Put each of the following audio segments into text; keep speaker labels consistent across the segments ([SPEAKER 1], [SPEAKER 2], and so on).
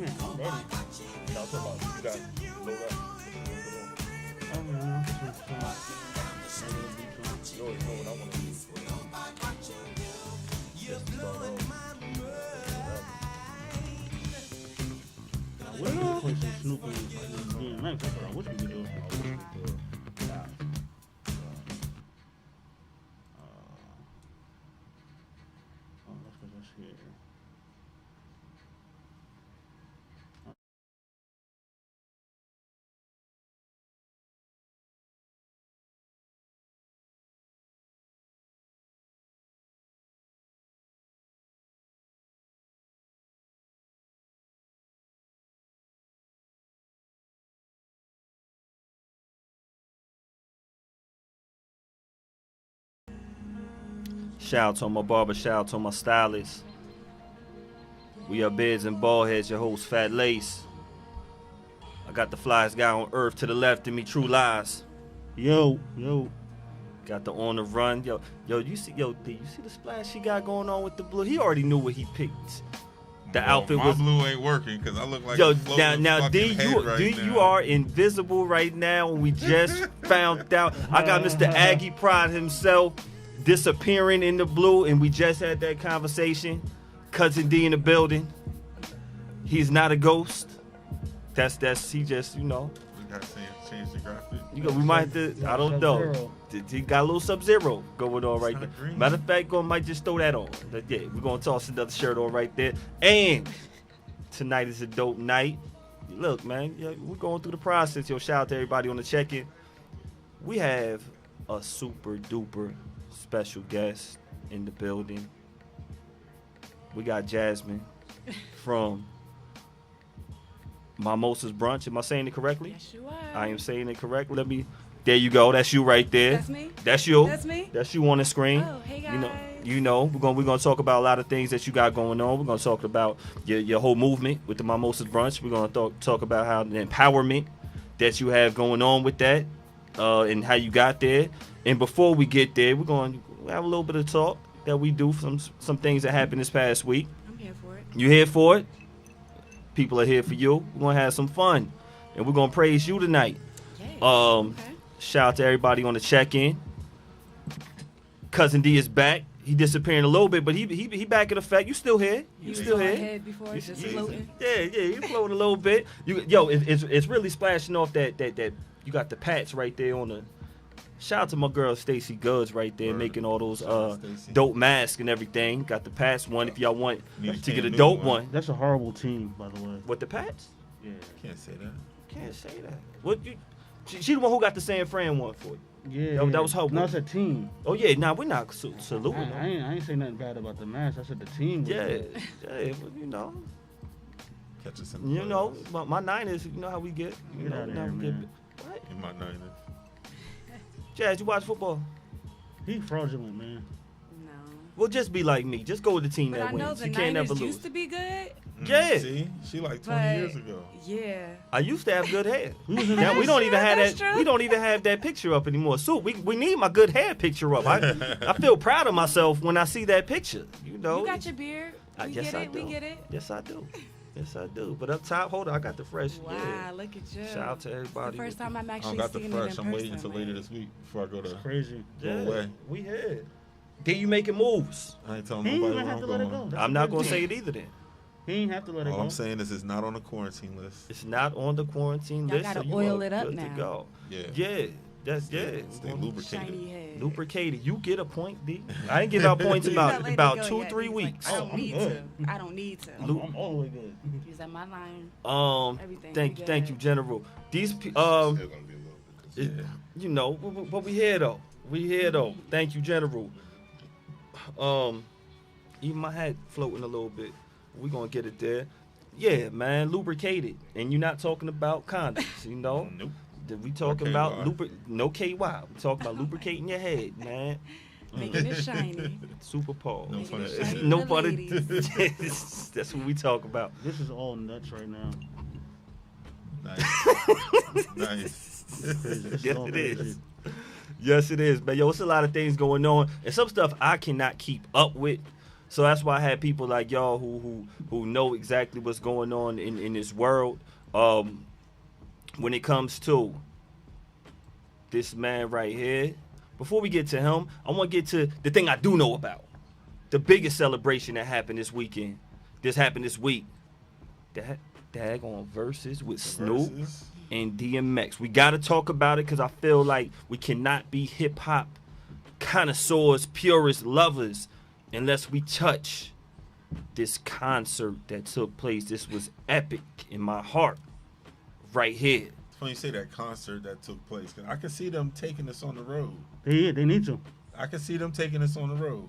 [SPEAKER 1] Yeah, I'm ready.
[SPEAKER 2] Y'all talking about you got low rap.
[SPEAKER 1] I'm ready.
[SPEAKER 2] You already know what I want to do. Just to start off.
[SPEAKER 1] I wish we could play some Snoop and DMX. That's what I wish we could do.
[SPEAKER 2] I wish we could.
[SPEAKER 1] Let's go this here.
[SPEAKER 3] Shout out to my barber, shout out to my stylist. We are Beards and Ballheads, your host, Fat Lace. I got the flyest guy on earth to the left of me, True Lies.
[SPEAKER 1] Yo.
[SPEAKER 3] Got the On the Run. Yo, you see the splash he got going on with the blue? He already knew what he picked. The outfit
[SPEAKER 4] my
[SPEAKER 3] was.
[SPEAKER 4] blue ain't working because I look like
[SPEAKER 3] Yo,
[SPEAKER 4] a floating
[SPEAKER 3] now, D,
[SPEAKER 4] fucking head right
[SPEAKER 3] D,
[SPEAKER 4] now.
[SPEAKER 3] you are invisible right now. We just found out. I got Mr. Aggie Pride himself disappearing in the blue, and we just had that conversation. Cousin D in the building. He's not a ghost. That's he just,
[SPEAKER 4] We got to change the graphic.
[SPEAKER 3] we might have to, I don't know. He got a little Sub-Zero going on right there.
[SPEAKER 4] Green.
[SPEAKER 3] Matter of fact, might just throw that on. But yeah, we're gonna toss another shirt on right there. And tonight is a dope night. Look, man, we're going through the process. Shout out to everybody on the check-in. We have a super duper special guest in the building. We got Jasmine from Mimosa's Brunch. Am I saying it correctly?
[SPEAKER 5] Yes, you are.
[SPEAKER 3] I am saying it correctly. There you go. That's you right there.
[SPEAKER 5] That's me?
[SPEAKER 3] That's you.
[SPEAKER 5] That's me?
[SPEAKER 3] That's you on the screen.
[SPEAKER 5] Oh, hey, guys.
[SPEAKER 3] We're gonna talk about a lot of things that you got going on. We're gonna talk about your whole movement with the Mimosa's Brunch. We're gonna talk about how the empowerment that you have going on with that, and how you got there. And before we get there, we're gonna have a little bit of talk that we do from some things that happened this past week.
[SPEAKER 5] I'm here for it.
[SPEAKER 3] You here for it? People are here for you. We're gonna have some fun, and we're gonna praise you tonight.
[SPEAKER 5] Yay.
[SPEAKER 3] Okay. Shout out to everybody on the check-in. Cousin D is back. He disappearing a little bit, but he back in effect. You still here? You still
[SPEAKER 5] was on my
[SPEAKER 3] here?
[SPEAKER 5] head before, just floating.
[SPEAKER 3] Yeah, you floating a little bit. It's really splashing off that you got the patch right there on the. Shout out to my girl Stacy Goods right there, making all those dope masks and everything. Got the patch one if y'all want to get a dope one.
[SPEAKER 1] That's a horrible team, by the way.
[SPEAKER 3] What, the patch?
[SPEAKER 1] Yeah.
[SPEAKER 4] Can't say that.
[SPEAKER 3] Can't say that. What you? She the one who got the San Fran one for you.
[SPEAKER 1] Yeah.
[SPEAKER 3] That was her.
[SPEAKER 1] No, it's a team.
[SPEAKER 3] Oh yeah, we're not saluting.
[SPEAKER 1] I ain't say nothing bad about the match. I said the team.
[SPEAKER 3] Yeah, well,
[SPEAKER 4] Catch us in the playoffs.
[SPEAKER 3] my Niners, you know how we get.
[SPEAKER 1] Get out of here, man.
[SPEAKER 3] What?
[SPEAKER 4] In my Niners.
[SPEAKER 3] Jazz, you watch football?
[SPEAKER 1] He fraudulent, man.
[SPEAKER 5] No.
[SPEAKER 3] Well, just be like me. Just go with the team
[SPEAKER 5] But
[SPEAKER 3] that
[SPEAKER 5] I know
[SPEAKER 3] wins.
[SPEAKER 5] the
[SPEAKER 3] You can't
[SPEAKER 5] Niners
[SPEAKER 3] never lose.
[SPEAKER 5] used to be good.
[SPEAKER 3] Yeah.
[SPEAKER 4] See, she like 20
[SPEAKER 5] But
[SPEAKER 4] years ago.
[SPEAKER 5] yeah.
[SPEAKER 3] I used to have good hair.
[SPEAKER 1] Who's in
[SPEAKER 3] Now we don't even have
[SPEAKER 5] That's
[SPEAKER 3] that.
[SPEAKER 5] true.
[SPEAKER 3] We don't even have that picture up anymore. So we need my good hair picture up. I feel proud of myself when I see that picture. You know.
[SPEAKER 5] You got your beard. We
[SPEAKER 3] yes,
[SPEAKER 5] get
[SPEAKER 3] I
[SPEAKER 5] it.
[SPEAKER 3] do.
[SPEAKER 5] We get it.
[SPEAKER 3] Yes, I do. Yes, I do. But up top, hold on, I got the fresh.
[SPEAKER 5] Wow,
[SPEAKER 3] Yeah.
[SPEAKER 5] look at you.
[SPEAKER 3] Shout out to everybody.
[SPEAKER 5] The first time I'm
[SPEAKER 4] I
[SPEAKER 5] actually
[SPEAKER 4] don't got the
[SPEAKER 5] seeing
[SPEAKER 4] fresh.
[SPEAKER 5] it in
[SPEAKER 4] I'm waiting
[SPEAKER 5] person,
[SPEAKER 4] until later
[SPEAKER 5] like-
[SPEAKER 4] this week before I go to.
[SPEAKER 1] Crazy.
[SPEAKER 3] Yeah,
[SPEAKER 4] away.
[SPEAKER 3] we had. Then you making moves.
[SPEAKER 4] I ain't telling
[SPEAKER 1] He ain't
[SPEAKER 4] nobody
[SPEAKER 1] even
[SPEAKER 4] where
[SPEAKER 1] have
[SPEAKER 4] I'm
[SPEAKER 1] to let it
[SPEAKER 4] going.
[SPEAKER 1] go.
[SPEAKER 3] I'm not gonna say it either. Then
[SPEAKER 1] He ain't have to let it
[SPEAKER 4] All
[SPEAKER 1] go.
[SPEAKER 4] I'm saying is it's not on the quarantine list.
[SPEAKER 3] it's not on the quarantine
[SPEAKER 5] Y'all
[SPEAKER 3] list.
[SPEAKER 5] gotta
[SPEAKER 3] so you
[SPEAKER 5] oil
[SPEAKER 3] are
[SPEAKER 5] it up
[SPEAKER 3] good to
[SPEAKER 5] now.
[SPEAKER 3] go.
[SPEAKER 4] Yeah.
[SPEAKER 3] Yeah, that's
[SPEAKER 4] Stay
[SPEAKER 3] We're gonna
[SPEAKER 4] lubricated.
[SPEAKER 5] Shiny head.
[SPEAKER 3] lubricated. You get a point, D. I didn't give out points
[SPEAKER 5] He's not
[SPEAKER 3] about
[SPEAKER 5] letting it go
[SPEAKER 3] 2-3
[SPEAKER 5] yet. He's like,
[SPEAKER 3] weeks.
[SPEAKER 5] I don't
[SPEAKER 1] I'm
[SPEAKER 5] need
[SPEAKER 1] good.
[SPEAKER 5] to. I don't need to.
[SPEAKER 1] I'm all the way good.
[SPEAKER 5] He's at my line. Everything
[SPEAKER 3] Thank
[SPEAKER 5] we
[SPEAKER 3] you,
[SPEAKER 5] good.
[SPEAKER 3] General. These
[SPEAKER 4] Still gonna be a little bit.
[SPEAKER 3] it- you know, but we here though. We here though. Thank you, General. Even my hat floating a little bit. We gonna get it there. Yeah, man, lubricated, and you're not talking about condoms, you know.
[SPEAKER 4] Nope.
[SPEAKER 3] We talking
[SPEAKER 4] KY.
[SPEAKER 3] about no KY. We talking about lubricating your head, man.
[SPEAKER 5] Making it shiny.
[SPEAKER 3] Super Paul.
[SPEAKER 4] No
[SPEAKER 5] Making
[SPEAKER 4] funny.
[SPEAKER 5] it shiny
[SPEAKER 3] No
[SPEAKER 5] for
[SPEAKER 3] funny.
[SPEAKER 5] ladies.
[SPEAKER 3] That's what we talk about.
[SPEAKER 1] This is all nuts right now.
[SPEAKER 4] Nice. Nice.
[SPEAKER 1] This
[SPEAKER 3] Yes,
[SPEAKER 1] all
[SPEAKER 3] it
[SPEAKER 1] crazy.
[SPEAKER 3] is. Yes, it is. But yo, it's a lot of things going on, and some stuff I cannot keep up with. So that's why I had people like y'all who know exactly what's going on in this world. When it comes to this man right here, before we get to him, I want to get to the thing I do know about. The biggest celebration that happened this weekend. This happened this week. That daggone verses with Snoop
[SPEAKER 4] Versus.
[SPEAKER 3] and DMX. We got to talk about it because I feel like we cannot be hip-hop connoisseurs, purists, lovers, unless we touch this concert that took place. This was epic in my heart right here.
[SPEAKER 4] It's funny you say that concert that took place. 'Cause I can see them taking this on the road.
[SPEAKER 1] They need to.
[SPEAKER 4] I can see them taking this on the road.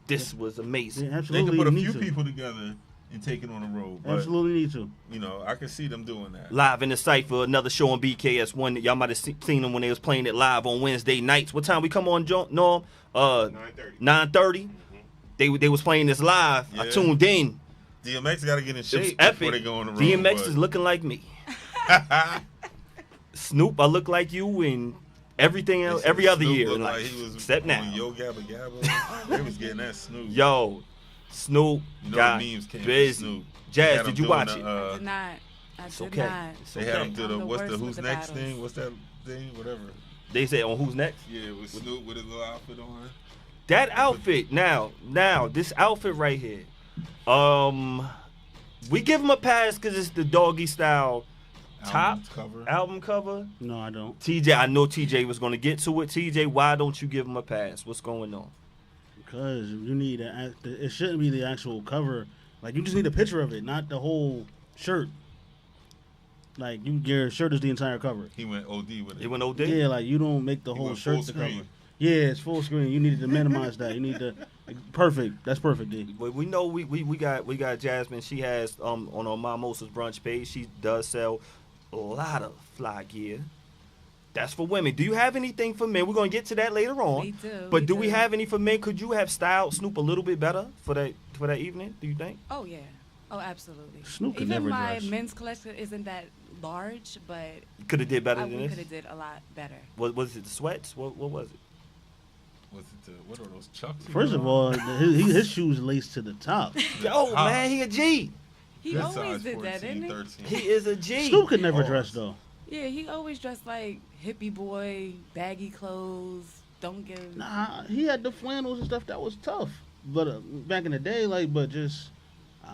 [SPEAKER 3] This was amazing.
[SPEAKER 1] They
[SPEAKER 4] They
[SPEAKER 1] absolutely
[SPEAKER 4] can put a
[SPEAKER 1] need
[SPEAKER 4] few
[SPEAKER 1] to.
[SPEAKER 4] people together and take it on the road. But,
[SPEAKER 1] Absolutely need to.
[SPEAKER 4] you know, I can see them doing that.
[SPEAKER 3] Live in the Cypher, another show on BKS1. Y'all might have seen them when they was playing it live on Wednesday nights. What time we come on, Norm?
[SPEAKER 2] 9:30.
[SPEAKER 3] 9:30. They was playing this live. I
[SPEAKER 4] Yeah.
[SPEAKER 3] tuned in.
[SPEAKER 4] DMX got to get in
[SPEAKER 3] It was
[SPEAKER 4] shape
[SPEAKER 3] epic.
[SPEAKER 4] before they go on the road.
[SPEAKER 3] DMX
[SPEAKER 4] but-
[SPEAKER 3] is looking like me. Snoop, I look like you, and everything else,
[SPEAKER 4] They said
[SPEAKER 3] every other
[SPEAKER 4] Snoop
[SPEAKER 3] year,
[SPEAKER 4] looked
[SPEAKER 3] like,
[SPEAKER 4] like he was
[SPEAKER 3] except
[SPEAKER 4] on
[SPEAKER 3] now.
[SPEAKER 4] Yo Gabba Gabba. They was getting that Snoop.
[SPEAKER 3] Yo, Snoop
[SPEAKER 4] You know
[SPEAKER 3] got
[SPEAKER 4] the memes came from
[SPEAKER 3] busy.
[SPEAKER 4] Snoop. They
[SPEAKER 3] Jazz,
[SPEAKER 4] had him
[SPEAKER 3] did you
[SPEAKER 4] doing
[SPEAKER 3] watch
[SPEAKER 4] the,
[SPEAKER 3] it?
[SPEAKER 5] I did not. I
[SPEAKER 3] It's
[SPEAKER 5] did
[SPEAKER 3] okay.
[SPEAKER 5] not.
[SPEAKER 3] It's
[SPEAKER 4] They
[SPEAKER 3] okay.
[SPEAKER 4] had him do the
[SPEAKER 5] I'm the
[SPEAKER 4] what's the
[SPEAKER 5] worst
[SPEAKER 4] who's
[SPEAKER 5] with the
[SPEAKER 4] next
[SPEAKER 5] battles.
[SPEAKER 4] thing? What's that thing? Whatever.
[SPEAKER 3] They said on Who's Next?
[SPEAKER 4] Yeah, with Snoop with his little outfit on.
[SPEAKER 3] That outfit, now, this outfit right here. We give him a pass because it's the doggy style top
[SPEAKER 4] Album cover.
[SPEAKER 3] album cover.
[SPEAKER 1] No, I don't.
[SPEAKER 3] TJ, I know TJ was going to get to it. TJ, why don't you give him a pass? What's going on?
[SPEAKER 1] Because you need it shouldn't be the actual cover. Like, you just need a picture of it, not the whole shirt. Like, your shirt is the entire cover.
[SPEAKER 4] He went OD with it.
[SPEAKER 3] It went OD?
[SPEAKER 1] Yeah, like, you don't make the
[SPEAKER 4] He
[SPEAKER 1] whole
[SPEAKER 4] went
[SPEAKER 1] shirt
[SPEAKER 4] full
[SPEAKER 1] the
[SPEAKER 4] screen.
[SPEAKER 1] cover. Yeah, it's full screen. You needed to minimize that. You need to perfect. That's perfect, D.
[SPEAKER 3] But we know we got Jasmine. She has on our Mimosa's brunch page. She does sell a lot of fly gear. That's for women. Do you have anything for men? We're gonna get to that later on.
[SPEAKER 5] We do,
[SPEAKER 3] But
[SPEAKER 5] we
[SPEAKER 3] do we
[SPEAKER 5] do.
[SPEAKER 3] have any for men? Could you have styled Snoop a little bit better for that evening? Do you think?
[SPEAKER 5] Oh yeah. Oh, absolutely.
[SPEAKER 1] Snoop could
[SPEAKER 5] Even
[SPEAKER 1] never
[SPEAKER 5] my
[SPEAKER 1] dress.
[SPEAKER 5] men's collection isn't that large, but
[SPEAKER 3] Could have did better
[SPEAKER 5] we
[SPEAKER 3] than
[SPEAKER 5] could
[SPEAKER 3] this.
[SPEAKER 5] have did a lot better.
[SPEAKER 3] What was it? The sweats? What was it?
[SPEAKER 4] What are those Chucks? he
[SPEAKER 1] First
[SPEAKER 4] got
[SPEAKER 1] of
[SPEAKER 4] on?
[SPEAKER 1] all, his shoes laced to the top.
[SPEAKER 3] Yo,
[SPEAKER 4] top.
[SPEAKER 3] man, he a G.
[SPEAKER 5] He
[SPEAKER 4] Good
[SPEAKER 5] always
[SPEAKER 4] size,
[SPEAKER 5] did that,
[SPEAKER 4] 14,
[SPEAKER 5] didn't he?
[SPEAKER 4] 13.
[SPEAKER 3] He is a G.
[SPEAKER 1] Snoop could never
[SPEAKER 4] Pause.
[SPEAKER 1] dress, though.
[SPEAKER 5] Yeah, he always dressed like hippie boy, baggy clothes. Don't give.
[SPEAKER 1] Nah, he had the flannels and stuff that was tough. But back in the day, like, but just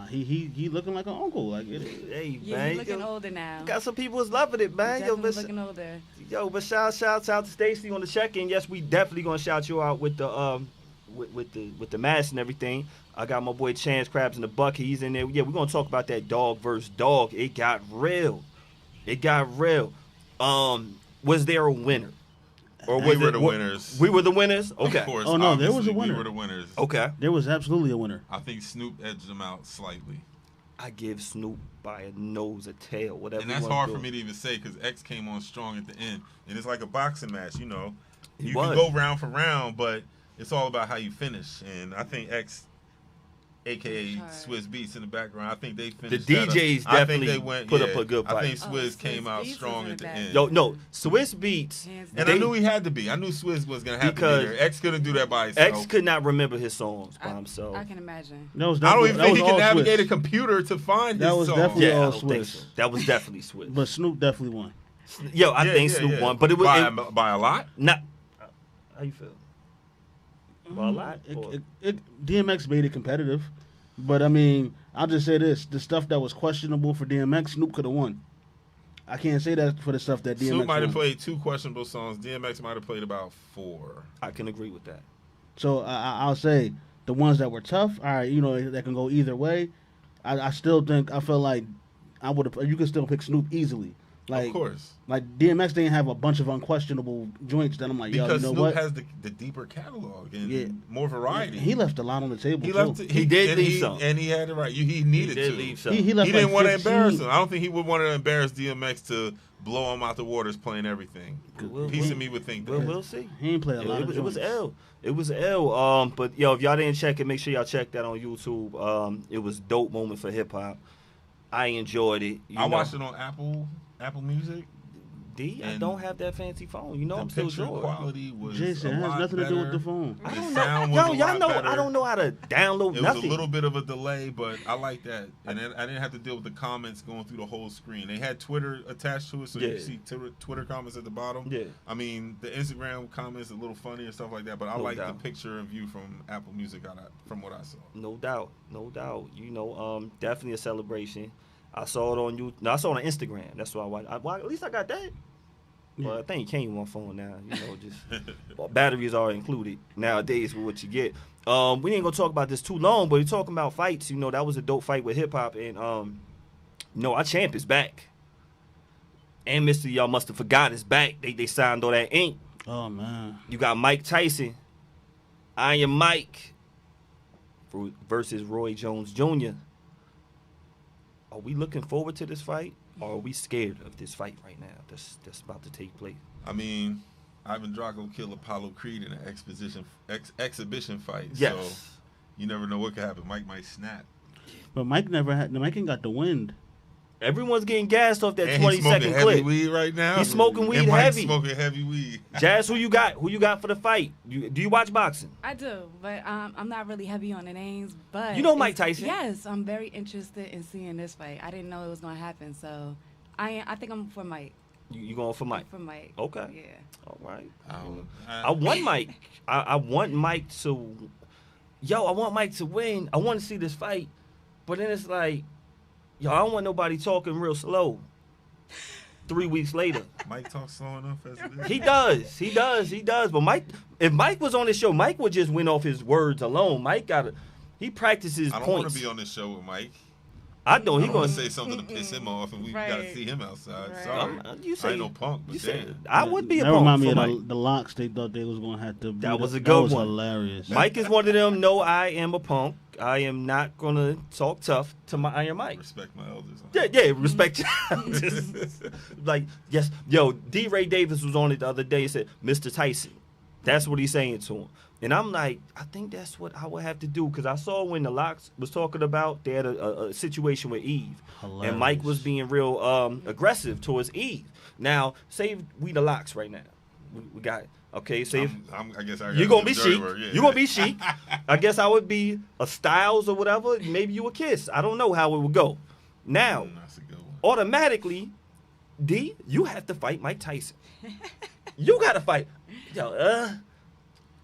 [SPEAKER 1] he looking like an uncle, like it.
[SPEAKER 3] Hey,
[SPEAKER 5] Yeah,
[SPEAKER 3] man.
[SPEAKER 5] he's looking
[SPEAKER 3] yo,
[SPEAKER 5] older now.
[SPEAKER 3] got some people was loving it, man. Yo,
[SPEAKER 5] Definitely
[SPEAKER 3] but,
[SPEAKER 5] looking older.
[SPEAKER 3] but shout out to Stacy on the check-in. Yes, we definitely gonna shout you out with the with the mask and everything. I got my boy Chance Krabs in the bucket. He's in there. Yeah, we're gonna talk about that dog versus dog. It got real. Was there a winner? Or
[SPEAKER 4] We were the winners.
[SPEAKER 3] We were the winners? Okay.
[SPEAKER 4] Of course.
[SPEAKER 1] Oh, no, there was
[SPEAKER 4] obviously,
[SPEAKER 1] a winner.
[SPEAKER 4] We were the winners.
[SPEAKER 3] Okay.
[SPEAKER 1] There was absolutely a winner.
[SPEAKER 4] I think Snoop edged them out slightly.
[SPEAKER 3] I give Snoop by a nose, a tail, whatever.
[SPEAKER 4] And
[SPEAKER 3] you
[SPEAKER 4] that's
[SPEAKER 3] wanna
[SPEAKER 4] hard
[SPEAKER 3] do.
[SPEAKER 4] for me to even say because X came on strong at the end. And it's like a boxing match, you know.
[SPEAKER 3] He
[SPEAKER 4] You
[SPEAKER 3] was.
[SPEAKER 4] can go round for round, but it's all about how you finish. And I think X, a.k.a.
[SPEAKER 5] Sure.
[SPEAKER 4] Swizz Beats in the background, I think they
[SPEAKER 3] The
[SPEAKER 4] finished better.
[SPEAKER 3] DJs
[SPEAKER 4] I think
[SPEAKER 3] definitely
[SPEAKER 4] they went,
[SPEAKER 3] put up a good
[SPEAKER 4] I think
[SPEAKER 3] fight.
[SPEAKER 4] Swizz
[SPEAKER 5] Swizz
[SPEAKER 4] came out
[SPEAKER 5] Beatz
[SPEAKER 4] strong
[SPEAKER 5] was in
[SPEAKER 4] at the
[SPEAKER 5] the back.
[SPEAKER 4] end.
[SPEAKER 3] Yo, no, Swiss Beats.
[SPEAKER 5] Hands
[SPEAKER 4] And
[SPEAKER 5] down.
[SPEAKER 4] I knew he had to be. I knew Swizz was going to have
[SPEAKER 3] Because
[SPEAKER 4] to be there. X couldn't do that by himself.
[SPEAKER 3] X could not remember his songs by himself.
[SPEAKER 5] I can imagine.
[SPEAKER 1] That was
[SPEAKER 4] I don't
[SPEAKER 1] definitely-
[SPEAKER 4] even
[SPEAKER 1] that
[SPEAKER 4] think he
[SPEAKER 1] was
[SPEAKER 4] can
[SPEAKER 1] all
[SPEAKER 4] navigate a
[SPEAKER 1] Swiss.
[SPEAKER 4] computer to find
[SPEAKER 1] That
[SPEAKER 4] his
[SPEAKER 1] was
[SPEAKER 4] song.
[SPEAKER 1] definitely
[SPEAKER 3] Yeah, I
[SPEAKER 1] all
[SPEAKER 3] don't think
[SPEAKER 1] Swiss.
[SPEAKER 3] so. That was definitely Swiss.
[SPEAKER 1] But Snoop definitely won.
[SPEAKER 3] Yo, I think Snoop won, but it was
[SPEAKER 4] by a lot.
[SPEAKER 3] not. How you feel? By a lot? Or-
[SPEAKER 1] DMX made it competitive, but I mean, I'll just say this: the stuff that was questionable for DMX, Snoop could have won. I can't say that for the stuff that DMX
[SPEAKER 4] Snoop might have
[SPEAKER 1] won.
[SPEAKER 4] played 2 questionable songs. DMX might have played about 4.
[SPEAKER 3] I can agree with that.
[SPEAKER 1] So I'll say the ones that were tough, all right, you know, that can go either way. I still think I feel like I would have. You could still pick Snoop easily. Like,
[SPEAKER 4] Of course.
[SPEAKER 1] Like DMX didn't have a bunch of unquestionable joints that I'm like, yo,
[SPEAKER 4] Because
[SPEAKER 1] you know
[SPEAKER 4] Snoop
[SPEAKER 1] what?
[SPEAKER 4] has the deeper catalog and
[SPEAKER 1] Yeah.
[SPEAKER 4] more variety.
[SPEAKER 1] He left a lot on the table.
[SPEAKER 4] He
[SPEAKER 1] too.
[SPEAKER 4] left.
[SPEAKER 3] He did
[SPEAKER 4] and
[SPEAKER 3] leave some.
[SPEAKER 4] and he had it right. He
[SPEAKER 3] He
[SPEAKER 4] needed
[SPEAKER 3] did
[SPEAKER 4] to.
[SPEAKER 3] leave some.
[SPEAKER 1] He left
[SPEAKER 4] He didn't
[SPEAKER 1] like
[SPEAKER 4] want to
[SPEAKER 1] 15
[SPEAKER 4] embarrass him. I don't think he would want to embarrass DMX to blow him out the waters playing everything.
[SPEAKER 3] We'll-
[SPEAKER 4] Piece
[SPEAKER 3] we'll-
[SPEAKER 4] of me would think
[SPEAKER 3] Well,
[SPEAKER 4] that.
[SPEAKER 3] we'll see.
[SPEAKER 1] He ain't played a lot
[SPEAKER 3] It,
[SPEAKER 1] of
[SPEAKER 3] was- it was
[SPEAKER 1] joints.
[SPEAKER 3] L. It was L. But yo, if y'all didn't check it, make sure y'all check that on YouTube. It was a dope moment for hip hop. I enjoyed it.
[SPEAKER 4] I watched it on Apple Music.
[SPEAKER 3] I
[SPEAKER 4] And
[SPEAKER 3] don't have that fancy phone. You know,
[SPEAKER 4] the
[SPEAKER 3] I'm still
[SPEAKER 4] picture
[SPEAKER 3] George.
[SPEAKER 4] quality was
[SPEAKER 1] Jason,
[SPEAKER 4] a
[SPEAKER 1] it has
[SPEAKER 4] lot
[SPEAKER 1] nothing to do with
[SPEAKER 4] better.
[SPEAKER 1] the phone.
[SPEAKER 3] I
[SPEAKER 4] The
[SPEAKER 3] don't
[SPEAKER 4] sound
[SPEAKER 3] know.
[SPEAKER 4] was
[SPEAKER 3] Yo,
[SPEAKER 4] a
[SPEAKER 3] y'all
[SPEAKER 4] lot
[SPEAKER 3] know
[SPEAKER 4] better.
[SPEAKER 3] I don't know how to download
[SPEAKER 4] It
[SPEAKER 3] nothing.
[SPEAKER 4] was a little bit of a delay, but I like that. And then I didn't have to deal with the comments going through the whole screen. They had Twitter attached to it, so
[SPEAKER 3] Yeah.
[SPEAKER 4] you see Twitter comments at the bottom.
[SPEAKER 3] Yeah.
[SPEAKER 4] I mean, the Instagram comments are a little funny and stuff like that, but I
[SPEAKER 3] No
[SPEAKER 4] like
[SPEAKER 3] doubt.
[SPEAKER 4] the picture and view from Apple Music from what I saw.
[SPEAKER 3] No doubt, no doubt. You know, definitely a celebration. I saw it on you. No, I saw it on Instagram. That's why I watched. Well, at least I got that. Well, I think you can't use one phone now. You know, just well, batteries are included nowadays with what you get. We ain't gonna talk about this too long, but we're talking about fights. You know, that was a dope fight with hip hop, and our champ is back. And Mr. Y'all must have forgot is back. They signed all that ink.
[SPEAKER 1] Oh man,
[SPEAKER 3] You got Mike Tyson, Iron Mike versus Roy Jones Jr. Are we looking forward to this fight, or are we scared of this fight right now that's about to take place?
[SPEAKER 4] I mean, Ivan Drago killed Apollo Creed in an exhibition fight.
[SPEAKER 3] Yes.
[SPEAKER 4] So you never know what could happen. Mike might snap.
[SPEAKER 1] but Mike ain't got the wind.
[SPEAKER 3] Everyone's getting gassed off that
[SPEAKER 4] And
[SPEAKER 3] 20
[SPEAKER 4] he's smoking
[SPEAKER 3] second
[SPEAKER 4] heavy
[SPEAKER 3] clip.
[SPEAKER 4] weed right now.
[SPEAKER 3] He's smoking weed
[SPEAKER 4] and Mike's
[SPEAKER 3] heavy.
[SPEAKER 4] smoking heavy weed.
[SPEAKER 3] Jazz, who you got? Who you got for the fight? Do you watch boxing?
[SPEAKER 5] I do, but I'm not really heavy on the names. But
[SPEAKER 3] You know Mike
[SPEAKER 5] it's-
[SPEAKER 3] Tyson?
[SPEAKER 5] Yes, I'm very interested in seeing this fight. I didn't know it was going to happen, so I think I'm for Mike.
[SPEAKER 3] You going for Mike?
[SPEAKER 5] For Mike.
[SPEAKER 3] Okay.
[SPEAKER 5] Yeah.
[SPEAKER 3] All right.
[SPEAKER 4] I
[SPEAKER 3] I want Mike. I want Mike to. I want Mike to win. I want to see this fight, but then it's like, I don't want nobody talking real slow. 3 weeks later,
[SPEAKER 4] Mike talks slow enough as it is.
[SPEAKER 3] he does. But Mike, if Mike was on this show, Mike would just win off his words alone. Mike he practices
[SPEAKER 4] I don't want
[SPEAKER 3] points.
[SPEAKER 4] to be on this show with Mike.
[SPEAKER 3] I know
[SPEAKER 4] I
[SPEAKER 3] he
[SPEAKER 4] don't
[SPEAKER 3] gonna
[SPEAKER 4] want to say something to piss him off, and we got to
[SPEAKER 5] Right.
[SPEAKER 4] see him outside.
[SPEAKER 5] Right.
[SPEAKER 4] Sorry,
[SPEAKER 3] You
[SPEAKER 4] I
[SPEAKER 3] say
[SPEAKER 4] ain't no punk, but
[SPEAKER 3] you say
[SPEAKER 4] damn.
[SPEAKER 3] I would be a
[SPEAKER 1] That
[SPEAKER 3] punk
[SPEAKER 1] remind me
[SPEAKER 3] for
[SPEAKER 1] of
[SPEAKER 3] Mike.
[SPEAKER 1] the locks. They thought they was gonna have to.
[SPEAKER 3] That was a
[SPEAKER 1] That
[SPEAKER 3] good
[SPEAKER 1] was
[SPEAKER 3] one.
[SPEAKER 1] hilarious.
[SPEAKER 3] Mike is one of them. No, I am a punk. I am not gonna talk tough to my Iron Mike.
[SPEAKER 4] Respect my elders.
[SPEAKER 3] Yeah, respect. Like, yes, D. Ray Davis was on it the other day and said, Mr. Tyson. That's what he's saying to him. And I'm like, I think that's what I would have to do, because I saw when the Locks was talking about, they had a situation with Eve.
[SPEAKER 1] Hilarious.
[SPEAKER 3] And Mike was being real aggressive towards Eve. Now, say we the Locks right now. We got, okay, say
[SPEAKER 4] I guess I
[SPEAKER 3] you're gonna be
[SPEAKER 4] do the dirty
[SPEAKER 3] Chic.
[SPEAKER 4] work, yeah.
[SPEAKER 3] You're gonna be Chic. I guess I would be a Styles or whatever. Maybe you a Kiss. I don't know how it would go. Now,
[SPEAKER 4] That's a good one.
[SPEAKER 3] automatically, D, you have to fight Mike Tyson. You gotta fight.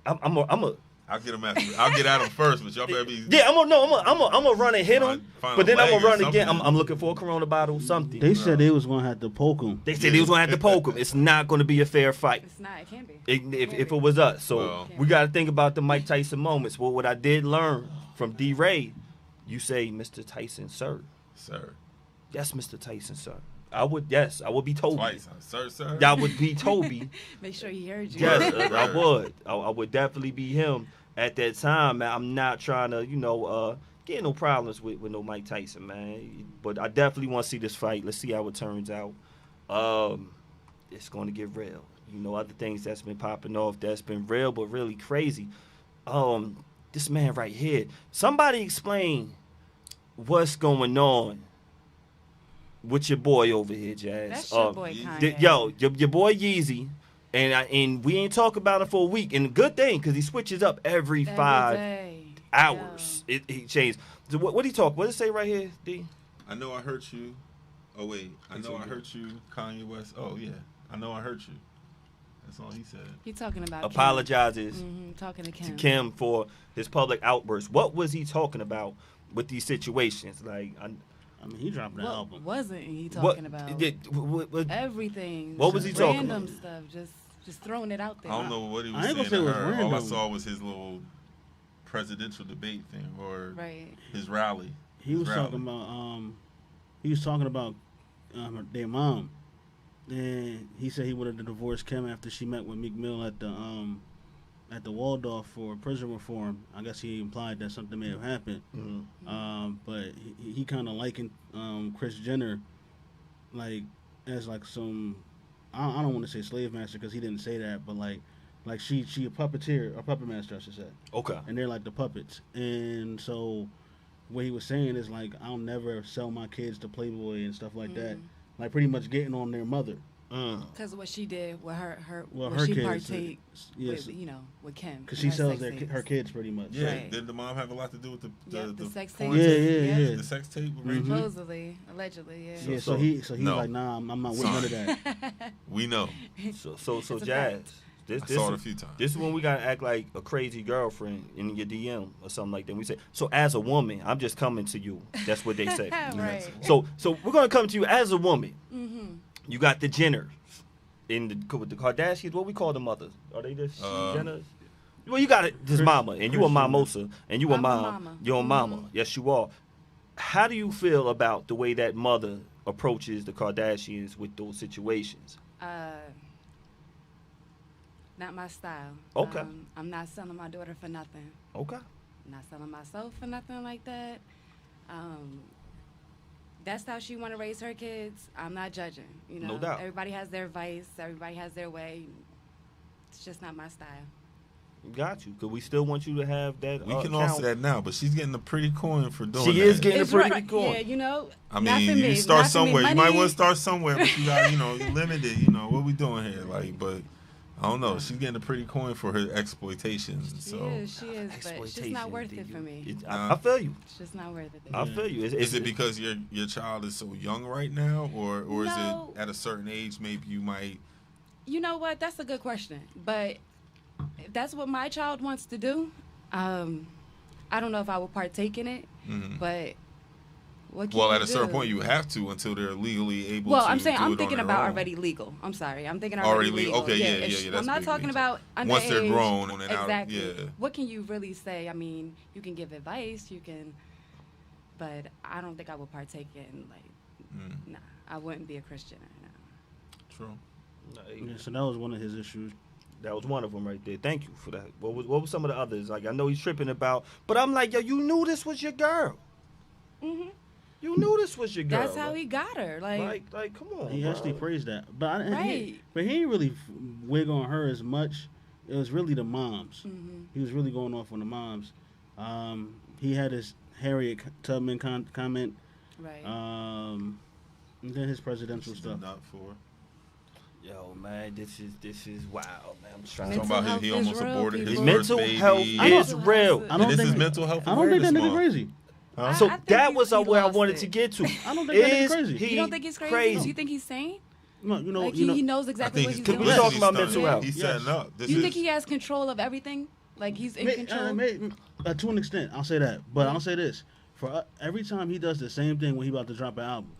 [SPEAKER 3] I'm a.
[SPEAKER 4] I'll get him after. I'll get at him first, but y'all better be.
[SPEAKER 3] Yeah, I'm gonna run and hit him,
[SPEAKER 4] Find
[SPEAKER 3] but
[SPEAKER 4] a
[SPEAKER 3] then I'm
[SPEAKER 4] leg
[SPEAKER 3] gonna
[SPEAKER 4] or
[SPEAKER 3] run again.
[SPEAKER 4] something.
[SPEAKER 3] I'm looking for a Corona bottle, something.
[SPEAKER 1] They said they was gonna have to poke him.
[SPEAKER 3] They said he was gonna have to poke him. It's not gonna be a fair fight.
[SPEAKER 5] It's not. It can be.
[SPEAKER 3] If it was us. So
[SPEAKER 4] Well-
[SPEAKER 3] we got to think about the Mike Tyson moments. Well, what I did learn from D. Ray, you say, Mr. Tyson, sir.
[SPEAKER 4] Sir.
[SPEAKER 3] Yes, Mr. Tyson, sir. I would be Toby.
[SPEAKER 4] Twice. Sir.
[SPEAKER 3] I would be Toby.
[SPEAKER 5] Make sure he heard you.
[SPEAKER 3] Yes,
[SPEAKER 4] Right.
[SPEAKER 3] I would. I would definitely be him at that time, man. I'm not trying to, get no problems with no Mike Tyson, man. But I definitely want to see this fight. Let's see how it turns out. It's going to get real. Other things that's been popping off that's been real but really crazy. This man right here. Somebody explain what's going on with your boy over here, Jazz.
[SPEAKER 5] That's your boy, Kanye.
[SPEAKER 3] Your boy Yeezy. And we ain't talk about it for a week. And a good thing, because he switches up every 5
[SPEAKER 5] day.
[SPEAKER 3] hours. He changed. So what he talk? What does it say right here, D?
[SPEAKER 4] I know I hurt you. Oh wait, I know I hurt you, Kanye West. Oh yeah, I know I hurt you. That's all he said.
[SPEAKER 5] He talking about
[SPEAKER 3] Apologizes
[SPEAKER 5] talking to
[SPEAKER 3] to
[SPEAKER 5] Kim.
[SPEAKER 3] Kim for his public outburst. What was he talking about with these situations? Like,
[SPEAKER 1] I mean, he dropped that
[SPEAKER 5] What
[SPEAKER 1] album.
[SPEAKER 5] wasn't he
[SPEAKER 3] what,
[SPEAKER 5] talking about?
[SPEAKER 3] what-
[SPEAKER 5] Everything.
[SPEAKER 3] What was he talking
[SPEAKER 5] Random
[SPEAKER 3] about?
[SPEAKER 5] stuff. Just throwing it out there.
[SPEAKER 4] I don't know what he
[SPEAKER 1] I
[SPEAKER 4] was
[SPEAKER 1] ain't
[SPEAKER 4] saying
[SPEAKER 1] gonna say
[SPEAKER 4] to
[SPEAKER 1] it was
[SPEAKER 4] her. All I
[SPEAKER 1] random.
[SPEAKER 4] saw was his little presidential debate thing or
[SPEAKER 5] Right.
[SPEAKER 4] his rally.
[SPEAKER 1] He was talking about their mom, and he said he wanted to divorce Kim after she met with Meek Mill at the Waldorf for prison reform. I guess he implied that something may have happened. But he kind of likened Kris Jenner like as like some I don't want to say slave master because he didn't say that, but like she a puppeteer or puppet master I should say.
[SPEAKER 3] Okay.
[SPEAKER 1] And they're like the puppets. And so what he was saying is like I'll never sell my kids to Playboy and stuff like that. Like pretty much getting on their mother.
[SPEAKER 5] Because what she did with her
[SPEAKER 1] Well,
[SPEAKER 5] what
[SPEAKER 1] her
[SPEAKER 5] she
[SPEAKER 1] kids,
[SPEAKER 5] partake
[SPEAKER 1] yes.
[SPEAKER 5] with, with Kim.
[SPEAKER 1] Because
[SPEAKER 5] and
[SPEAKER 1] she
[SPEAKER 5] her
[SPEAKER 1] sells
[SPEAKER 5] sex tapes.
[SPEAKER 1] her kids pretty much.
[SPEAKER 4] Yeah,
[SPEAKER 5] Right.
[SPEAKER 4] did the mom have a lot to do with
[SPEAKER 5] The sex
[SPEAKER 4] porn
[SPEAKER 5] tape?
[SPEAKER 1] Yeah,
[SPEAKER 4] tape?
[SPEAKER 1] yeah, yeah.
[SPEAKER 4] The sex tape with Ray
[SPEAKER 1] Mhm.
[SPEAKER 4] J?
[SPEAKER 5] Supposedly, allegedly, yeah.
[SPEAKER 1] Yeah,
[SPEAKER 4] So-
[SPEAKER 1] he's
[SPEAKER 4] no.
[SPEAKER 1] like, nah, I'm not with none of that.
[SPEAKER 4] We know.
[SPEAKER 3] So
[SPEAKER 5] It's a
[SPEAKER 3] Jazz.
[SPEAKER 5] fact.
[SPEAKER 3] This
[SPEAKER 4] I saw it a
[SPEAKER 3] is,
[SPEAKER 4] few times.
[SPEAKER 3] this is when we gotta act like a crazy girlfriend in your DM or something like that. We say, so as a woman, I'm just coming to you. That's what they say.
[SPEAKER 5] Right.
[SPEAKER 3] So we're gonna come to you as a woman.
[SPEAKER 5] Mm-hmm.
[SPEAKER 3] You got the Jenners, with the Kardashians. What we call the mothers? Are they the Jenners? Well, you got it. This mama, and you a
[SPEAKER 1] Kris Jenner.
[SPEAKER 3] mimosa, and you a
[SPEAKER 5] I'm a
[SPEAKER 3] mom.
[SPEAKER 5] mama.
[SPEAKER 3] You're a mama.
[SPEAKER 5] Mhm.
[SPEAKER 3] Yes, you are. How do you feel about the way that mother approaches the Kardashians with those situations?
[SPEAKER 5] Not my style.
[SPEAKER 3] Okay.
[SPEAKER 5] I'm not selling my daughter for nothing.
[SPEAKER 3] Okay.
[SPEAKER 5] I'm not selling myself for nothing like that. That's how she want to raise her kids. I'm not judging.
[SPEAKER 3] No doubt.
[SPEAKER 5] Everybody has their vice. Everybody has their way. It's just not my style.
[SPEAKER 3] Got you. Because we still want you to have that.
[SPEAKER 4] We can all
[SPEAKER 3] account.
[SPEAKER 4] say that now, but she's getting a pretty coin for doing
[SPEAKER 3] She
[SPEAKER 4] that.
[SPEAKER 3] is getting
[SPEAKER 5] It's
[SPEAKER 3] a pretty
[SPEAKER 5] right.
[SPEAKER 3] coin.
[SPEAKER 5] Yeah,
[SPEAKER 4] I
[SPEAKER 5] not
[SPEAKER 4] mean,
[SPEAKER 5] for me.
[SPEAKER 4] you start
[SPEAKER 5] Not for me.
[SPEAKER 4] somewhere. You might
[SPEAKER 5] Money-
[SPEAKER 4] want to start somewhere, but you got, you're limited. What we doing here? But I don't know. She's getting a pretty coin for her exploitations.
[SPEAKER 5] She
[SPEAKER 4] So
[SPEAKER 5] is, but it's just not worth it for me.
[SPEAKER 3] I feel you.
[SPEAKER 5] It's just not worth it.
[SPEAKER 3] I feel you.
[SPEAKER 4] is it because your child is so young right now, or is
[SPEAKER 5] No.
[SPEAKER 4] it at a certain age maybe you might?
[SPEAKER 5] You know what? That's a good question. But if that's what my child wants to do, I don't know if I will partake in it.
[SPEAKER 4] Mhm.
[SPEAKER 5] But what can
[SPEAKER 4] Well,
[SPEAKER 5] you
[SPEAKER 4] at a certain
[SPEAKER 5] do?
[SPEAKER 4] point, you have to until they're legally able.
[SPEAKER 5] Well,
[SPEAKER 4] to
[SPEAKER 5] I'm saying
[SPEAKER 4] do
[SPEAKER 5] I'm
[SPEAKER 4] it
[SPEAKER 5] thinking
[SPEAKER 4] on their
[SPEAKER 5] about
[SPEAKER 4] own.
[SPEAKER 5] already legal. I'm sorry. I'm thinking
[SPEAKER 4] Already
[SPEAKER 5] already
[SPEAKER 4] legal.
[SPEAKER 5] legal.
[SPEAKER 4] Okay, yeah,
[SPEAKER 5] if-
[SPEAKER 4] yeah, that's
[SPEAKER 5] I'm not
[SPEAKER 4] big
[SPEAKER 5] talking
[SPEAKER 4] league.
[SPEAKER 5] about underage.
[SPEAKER 4] Once they're grown and out,
[SPEAKER 5] exactly.
[SPEAKER 4] yeah.
[SPEAKER 5] What can you really say? I mean, you can give advice. You can, but I don't think I would partake in Nah, I wouldn't be a Christian. No.
[SPEAKER 4] True.
[SPEAKER 1] Yeah, so that was one of his issues.
[SPEAKER 3] That was one of them right there. Thank you for that. What was some of the others? Like, I know he's tripping about, but I'm like, yo, you knew this was your girl.
[SPEAKER 5] Mhm.
[SPEAKER 3] You knew this was your girl.
[SPEAKER 5] That's how he got her. Like
[SPEAKER 3] come on.
[SPEAKER 1] He
[SPEAKER 3] bro.
[SPEAKER 1] actually praised that, but
[SPEAKER 5] Right.
[SPEAKER 1] but he didn't really wig on her as much. It was really the moms.
[SPEAKER 5] Mhm.
[SPEAKER 1] He was really going off on the moms. He had his Harriet Tubman comment,
[SPEAKER 5] right.
[SPEAKER 1] and then his presidential
[SPEAKER 4] She's
[SPEAKER 1] stuff.
[SPEAKER 4] not for.
[SPEAKER 3] Yo, man, this is wild, man. I'm trying
[SPEAKER 5] Mental
[SPEAKER 3] to
[SPEAKER 4] Talking about
[SPEAKER 5] health
[SPEAKER 4] he
[SPEAKER 5] is
[SPEAKER 4] almost
[SPEAKER 5] real,
[SPEAKER 4] aborted his
[SPEAKER 5] people.
[SPEAKER 4] first
[SPEAKER 3] mental
[SPEAKER 4] baby.
[SPEAKER 3] health
[SPEAKER 1] I
[SPEAKER 3] is
[SPEAKER 1] don't-
[SPEAKER 3] real.
[SPEAKER 1] I don't
[SPEAKER 4] And this
[SPEAKER 1] think
[SPEAKER 4] is mental health
[SPEAKER 1] I don't think that
[SPEAKER 4] awareness
[SPEAKER 1] nigga
[SPEAKER 4] month.
[SPEAKER 1] crazy.
[SPEAKER 4] Huh?
[SPEAKER 3] So
[SPEAKER 5] I think
[SPEAKER 3] that
[SPEAKER 5] he
[SPEAKER 3] was where I
[SPEAKER 5] lost
[SPEAKER 3] wanted
[SPEAKER 5] it.
[SPEAKER 3] to get to.
[SPEAKER 1] I don't think that nigga
[SPEAKER 3] Is
[SPEAKER 1] crazy.
[SPEAKER 3] he
[SPEAKER 5] You don't think he's crazy?
[SPEAKER 3] crazy?
[SPEAKER 5] You think he's sane?
[SPEAKER 1] No,
[SPEAKER 5] Like
[SPEAKER 1] you know,
[SPEAKER 5] he knows
[SPEAKER 4] I
[SPEAKER 5] exactly
[SPEAKER 4] think
[SPEAKER 5] what
[SPEAKER 4] he's
[SPEAKER 5] he's
[SPEAKER 3] Because
[SPEAKER 5] doing.
[SPEAKER 3] we talking about
[SPEAKER 4] he's
[SPEAKER 3] mental
[SPEAKER 4] done.
[SPEAKER 3] health.
[SPEAKER 4] He's
[SPEAKER 1] Yes.
[SPEAKER 4] setting up. This
[SPEAKER 5] You
[SPEAKER 4] is,
[SPEAKER 5] think he has control of everything? Like he's in control?
[SPEAKER 1] to an extent, I'll say that. But I'll say this: for every time he does the same thing when he about to drop an album,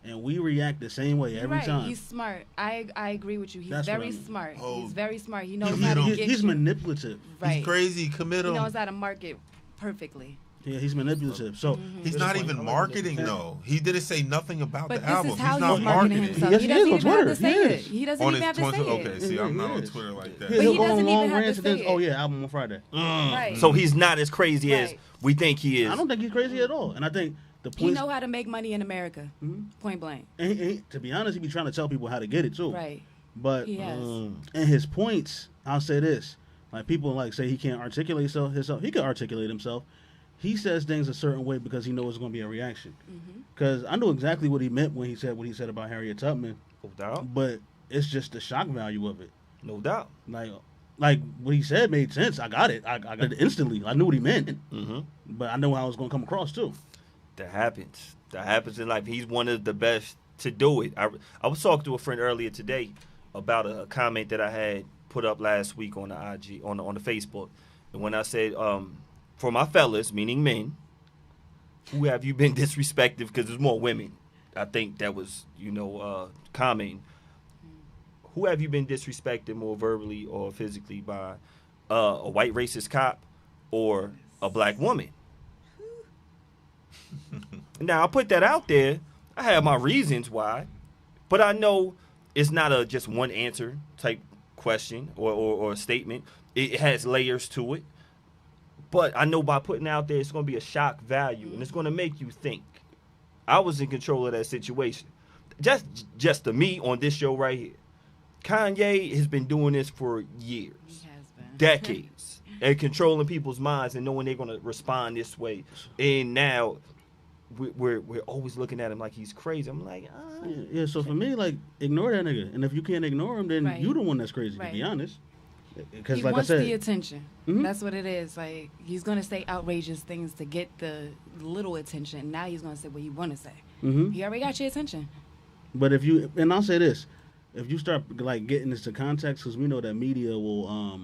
[SPEAKER 1] and we react the same way
[SPEAKER 5] You're
[SPEAKER 1] every
[SPEAKER 5] right.
[SPEAKER 1] time.
[SPEAKER 5] He's smart. I agree with you. He's
[SPEAKER 1] That's what
[SPEAKER 5] very
[SPEAKER 1] I mean.
[SPEAKER 5] smart.
[SPEAKER 4] Oh.
[SPEAKER 5] He's very smart. He knows
[SPEAKER 4] Commit
[SPEAKER 5] how to
[SPEAKER 4] him.
[SPEAKER 5] get
[SPEAKER 1] He's
[SPEAKER 5] you.
[SPEAKER 1] manipulative.
[SPEAKER 5] Right.
[SPEAKER 4] He's crazy. Commit
[SPEAKER 5] He
[SPEAKER 4] him.
[SPEAKER 5] knows how to market perfectly.
[SPEAKER 1] Yeah, he's manipulative. So
[SPEAKER 4] He's not even marketing though. He didn't say nothing about
[SPEAKER 5] But
[SPEAKER 4] the
[SPEAKER 5] this
[SPEAKER 4] album.
[SPEAKER 5] is how
[SPEAKER 4] He's not
[SPEAKER 5] he's marketing
[SPEAKER 4] marketing.
[SPEAKER 5] himself.
[SPEAKER 1] Yes,
[SPEAKER 5] he
[SPEAKER 1] he
[SPEAKER 5] doesn't
[SPEAKER 1] is on
[SPEAKER 5] even have to
[SPEAKER 1] Twitter.
[SPEAKER 5] say
[SPEAKER 1] He
[SPEAKER 5] it.
[SPEAKER 1] is.
[SPEAKER 5] He doesn't
[SPEAKER 4] On
[SPEAKER 5] even
[SPEAKER 4] his
[SPEAKER 5] have to say
[SPEAKER 4] Twitter.
[SPEAKER 5] it.
[SPEAKER 4] Okay, see, I'm not
[SPEAKER 1] He
[SPEAKER 4] on
[SPEAKER 1] is.
[SPEAKER 4] Twitter like that.
[SPEAKER 5] But
[SPEAKER 1] he'll
[SPEAKER 5] he
[SPEAKER 1] go on
[SPEAKER 5] doesn't even
[SPEAKER 1] long
[SPEAKER 5] have to
[SPEAKER 1] rants and
[SPEAKER 5] say
[SPEAKER 1] then,
[SPEAKER 5] it.
[SPEAKER 1] oh yeah, album on Friday.
[SPEAKER 5] Right.
[SPEAKER 3] So he's not as crazy as
[SPEAKER 5] Right.
[SPEAKER 3] we think he is.
[SPEAKER 1] I don't think he's crazy at all. And I think the
[SPEAKER 5] He
[SPEAKER 1] point,
[SPEAKER 5] know how to make money in America. Point blank.
[SPEAKER 1] to be honest, he be trying to tell people how to get it too.
[SPEAKER 5] Right.
[SPEAKER 1] But
[SPEAKER 5] He has.
[SPEAKER 1] in his points, I'll say this: like people like say he can't articulate himself. He can articulate himself. He says things a certain way because he knows it's going to be a reaction. Because I know exactly what he meant when he said what he said about Harriet Tubman,
[SPEAKER 3] No doubt.
[SPEAKER 1] but it's just the shock value of it.
[SPEAKER 3] No doubt.
[SPEAKER 1] Like what he said made sense. I got it. I got it instantly. I knew what he meant,
[SPEAKER 3] Mm-hmm.
[SPEAKER 1] but I know how it was going to come across too.
[SPEAKER 3] That happens. That happens in life. He's one of the best to do it. I was talking to a friend earlier today about a comment that I had put up last week on the IG on the Facebook, and when I said, for my fellas, meaning men, who have you been disrespected? Because there's more women. I think that was comment. Who have you been disrespected more verbally or physically by a white racist cop or a black woman? Now, I put that out there. I have my reasons why, but I know it's not a just one answer type question or statement. It has layers to it. But I know by putting out there, it's going to be a shock value, and it's going to make you think. I was in control of that situation. Just to me on this show right here. Kanye has been doing this for years,
[SPEAKER 5] He has been.
[SPEAKER 3] decades, and controlling people's minds and knowing they're going to respond this way. And now we're always looking at him like he's crazy. I'm like,
[SPEAKER 1] Yeah, so for me, like, ignore that nigga. And if you can't ignore him, then
[SPEAKER 5] Right.
[SPEAKER 1] you the one that's crazy, to
[SPEAKER 5] Right.
[SPEAKER 1] be honest. Because,
[SPEAKER 5] He
[SPEAKER 1] like I
[SPEAKER 5] wants
[SPEAKER 1] said,
[SPEAKER 5] the attention.
[SPEAKER 1] Mhm.
[SPEAKER 5] That's what it is. Like, he's gonna say outrageous things to get the little attention. Now he's gonna say what he wanna say.
[SPEAKER 1] mhm.
[SPEAKER 5] He already got your attention.
[SPEAKER 1] But if you, and I'll say this, if you start like getting this to context, because we know that media will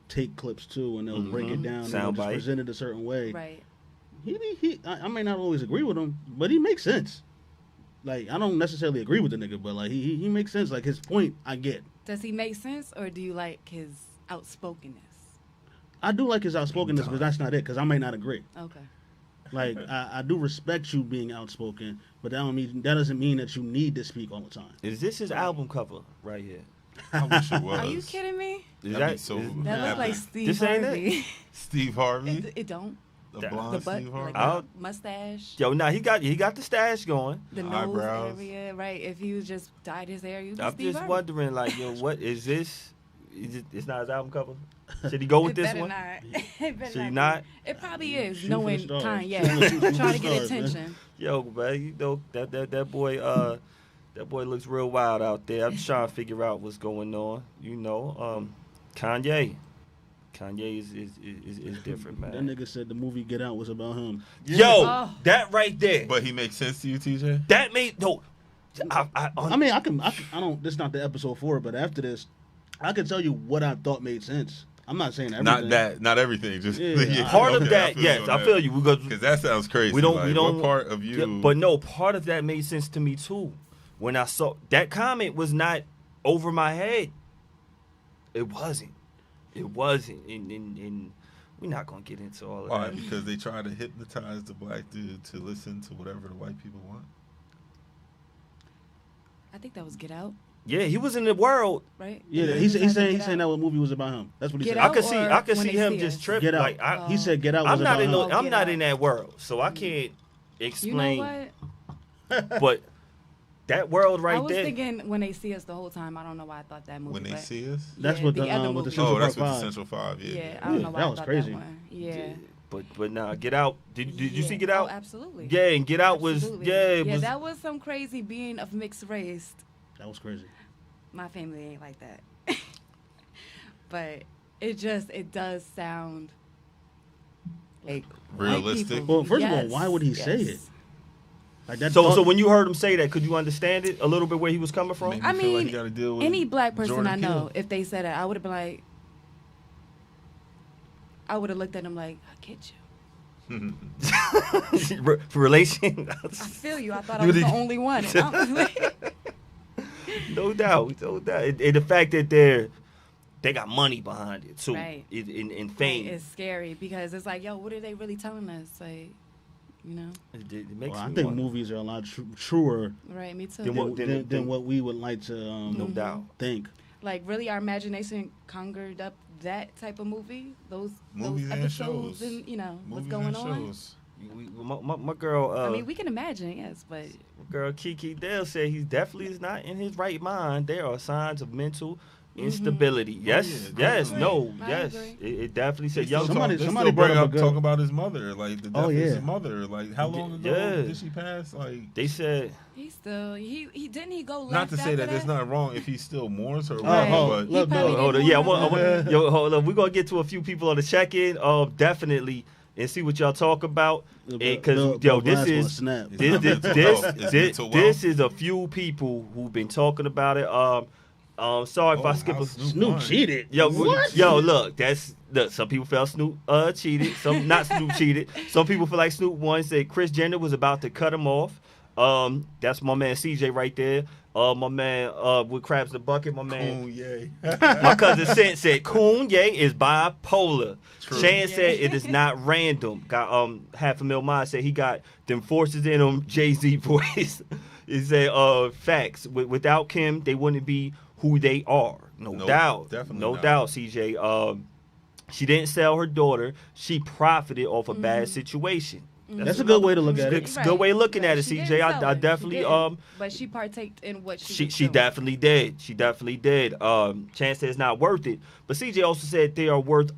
[SPEAKER 1] take clips too, and they'll break it down, and they'll just
[SPEAKER 3] Soundbite.
[SPEAKER 1] present it a certain way.
[SPEAKER 5] Right.
[SPEAKER 1] I may not always agree with him, but he makes sense. Like, I don't necessarily agree with the nigga, but like he makes sense. Like, his point, I get.
[SPEAKER 5] Does he make sense, or do you like his outspokenness?
[SPEAKER 1] I do like his outspokenness, but that's not it. Because I may not agree.
[SPEAKER 5] Okay.
[SPEAKER 1] Like, I do respect you being outspoken, but that doesn't mean that you need to speak all the time.
[SPEAKER 3] is this his album cover right here?
[SPEAKER 4] I wish it was.
[SPEAKER 5] Are you kidding me?
[SPEAKER 3] Is
[SPEAKER 4] That'd be so-
[SPEAKER 5] That
[SPEAKER 4] Yeah,
[SPEAKER 5] looks like
[SPEAKER 4] but
[SPEAKER 5] Steve
[SPEAKER 3] this ain't it?
[SPEAKER 5] Harvey.
[SPEAKER 4] Steve Harvey,
[SPEAKER 5] It don't.
[SPEAKER 4] the
[SPEAKER 3] The
[SPEAKER 4] blonde
[SPEAKER 5] The butt,
[SPEAKER 4] Steve Harvey.
[SPEAKER 5] like
[SPEAKER 3] I'll-
[SPEAKER 5] the mustache,
[SPEAKER 3] Yo, nah, he got the stash going.
[SPEAKER 5] the
[SPEAKER 4] the
[SPEAKER 5] nose
[SPEAKER 4] eyebrows.
[SPEAKER 5] area, right? If he was just dyed his hair, you'd be
[SPEAKER 3] I'm
[SPEAKER 5] Steve
[SPEAKER 3] just
[SPEAKER 5] Harvey.
[SPEAKER 3] wondering, like, yo, what is this? It's not his album cover. Should he go with
[SPEAKER 5] It
[SPEAKER 3] this
[SPEAKER 5] better
[SPEAKER 3] one?
[SPEAKER 5] not. It better
[SPEAKER 3] Should he
[SPEAKER 5] be.
[SPEAKER 3] not?
[SPEAKER 5] It probably is,
[SPEAKER 1] Shoot for
[SPEAKER 5] knowing
[SPEAKER 1] the stars.
[SPEAKER 5] Kanye.
[SPEAKER 1] Shoot for
[SPEAKER 5] Trying to
[SPEAKER 1] the
[SPEAKER 5] get
[SPEAKER 1] stars, man.
[SPEAKER 5] attention.
[SPEAKER 3] Yo, man, you know that boy looks real wild out there. I'm just trying to figure out what's going on. You know, Kanye is different, man.
[SPEAKER 1] That nigga said the movie Get Out was about him.
[SPEAKER 3] Yo,
[SPEAKER 5] Oh.
[SPEAKER 3] that right there.
[SPEAKER 4] But he makes sense to you, TJ.
[SPEAKER 3] That made no.
[SPEAKER 1] I mean, I don't. This is not the episode for it, but after this, I can tell you what I thought made sense. I'm not saying everything.
[SPEAKER 4] Not everything. Just
[SPEAKER 1] Yeah,
[SPEAKER 3] part of
[SPEAKER 4] okay,
[SPEAKER 3] that, yes, I feel you.
[SPEAKER 4] Because that sounds crazy.
[SPEAKER 3] We don't.
[SPEAKER 4] Like,
[SPEAKER 3] we don't.
[SPEAKER 4] What part of you?
[SPEAKER 3] Yeah, but no, part of that made sense to me too. When I saw that comment was not over my head. It wasn't. And we're not gonna get into all of
[SPEAKER 4] Why?
[SPEAKER 3] that.
[SPEAKER 4] Because they try to hypnotize the black dude to listen to whatever the white people want.
[SPEAKER 5] I think that was Get Out,
[SPEAKER 3] Yeah, he was in the world.
[SPEAKER 5] right?
[SPEAKER 1] Yeah,
[SPEAKER 5] He
[SPEAKER 1] he's
[SPEAKER 5] was like,
[SPEAKER 1] saying
[SPEAKER 5] Get
[SPEAKER 1] that
[SPEAKER 5] Out.
[SPEAKER 1] what movie was about him. That's what he
[SPEAKER 5] Get
[SPEAKER 1] said.
[SPEAKER 5] Out.
[SPEAKER 3] I could
[SPEAKER 5] Or
[SPEAKER 3] see
[SPEAKER 5] When They
[SPEAKER 3] him
[SPEAKER 5] See
[SPEAKER 3] just
[SPEAKER 5] Us.
[SPEAKER 3] trip.
[SPEAKER 1] Get Out.
[SPEAKER 3] Like
[SPEAKER 1] He said Get Out was
[SPEAKER 3] I'm not
[SPEAKER 1] about
[SPEAKER 3] in.
[SPEAKER 1] him.
[SPEAKER 3] I'm
[SPEAKER 5] Get
[SPEAKER 3] not
[SPEAKER 5] Out.
[SPEAKER 3] in that world, so I can't
[SPEAKER 5] You know
[SPEAKER 3] explain.
[SPEAKER 5] what?
[SPEAKER 3] But that world right
[SPEAKER 5] I was
[SPEAKER 3] there.
[SPEAKER 5] thinking When They See Us the whole time. I don't know why I thought that movie.
[SPEAKER 4] When they
[SPEAKER 5] but
[SPEAKER 4] see us.
[SPEAKER 1] That's
[SPEAKER 5] Yeah,
[SPEAKER 1] what
[SPEAKER 5] the
[SPEAKER 1] the
[SPEAKER 5] other
[SPEAKER 1] with the
[SPEAKER 5] movie.
[SPEAKER 1] Central
[SPEAKER 4] Oh, that's
[SPEAKER 1] Park
[SPEAKER 4] with the
[SPEAKER 1] Five.
[SPEAKER 4] Central Five.
[SPEAKER 5] Yeah,
[SPEAKER 4] Yeah.
[SPEAKER 5] I don't
[SPEAKER 1] Yeah,
[SPEAKER 5] know why
[SPEAKER 1] that
[SPEAKER 5] I
[SPEAKER 1] was
[SPEAKER 5] thought
[SPEAKER 1] crazy.
[SPEAKER 5] that one. Yeah.
[SPEAKER 3] But nah, Get Out. Did you
[SPEAKER 5] Yeah.
[SPEAKER 3] see Get Out?
[SPEAKER 5] Oh, absolutely.
[SPEAKER 3] Yeah, and Get Out was
[SPEAKER 5] Absolutely.
[SPEAKER 3] it was
[SPEAKER 5] that was some crazy being of mixed race.
[SPEAKER 1] That was crazy.
[SPEAKER 5] My family ain't like that. But it does sound like white
[SPEAKER 4] Realistic?
[SPEAKER 5] people-
[SPEAKER 1] Well, first of all,
[SPEAKER 5] Yes,
[SPEAKER 1] why would he say
[SPEAKER 5] yes.
[SPEAKER 1] it? Like that.
[SPEAKER 3] So when you heard him say that, could you understand it a little bit where he was coming from?
[SPEAKER 4] Made
[SPEAKER 5] I
[SPEAKER 4] me feel like
[SPEAKER 5] mean,
[SPEAKER 4] he gotta deal with
[SPEAKER 5] any black person
[SPEAKER 4] Jordan
[SPEAKER 5] I know,
[SPEAKER 4] Peele.
[SPEAKER 5] if they said it, I would have been like, I would have looked at him like, I get you.
[SPEAKER 3] Relation.
[SPEAKER 5] I feel you. I thought I
[SPEAKER 3] You
[SPEAKER 5] was the
[SPEAKER 3] did-
[SPEAKER 5] only one.
[SPEAKER 3] No doubt. And the fact that they got money behind it too,
[SPEAKER 5] Right.
[SPEAKER 3] in fame.
[SPEAKER 5] It's scary because it's like, yo, what are they really telling us? Like, you know,
[SPEAKER 3] It makes
[SPEAKER 1] Well, I
[SPEAKER 3] me
[SPEAKER 1] think
[SPEAKER 3] wonder.
[SPEAKER 1] movies are a lot truer
[SPEAKER 5] right? Me too.
[SPEAKER 3] Then what-
[SPEAKER 1] than what we would like to
[SPEAKER 3] No doubt.
[SPEAKER 1] think.
[SPEAKER 5] Like, really, our imagination conjured up that type of movie, those
[SPEAKER 4] Movies and
[SPEAKER 5] episodes,
[SPEAKER 4] shows.
[SPEAKER 5] and you know what's
[SPEAKER 4] Movies
[SPEAKER 5] going
[SPEAKER 4] and
[SPEAKER 5] on.
[SPEAKER 4] shows.
[SPEAKER 3] My girl.
[SPEAKER 5] I mean, we can imagine, yes, but
[SPEAKER 3] Girl Kiki Dale said he definitely is not in his right mind. There are signs of mental instability. Yes,
[SPEAKER 4] yeah,
[SPEAKER 3] yes,
[SPEAKER 5] agree.
[SPEAKER 3] no,
[SPEAKER 5] I
[SPEAKER 3] yes.
[SPEAKER 5] agree.
[SPEAKER 3] It definitely said
[SPEAKER 4] They
[SPEAKER 3] young.
[SPEAKER 4] still
[SPEAKER 1] Somebody-
[SPEAKER 4] talk, they
[SPEAKER 1] somebody
[SPEAKER 4] still
[SPEAKER 1] brought
[SPEAKER 4] bring
[SPEAKER 1] up a
[SPEAKER 4] up
[SPEAKER 1] good-
[SPEAKER 4] talk about his mother, like the death
[SPEAKER 1] Oh,
[SPEAKER 4] of
[SPEAKER 1] yeah.
[SPEAKER 4] his mother. Like how long ago
[SPEAKER 3] Yeah.
[SPEAKER 4] did she pass? Like
[SPEAKER 3] They said
[SPEAKER 5] he still he didn't he go left
[SPEAKER 4] not to say
[SPEAKER 5] after
[SPEAKER 4] that there's not wrong if he still mourns her,
[SPEAKER 5] Right.
[SPEAKER 1] Oh,
[SPEAKER 4] but
[SPEAKER 1] look,
[SPEAKER 5] He probably
[SPEAKER 1] though.
[SPEAKER 3] hold on.
[SPEAKER 5] didn't
[SPEAKER 3] Yeah,
[SPEAKER 5] want
[SPEAKER 3] yo, hold on. We're gonna get to a few people on the check-in. Definitely, and see what y'all talk about. Because yo, this is
[SPEAKER 1] snap.
[SPEAKER 3] this
[SPEAKER 4] It's mental
[SPEAKER 3] this
[SPEAKER 4] wealth.
[SPEAKER 3] is a few people who've been talking about it. Sorry if I skip a.
[SPEAKER 1] Snoop cheated.
[SPEAKER 3] Yo,
[SPEAKER 1] What?
[SPEAKER 3] look, some people felt Snoop cheated. Some not Snoop cheated. Some people feel like Snoop won. Said Kris Jenner was about to cut him off. That's my man CJ right there. My man with Crabs the Bucket. My man,
[SPEAKER 4] Kanye.
[SPEAKER 3] my cousin said Kanye is bipolar.
[SPEAKER 4] True.
[SPEAKER 3] Shan said it is not random. Got $500,000 Mind said he got them forces in him. Jay-Z voice. He said facts. Without Kim, they wouldn't be who they are. No
[SPEAKER 4] Nope,
[SPEAKER 3] doubt.
[SPEAKER 4] definitely
[SPEAKER 3] No
[SPEAKER 4] not.
[SPEAKER 3] doubt, CJ. She didn't sell her daughter. She profited off a bad situation.
[SPEAKER 1] That's a good way to look at it.
[SPEAKER 3] It's a good way of looking at it,
[SPEAKER 5] She
[SPEAKER 3] CJ.
[SPEAKER 5] didn't
[SPEAKER 3] I
[SPEAKER 5] sell it. She
[SPEAKER 3] definitely
[SPEAKER 5] didn't. But she partaked in what she was
[SPEAKER 3] she
[SPEAKER 5] doing.
[SPEAKER 3] definitely did. She definitely did. Chance said it's not worth it. But CJ also said they are worth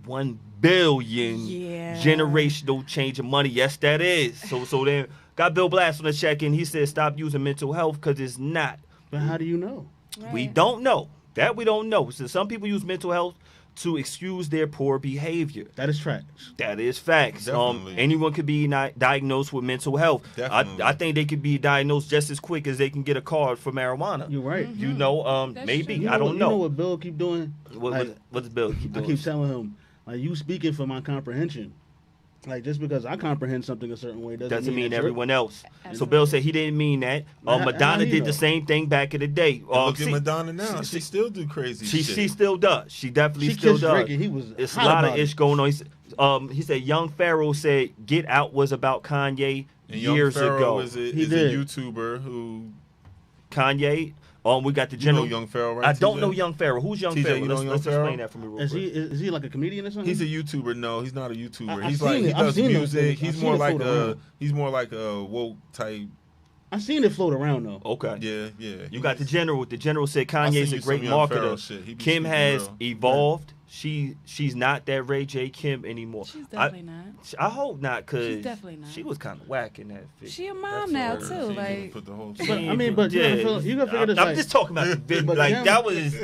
[SPEAKER 3] 1 billion
[SPEAKER 5] Yeah.
[SPEAKER 3] generational change of money. Yes, that is. So then got Bill Blast on the check-in. He said stop using mental health because it's not.
[SPEAKER 1] But how do you know?
[SPEAKER 3] We
[SPEAKER 5] Right.
[SPEAKER 3] don't know. That we don't know. So some people use mental health to excuse their poor behavior.
[SPEAKER 1] That is facts.
[SPEAKER 3] That is facts.
[SPEAKER 4] Definitely.
[SPEAKER 3] Anyone could be diagnosed with mental health.
[SPEAKER 4] Definitely.
[SPEAKER 3] I think they could be diagnosed just as quick as they can get a card for marijuana.
[SPEAKER 1] You're right.
[SPEAKER 3] You know,
[SPEAKER 5] That's
[SPEAKER 3] maybe.
[SPEAKER 5] true.
[SPEAKER 1] You
[SPEAKER 3] I don't
[SPEAKER 1] You
[SPEAKER 3] know.
[SPEAKER 1] know what Bill keep doing?
[SPEAKER 3] What's Bill keep
[SPEAKER 1] I
[SPEAKER 3] doing?
[SPEAKER 1] keep telling him, like, you speaking for my comprehension. Like, just because I comprehend something a certain way
[SPEAKER 3] Doesn't mean
[SPEAKER 1] that
[SPEAKER 3] everyone else. So
[SPEAKER 5] Absolutely.
[SPEAKER 3] Bill said he didn't mean that.
[SPEAKER 1] How- how
[SPEAKER 3] Madonna
[SPEAKER 1] he
[SPEAKER 3] did
[SPEAKER 1] know?
[SPEAKER 3] the same thing back in the day.
[SPEAKER 4] And look
[SPEAKER 3] See,
[SPEAKER 4] at Madonna now.
[SPEAKER 3] she-
[SPEAKER 4] She still do crazy
[SPEAKER 3] she
[SPEAKER 4] shit.
[SPEAKER 3] still does. She definitely
[SPEAKER 1] She
[SPEAKER 3] still
[SPEAKER 1] kissed
[SPEAKER 3] does.
[SPEAKER 1] Drake and he was
[SPEAKER 3] It's a
[SPEAKER 1] hot
[SPEAKER 3] lot of
[SPEAKER 1] about it.
[SPEAKER 3] ish going on. He said Young Pharaoh said Get Out was about Kanye
[SPEAKER 4] And Young
[SPEAKER 3] years
[SPEAKER 4] Pharaoh
[SPEAKER 3] ago.
[SPEAKER 4] is
[SPEAKER 1] He
[SPEAKER 4] a
[SPEAKER 1] did.
[SPEAKER 4] YouTuber who
[SPEAKER 3] Kanye. We got the
[SPEAKER 4] you know
[SPEAKER 3] general.
[SPEAKER 4] Young Pharaoh, right?
[SPEAKER 3] I don't
[SPEAKER 4] TJ?
[SPEAKER 3] know Young Pharaoh. Who's Young
[SPEAKER 4] TJ,
[SPEAKER 3] Pharaoh?
[SPEAKER 4] you know
[SPEAKER 3] Let's,
[SPEAKER 4] Young
[SPEAKER 3] let's
[SPEAKER 4] Pharaoh?
[SPEAKER 3] explain that for me real
[SPEAKER 1] Is
[SPEAKER 3] quick.
[SPEAKER 1] he like a comedian or something?
[SPEAKER 4] He's a YouTuber. No, he's not a YouTuber.
[SPEAKER 1] I've
[SPEAKER 4] He's
[SPEAKER 1] seen
[SPEAKER 4] like
[SPEAKER 1] it.
[SPEAKER 4] he
[SPEAKER 1] I've
[SPEAKER 4] does
[SPEAKER 1] seen those
[SPEAKER 4] music.
[SPEAKER 1] things. I've
[SPEAKER 4] He's
[SPEAKER 1] seen
[SPEAKER 4] more
[SPEAKER 1] it
[SPEAKER 4] like
[SPEAKER 1] float
[SPEAKER 4] he's more like a woke type.
[SPEAKER 1] I seen it float around though.
[SPEAKER 3] Okay.
[SPEAKER 4] Yeah.
[SPEAKER 3] You got the general. The general said
[SPEAKER 4] I'll
[SPEAKER 3] Kanye's
[SPEAKER 4] send
[SPEAKER 3] a
[SPEAKER 4] you
[SPEAKER 3] great
[SPEAKER 4] some Young Pharaoh
[SPEAKER 3] marketer.
[SPEAKER 4] shit. He be
[SPEAKER 3] Kim
[SPEAKER 4] speaking
[SPEAKER 3] has
[SPEAKER 4] real.
[SPEAKER 3] evolved. She's not that Ray J Kim anymore.
[SPEAKER 5] She's definitely not.
[SPEAKER 3] I hope not, cause
[SPEAKER 5] She's definitely not.
[SPEAKER 3] she was kind of whack in that. Video.
[SPEAKER 5] She a mom
[SPEAKER 3] That's
[SPEAKER 5] now
[SPEAKER 3] her.
[SPEAKER 5] too.
[SPEAKER 4] She
[SPEAKER 5] Like
[SPEAKER 4] put the whole
[SPEAKER 1] But, I mean, but you gotta figure this
[SPEAKER 3] I'm
[SPEAKER 1] like,
[SPEAKER 3] just talking about the video.
[SPEAKER 1] But
[SPEAKER 3] Like
[SPEAKER 1] Kim-
[SPEAKER 3] that was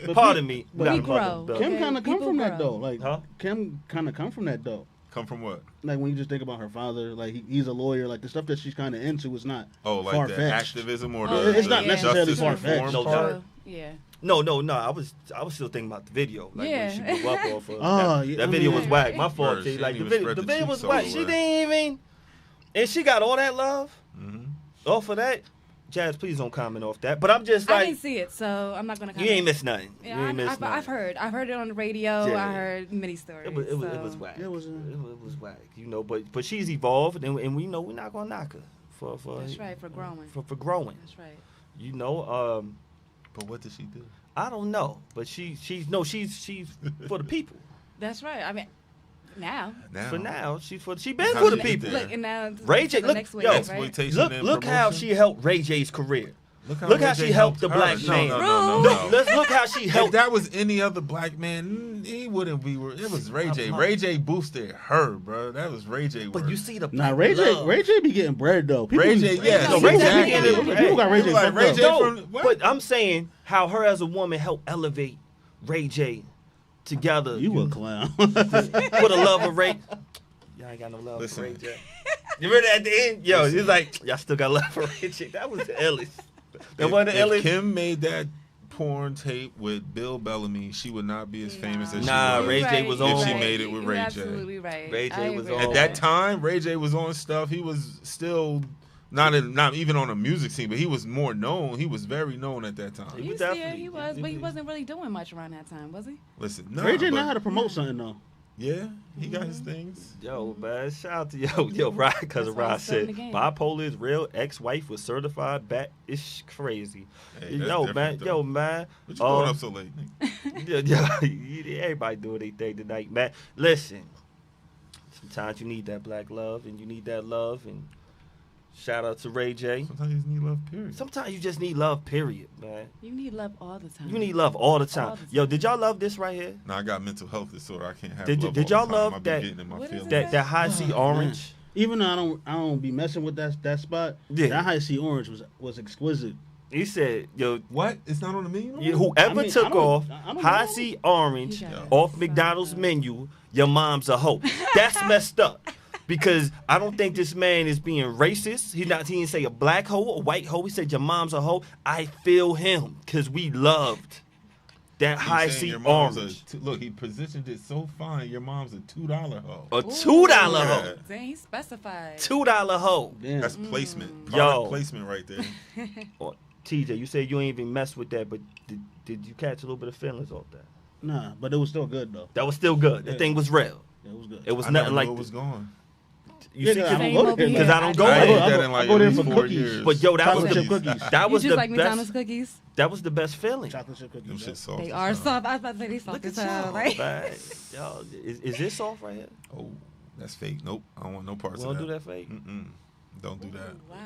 [SPEAKER 1] but
[SPEAKER 3] pardon
[SPEAKER 1] Kim-
[SPEAKER 3] me.
[SPEAKER 1] but
[SPEAKER 3] not
[SPEAKER 5] we
[SPEAKER 3] a mother,
[SPEAKER 5] grow.
[SPEAKER 3] but-
[SPEAKER 1] Kim
[SPEAKER 5] Okay,
[SPEAKER 1] kind of come
[SPEAKER 5] people
[SPEAKER 1] from that
[SPEAKER 5] grow.
[SPEAKER 1] though. Like
[SPEAKER 3] Huh?
[SPEAKER 1] Kim kind of come from that though.
[SPEAKER 4] come from what?
[SPEAKER 1] Like when you just think about her father, like he's a lawyer. Like the stuff that she's kind of into is not
[SPEAKER 4] Oh, like
[SPEAKER 1] far
[SPEAKER 4] the
[SPEAKER 1] fetched.
[SPEAKER 4] activism or
[SPEAKER 5] Oh,
[SPEAKER 4] the,
[SPEAKER 5] it's
[SPEAKER 4] the
[SPEAKER 5] not necessarily
[SPEAKER 4] justice
[SPEAKER 1] far-fetched.
[SPEAKER 4] reform
[SPEAKER 3] No
[SPEAKER 4] part?
[SPEAKER 3] doubt.
[SPEAKER 5] Yeah.
[SPEAKER 3] No. I was still thinking about the video. Like
[SPEAKER 5] Yeah.
[SPEAKER 3] when she blew up off of
[SPEAKER 1] Oh,
[SPEAKER 3] that,
[SPEAKER 1] yeah,
[SPEAKER 3] that
[SPEAKER 1] I
[SPEAKER 3] video
[SPEAKER 1] mean-
[SPEAKER 3] was whack. My fault.
[SPEAKER 4] Word,
[SPEAKER 3] G.
[SPEAKER 4] she
[SPEAKER 3] Like
[SPEAKER 4] didn't
[SPEAKER 3] the
[SPEAKER 4] even
[SPEAKER 3] video,
[SPEAKER 4] spread
[SPEAKER 3] the
[SPEAKER 4] the
[SPEAKER 3] video
[SPEAKER 4] cheeks
[SPEAKER 3] was
[SPEAKER 4] all
[SPEAKER 3] whack.
[SPEAKER 4] the
[SPEAKER 3] She
[SPEAKER 4] way.
[SPEAKER 3] didn't even, and she got all that love
[SPEAKER 4] Mhm.
[SPEAKER 3] off of that. Jazz, please don't comment off that. But I'm just
[SPEAKER 5] I
[SPEAKER 3] like,
[SPEAKER 5] didn't see it, so I'm not gonna.
[SPEAKER 3] you
[SPEAKER 5] Comment.
[SPEAKER 3] ain't missed nothing.
[SPEAKER 5] Yeah,
[SPEAKER 3] you ain't missed
[SPEAKER 5] I've
[SPEAKER 3] nothing.
[SPEAKER 5] heard it on the radio.
[SPEAKER 3] Yeah.
[SPEAKER 5] I heard many stories.
[SPEAKER 3] It was
[SPEAKER 5] so.
[SPEAKER 3] whack.
[SPEAKER 1] It was,
[SPEAKER 3] it was whack. You know, but she's evolved, and we know we're not gonna knock her for
[SPEAKER 5] That's right, for growing.
[SPEAKER 3] for growing.
[SPEAKER 5] That's right.
[SPEAKER 3] You know,
[SPEAKER 4] But what did she do?
[SPEAKER 3] I don't know, but she's for the people.
[SPEAKER 5] That's right. I mean, now.
[SPEAKER 3] For now, she been
[SPEAKER 4] How
[SPEAKER 3] for the
[SPEAKER 4] she get
[SPEAKER 3] people.
[SPEAKER 4] there?
[SPEAKER 5] Look, and now
[SPEAKER 3] Ray J,
[SPEAKER 5] the
[SPEAKER 3] look,
[SPEAKER 5] next wave,
[SPEAKER 3] yo,
[SPEAKER 5] right?
[SPEAKER 4] Exploitation
[SPEAKER 3] Look,
[SPEAKER 4] and
[SPEAKER 3] look how
[SPEAKER 4] promotion?
[SPEAKER 3] she helped Ray J's career. Look how
[SPEAKER 4] Ray
[SPEAKER 3] she
[SPEAKER 4] J
[SPEAKER 3] helped the
[SPEAKER 4] her.
[SPEAKER 3] black
[SPEAKER 4] No,
[SPEAKER 3] man.
[SPEAKER 4] No, no,
[SPEAKER 5] Bro.
[SPEAKER 4] no.
[SPEAKER 3] Let's look how she
[SPEAKER 4] If
[SPEAKER 3] helped.
[SPEAKER 4] that was any other black man, he wouldn't be. It was Ray J. Ray J boosted her, bro. That was Ray J.
[SPEAKER 3] But
[SPEAKER 4] work.
[SPEAKER 3] you see the
[SPEAKER 1] Nah,
[SPEAKER 3] black love.
[SPEAKER 1] Ray J be getting bread though. People
[SPEAKER 4] Ray
[SPEAKER 1] be-
[SPEAKER 4] J, yeah,
[SPEAKER 3] No,
[SPEAKER 1] people
[SPEAKER 3] Ray J
[SPEAKER 1] got-
[SPEAKER 3] be getting bread.
[SPEAKER 1] People got Ray J.
[SPEAKER 4] People like
[SPEAKER 1] fucked
[SPEAKER 4] Ray
[SPEAKER 1] up.
[SPEAKER 4] J
[SPEAKER 3] No,
[SPEAKER 4] from- what?
[SPEAKER 3] but I'm saying how her as a woman helped elevate Ray J together.
[SPEAKER 1] You a clown.
[SPEAKER 3] for the love of Ray. Y'all ain't got no love
[SPEAKER 4] Listen.
[SPEAKER 3] for Ray J. You remember at the end? Yo, he's like, y'all still got love for Ray J. That was the illest. That wasn't the
[SPEAKER 4] if
[SPEAKER 3] illest.
[SPEAKER 4] Kim made that porn tape with Bill Bellamy, she would not be as famous as
[SPEAKER 3] Nah,
[SPEAKER 4] she was.
[SPEAKER 3] Ray J was on.
[SPEAKER 4] If she made it with
[SPEAKER 5] You're
[SPEAKER 4] Ray J.
[SPEAKER 5] absolutely right.
[SPEAKER 3] Ray J
[SPEAKER 5] I
[SPEAKER 3] was
[SPEAKER 5] agree
[SPEAKER 3] on.
[SPEAKER 5] with
[SPEAKER 4] At that time, Ray J was on stuff. He was still not even on a music scene, but he was more known. He was very known at that time.
[SPEAKER 3] He
[SPEAKER 5] You
[SPEAKER 3] was
[SPEAKER 5] see it,
[SPEAKER 3] definitely-
[SPEAKER 5] he was, but he wasn't really doing much around that time, was he?
[SPEAKER 4] Listen, nah,
[SPEAKER 1] Ray J
[SPEAKER 4] but-
[SPEAKER 1] know how to promote something though.
[SPEAKER 4] Yeah, he got his things.
[SPEAKER 3] Yo, man, shout out to yo, Rod, because
[SPEAKER 5] That's why
[SPEAKER 3] Rod
[SPEAKER 5] I'm still in
[SPEAKER 3] said
[SPEAKER 5] the game.
[SPEAKER 3] bipolar is real. Ex-wife was certified back. It's crazy.
[SPEAKER 4] Hey, that's
[SPEAKER 3] Yo,
[SPEAKER 4] different,
[SPEAKER 3] man,
[SPEAKER 4] though.
[SPEAKER 3] yo, man.
[SPEAKER 4] What you going up so late? Nigga?
[SPEAKER 3] Yeah, everybody doing their thing tonight, man. Listen, sometimes you need that black love, and you need that love, and shout out to Ray J.
[SPEAKER 4] Sometimes you just need love, period.
[SPEAKER 3] Sometimes you just need love, period, man.
[SPEAKER 5] You need love all the time.
[SPEAKER 3] You need love all the time.
[SPEAKER 5] All the time.
[SPEAKER 3] Yo, did y'all love this right here?
[SPEAKER 4] Now I got mental health disorder. I can't have
[SPEAKER 3] Did-
[SPEAKER 4] love
[SPEAKER 3] did
[SPEAKER 4] all
[SPEAKER 3] y'all
[SPEAKER 4] the time.
[SPEAKER 3] love
[SPEAKER 4] I be
[SPEAKER 3] that-
[SPEAKER 4] getting in my
[SPEAKER 5] What is
[SPEAKER 4] feelings.
[SPEAKER 5] it?
[SPEAKER 3] That High C Orange.
[SPEAKER 1] Even though I don't be messing with that spot.
[SPEAKER 3] Yeah.
[SPEAKER 1] That High C Orange was exquisite.
[SPEAKER 3] He said, yo,
[SPEAKER 4] What? It's not on the menu?
[SPEAKER 3] whoever
[SPEAKER 1] I mean,
[SPEAKER 3] took
[SPEAKER 1] I don't-
[SPEAKER 3] off
[SPEAKER 1] I don't
[SPEAKER 3] High
[SPEAKER 1] know.
[SPEAKER 3] C Orange
[SPEAKER 5] You gotta
[SPEAKER 3] off
[SPEAKER 5] stop.
[SPEAKER 3] McDonald's menu, your mom's a hoe. That's messed up. Because I don't think this man is being racist. He didn't say a black hoe, a white hoe. He said your mom's a hoe. I feel him because we loved that
[SPEAKER 4] He's
[SPEAKER 3] High
[SPEAKER 4] saying
[SPEAKER 3] C
[SPEAKER 4] your mom's
[SPEAKER 3] Orange.
[SPEAKER 4] look, he positioned it so fine. Your mom's a $2 hoe.
[SPEAKER 3] A $2
[SPEAKER 4] Yeah.
[SPEAKER 3] hoe.
[SPEAKER 5] Dang, he specified.
[SPEAKER 3] $2 hoe.
[SPEAKER 1] Damn.
[SPEAKER 4] That's placement.
[SPEAKER 3] Yo.
[SPEAKER 4] Product placement right there.
[SPEAKER 3] Or, TJ, you said you ain't even mess with that, but did you catch a little bit of feelings off that?
[SPEAKER 1] Nah, but it was still good though.
[SPEAKER 3] That was still good. The
[SPEAKER 1] Yeah.
[SPEAKER 3] thing was real.
[SPEAKER 1] Yeah, it was good.
[SPEAKER 3] It was
[SPEAKER 4] I never
[SPEAKER 3] nothing
[SPEAKER 4] knew
[SPEAKER 3] like
[SPEAKER 4] it was gone.
[SPEAKER 3] you
[SPEAKER 1] Yeah,
[SPEAKER 3] see,
[SPEAKER 1] I don't
[SPEAKER 5] Same
[SPEAKER 1] go
[SPEAKER 5] over
[SPEAKER 1] there.
[SPEAKER 5] here.
[SPEAKER 3] Because I don't go
[SPEAKER 4] I
[SPEAKER 3] there.
[SPEAKER 4] ate
[SPEAKER 1] I
[SPEAKER 4] that
[SPEAKER 1] go-
[SPEAKER 4] in
[SPEAKER 1] I
[SPEAKER 4] like
[SPEAKER 1] go
[SPEAKER 4] at
[SPEAKER 1] there
[SPEAKER 4] least
[SPEAKER 1] for
[SPEAKER 4] 4
[SPEAKER 1] cookies.
[SPEAKER 4] years.
[SPEAKER 3] But yo, that was
[SPEAKER 1] Chocolate
[SPEAKER 3] the
[SPEAKER 1] chip cookies.
[SPEAKER 3] that
[SPEAKER 5] You
[SPEAKER 3] was
[SPEAKER 5] just
[SPEAKER 3] the
[SPEAKER 5] like
[SPEAKER 3] best.
[SPEAKER 5] McDonald's cookies?
[SPEAKER 3] That was the best feeling.
[SPEAKER 1] Chocolate chip cookies.
[SPEAKER 4] Them
[SPEAKER 1] yeah.
[SPEAKER 4] shit soft.
[SPEAKER 5] They
[SPEAKER 4] as
[SPEAKER 5] are
[SPEAKER 4] hell.
[SPEAKER 5] soft. I was about to say they soft
[SPEAKER 3] Look
[SPEAKER 5] as
[SPEAKER 3] at
[SPEAKER 5] hell,
[SPEAKER 3] y'all,
[SPEAKER 5] right?
[SPEAKER 3] man. Y'all, is this soft right here?
[SPEAKER 4] Oh, that's fake. Nope. I don't want no parts
[SPEAKER 3] We
[SPEAKER 4] of
[SPEAKER 3] don't
[SPEAKER 4] that.
[SPEAKER 3] do that fake.
[SPEAKER 4] Mm-mm. Don't do that.
[SPEAKER 5] Wow.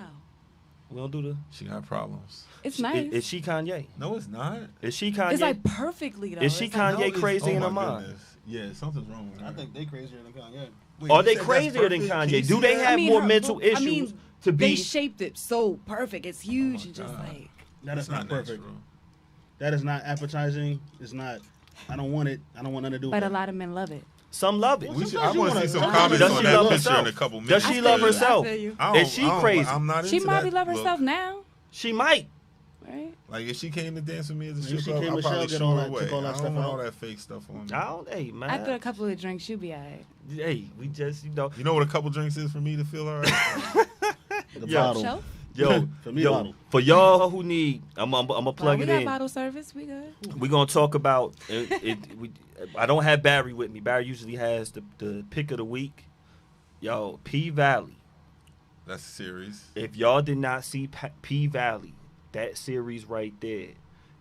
[SPEAKER 3] We don't do the.
[SPEAKER 4] She got problems.
[SPEAKER 5] It's nice.
[SPEAKER 3] Is she Kanye?
[SPEAKER 4] No, it's not.
[SPEAKER 3] Is she Kanye?
[SPEAKER 5] It's like perfectly though.
[SPEAKER 3] Is she
[SPEAKER 5] It's like-
[SPEAKER 3] Kanye crazy in her
[SPEAKER 4] my
[SPEAKER 3] mind?
[SPEAKER 4] goodness. Yeah, something's wrong with her.
[SPEAKER 1] I think they crazier than Kanye.
[SPEAKER 4] Wait,
[SPEAKER 3] Are
[SPEAKER 4] you
[SPEAKER 3] they
[SPEAKER 4] said that's
[SPEAKER 3] crazier than
[SPEAKER 4] perfect? Can
[SPEAKER 3] Kanye?
[SPEAKER 4] you
[SPEAKER 3] Do
[SPEAKER 4] see
[SPEAKER 3] they
[SPEAKER 4] that?
[SPEAKER 3] have more
[SPEAKER 5] her
[SPEAKER 3] mental
[SPEAKER 5] book- I
[SPEAKER 3] issues
[SPEAKER 5] mean,
[SPEAKER 3] to
[SPEAKER 5] They
[SPEAKER 3] be?
[SPEAKER 5] shaped it so perfect. It's huge and just
[SPEAKER 4] God.
[SPEAKER 5] like.
[SPEAKER 1] That is
[SPEAKER 4] That's
[SPEAKER 1] not perfect.
[SPEAKER 4] natural.
[SPEAKER 1] That is not appetizing. It's not. I don't want it. I don't want nothing to do with
[SPEAKER 5] But
[SPEAKER 1] it.
[SPEAKER 5] a lot of men love it.
[SPEAKER 3] Some love it.
[SPEAKER 4] I want to
[SPEAKER 1] wanna-
[SPEAKER 4] see some
[SPEAKER 1] Does
[SPEAKER 4] comments
[SPEAKER 3] she
[SPEAKER 4] on that
[SPEAKER 3] love
[SPEAKER 4] picture in
[SPEAKER 3] herself?
[SPEAKER 4] a couple
[SPEAKER 3] Does
[SPEAKER 4] minutes.
[SPEAKER 3] she love
[SPEAKER 5] feel you.
[SPEAKER 3] herself?
[SPEAKER 5] I feel you.
[SPEAKER 3] Is she crazy?
[SPEAKER 4] I'm not
[SPEAKER 5] She
[SPEAKER 4] into
[SPEAKER 5] probably
[SPEAKER 4] that
[SPEAKER 5] love
[SPEAKER 4] look.
[SPEAKER 5] herself now,
[SPEAKER 3] She might.
[SPEAKER 5] right?
[SPEAKER 4] Like if she came to dance with me as a
[SPEAKER 1] If
[SPEAKER 4] strip
[SPEAKER 1] she
[SPEAKER 4] club,
[SPEAKER 1] came
[SPEAKER 4] I'll
[SPEAKER 1] to
[SPEAKER 4] probably
[SPEAKER 1] Shell, get
[SPEAKER 4] shoo
[SPEAKER 1] all
[SPEAKER 4] her
[SPEAKER 1] that-
[SPEAKER 4] away.
[SPEAKER 1] took all that
[SPEAKER 4] I
[SPEAKER 1] stuff
[SPEAKER 4] don't want
[SPEAKER 1] out.
[SPEAKER 4] all that fake stuff on me.
[SPEAKER 3] I don't. Hey man.
[SPEAKER 5] After a couple of drinks, she'll be alright.
[SPEAKER 3] Hey, we just
[SPEAKER 4] You know what a couple drinks is for me to feel alright?
[SPEAKER 1] The
[SPEAKER 3] Yo.
[SPEAKER 1] bottle.
[SPEAKER 5] Shelf?
[SPEAKER 3] Yo,
[SPEAKER 1] For me,
[SPEAKER 3] yo,
[SPEAKER 1] bottle.
[SPEAKER 3] for y'all who need, I'm gonna plug
[SPEAKER 5] we
[SPEAKER 3] it
[SPEAKER 5] got
[SPEAKER 3] in.
[SPEAKER 5] bottle service. We good.
[SPEAKER 3] We're gonna talk about I don't have Barry with me. Barry usually has the pick of the week. Yo, P Valley.
[SPEAKER 4] That's a series.
[SPEAKER 3] If y'all did not see P Valley, that series right there,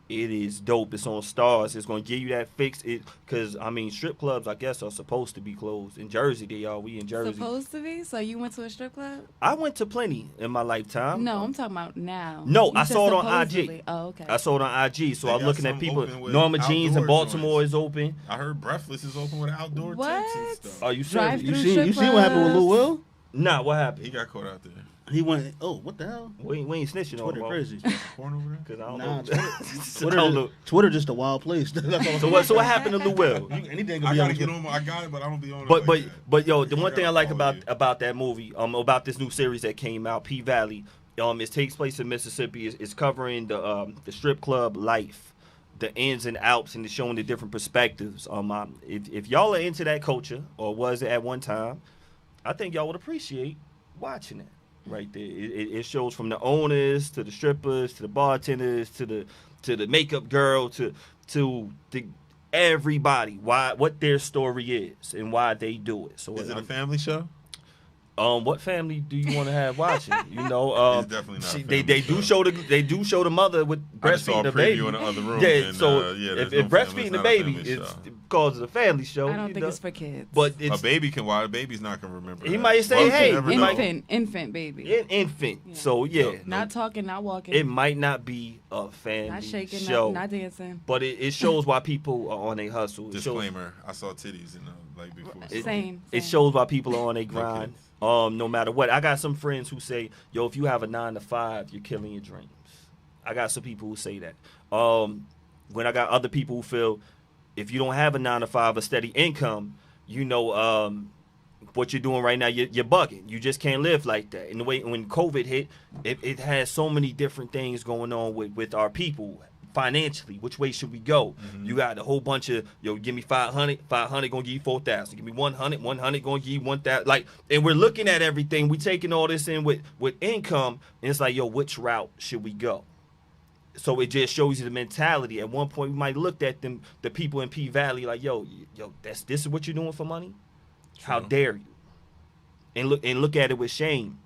[SPEAKER 3] it is dope. It's on Stars. It's gonna give you that fix. Because I mean, strip clubs I guess are supposed to be closed in Jersey. We in Jersey.
[SPEAKER 5] Supposed to be. So you went to a strip club?
[SPEAKER 3] I went to plenty in my lifetime.
[SPEAKER 5] No, I'm talking about now.
[SPEAKER 3] No,
[SPEAKER 5] You
[SPEAKER 3] I
[SPEAKER 5] said
[SPEAKER 3] saw it on
[SPEAKER 5] supposedly.
[SPEAKER 3] IG.
[SPEAKER 5] Oh, okay.
[SPEAKER 3] I saw it on IG, so
[SPEAKER 4] They
[SPEAKER 3] I'm
[SPEAKER 4] got
[SPEAKER 3] looking at
[SPEAKER 4] some
[SPEAKER 3] people.
[SPEAKER 4] open with
[SPEAKER 3] Norma Jeans in
[SPEAKER 4] outdoor
[SPEAKER 3] Baltimore
[SPEAKER 4] joints.
[SPEAKER 3] is open.
[SPEAKER 4] I heard Breathless is open with outdoor tents and
[SPEAKER 5] What?
[SPEAKER 4] stuff.
[SPEAKER 3] Are you serious?
[SPEAKER 5] Drive-through
[SPEAKER 1] You
[SPEAKER 5] strip
[SPEAKER 1] see what happened with Lil
[SPEAKER 5] clubs.
[SPEAKER 1] Will?
[SPEAKER 3] Nah, what
[SPEAKER 4] He
[SPEAKER 3] happened?
[SPEAKER 4] got caught out there.
[SPEAKER 1] He went. Oh, what the hell?
[SPEAKER 3] We ain't snitching
[SPEAKER 1] Twitter
[SPEAKER 3] on
[SPEAKER 1] crazy.
[SPEAKER 4] Porn over there?
[SPEAKER 3] Because I don't
[SPEAKER 1] Nah,
[SPEAKER 3] know.
[SPEAKER 1] Twitter,
[SPEAKER 3] I
[SPEAKER 1] Twitter,
[SPEAKER 3] don't know.
[SPEAKER 1] Twitter just a wild place. That's all.
[SPEAKER 3] So what happened to Lou Will?
[SPEAKER 1] Anything can
[SPEAKER 4] I
[SPEAKER 1] be
[SPEAKER 4] gotta
[SPEAKER 1] on
[SPEAKER 4] get on. I got it, but I don't be on it.
[SPEAKER 3] But
[SPEAKER 4] like that.
[SPEAKER 3] but yo, the one thing I like
[SPEAKER 4] gotta follow
[SPEAKER 3] about that movie, about this new series that came out, P Valley, it takes place in Mississippi. It's covering the strip club life, the ins and outs, and it's showing the different perspectives. If y'all are into that culture or was it at one time, I think y'all would appreciate watching it. Right there, it shows from the owners to the strippers to the bartenders to the makeup girl to the everybody what their story is and why they do it. So
[SPEAKER 4] Is it a family show?
[SPEAKER 3] what family do you want to have watching? You know,
[SPEAKER 4] It's definitely not a
[SPEAKER 3] they
[SPEAKER 4] family
[SPEAKER 3] show they do show the mother with
[SPEAKER 4] I just saw
[SPEAKER 3] breastfeeding
[SPEAKER 4] a
[SPEAKER 3] the baby.
[SPEAKER 4] preview in the other room.
[SPEAKER 3] Yeah,
[SPEAKER 4] and,
[SPEAKER 3] so
[SPEAKER 4] there's
[SPEAKER 3] if
[SPEAKER 4] no family.
[SPEAKER 3] breastfeeding
[SPEAKER 4] It's
[SPEAKER 3] the
[SPEAKER 4] not a
[SPEAKER 3] baby
[SPEAKER 4] family
[SPEAKER 3] is
[SPEAKER 4] show.
[SPEAKER 3] causes a family show.
[SPEAKER 5] I don't
[SPEAKER 3] you
[SPEAKER 5] think
[SPEAKER 3] know?
[SPEAKER 5] it's for kids.
[SPEAKER 3] But
[SPEAKER 4] A
[SPEAKER 3] it's
[SPEAKER 4] baby can watch. A baby's not gonna remember.
[SPEAKER 3] He
[SPEAKER 4] that.
[SPEAKER 3] might say,
[SPEAKER 4] Well, you
[SPEAKER 3] hey,
[SPEAKER 4] never
[SPEAKER 3] he
[SPEAKER 4] know.
[SPEAKER 3] might-
[SPEAKER 5] infant baby.
[SPEAKER 3] infant.
[SPEAKER 5] Yeah.
[SPEAKER 3] So yeah,
[SPEAKER 4] Nope.
[SPEAKER 5] Not talking, not walking,
[SPEAKER 3] it might not be a family
[SPEAKER 5] not shaking,
[SPEAKER 3] show,
[SPEAKER 5] not dancing.
[SPEAKER 3] but it shows why people are on a hustle. It shows,
[SPEAKER 4] Disclaimer: I saw titties in like before. so-
[SPEAKER 5] Same.
[SPEAKER 3] it
[SPEAKER 5] same.
[SPEAKER 3] shows why people are on a grind.
[SPEAKER 4] kids.
[SPEAKER 3] No matter what. I got some friends who say, "Yo, if you have a 9 to 5, you're killing your dreams." I got some people who say that. When I got other people who feel, if you don't have a 9 to 5, a steady income, you know, what you're doing right now, you're bugging. You just can't live like that. And the way when COVID hit, it has so many different things going on with our people financially. Which way should we go? You got a whole bunch of, give me 500 gonna give you 4,000. Give me 100 gonna give you 1,000. Like, and we're looking at everything. We taking all this in with income, and it's like, which route should we go? So it just shows you the mentality. At one point, we might looked at the people in P Valley like, this is what you're doing for money? How dare you? And look at it with shame.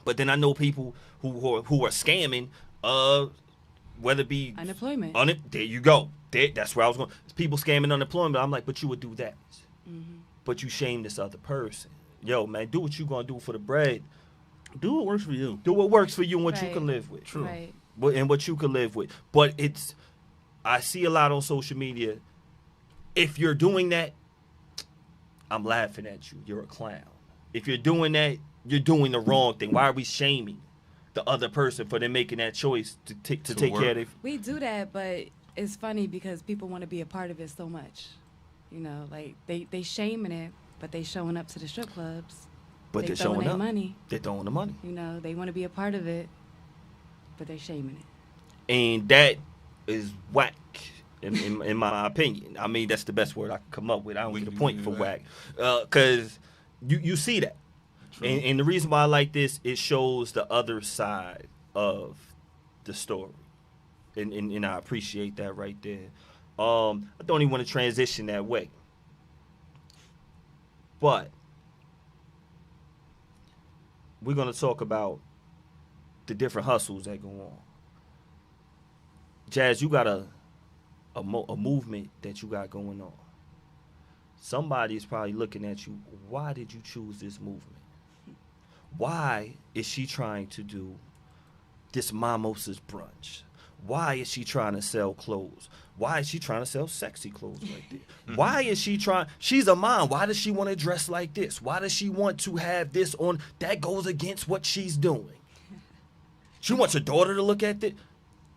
[SPEAKER 3] But then I know people who are scamming, whether it be
[SPEAKER 5] Unemployment.
[SPEAKER 3] there you go. That's where I was going. People scamming unemployment. I'm like, but you would do that. But you shame this other person. Yo, man, do what you gonna do for the bread.
[SPEAKER 1] Do what works for you.
[SPEAKER 3] Do what works for you and what you
[SPEAKER 5] Right.
[SPEAKER 3] can live with.
[SPEAKER 5] Right.
[SPEAKER 3] And what you can live with. But I see a lot on social media. If you're doing that, I'm laughing at you. You're a clown. If you're doing that, you're doing the wrong thing. Why are we shaming the other person for them making that choice to take care of their...
[SPEAKER 5] We do that, but it's funny because people want to be a part of it so much. You know, like they shaming it, but they showing up to the strip clubs.
[SPEAKER 3] But
[SPEAKER 5] they
[SPEAKER 3] they're
[SPEAKER 5] throwing
[SPEAKER 3] showing
[SPEAKER 5] their
[SPEAKER 3] up.
[SPEAKER 5] money.
[SPEAKER 3] They're throwing the money.
[SPEAKER 5] You know, they want to be a part of it, but they're shaming it.
[SPEAKER 3] And that is whack, in my opinion. I mean, that's the best word I can come up with. I don't get a point for whack. Because you see that. And the reason why I like this, it shows the other side of the story. And I appreciate that right there. I don't even want to transition that way. But we're going to talk about the different hustles that go on. Jazz, you got a movement that you got going on. Somebody is probably looking at you. Why did you choose this movement? Why is she trying to do this Mimosas brunch? Why is she trying to sell clothes? Why is she trying to sell sexy clothes like that? Why is she trying? She's a mom. Why does she want to dress like this? Why does she want to have this on? That goes against what she's doing. She wants her daughter to look at it.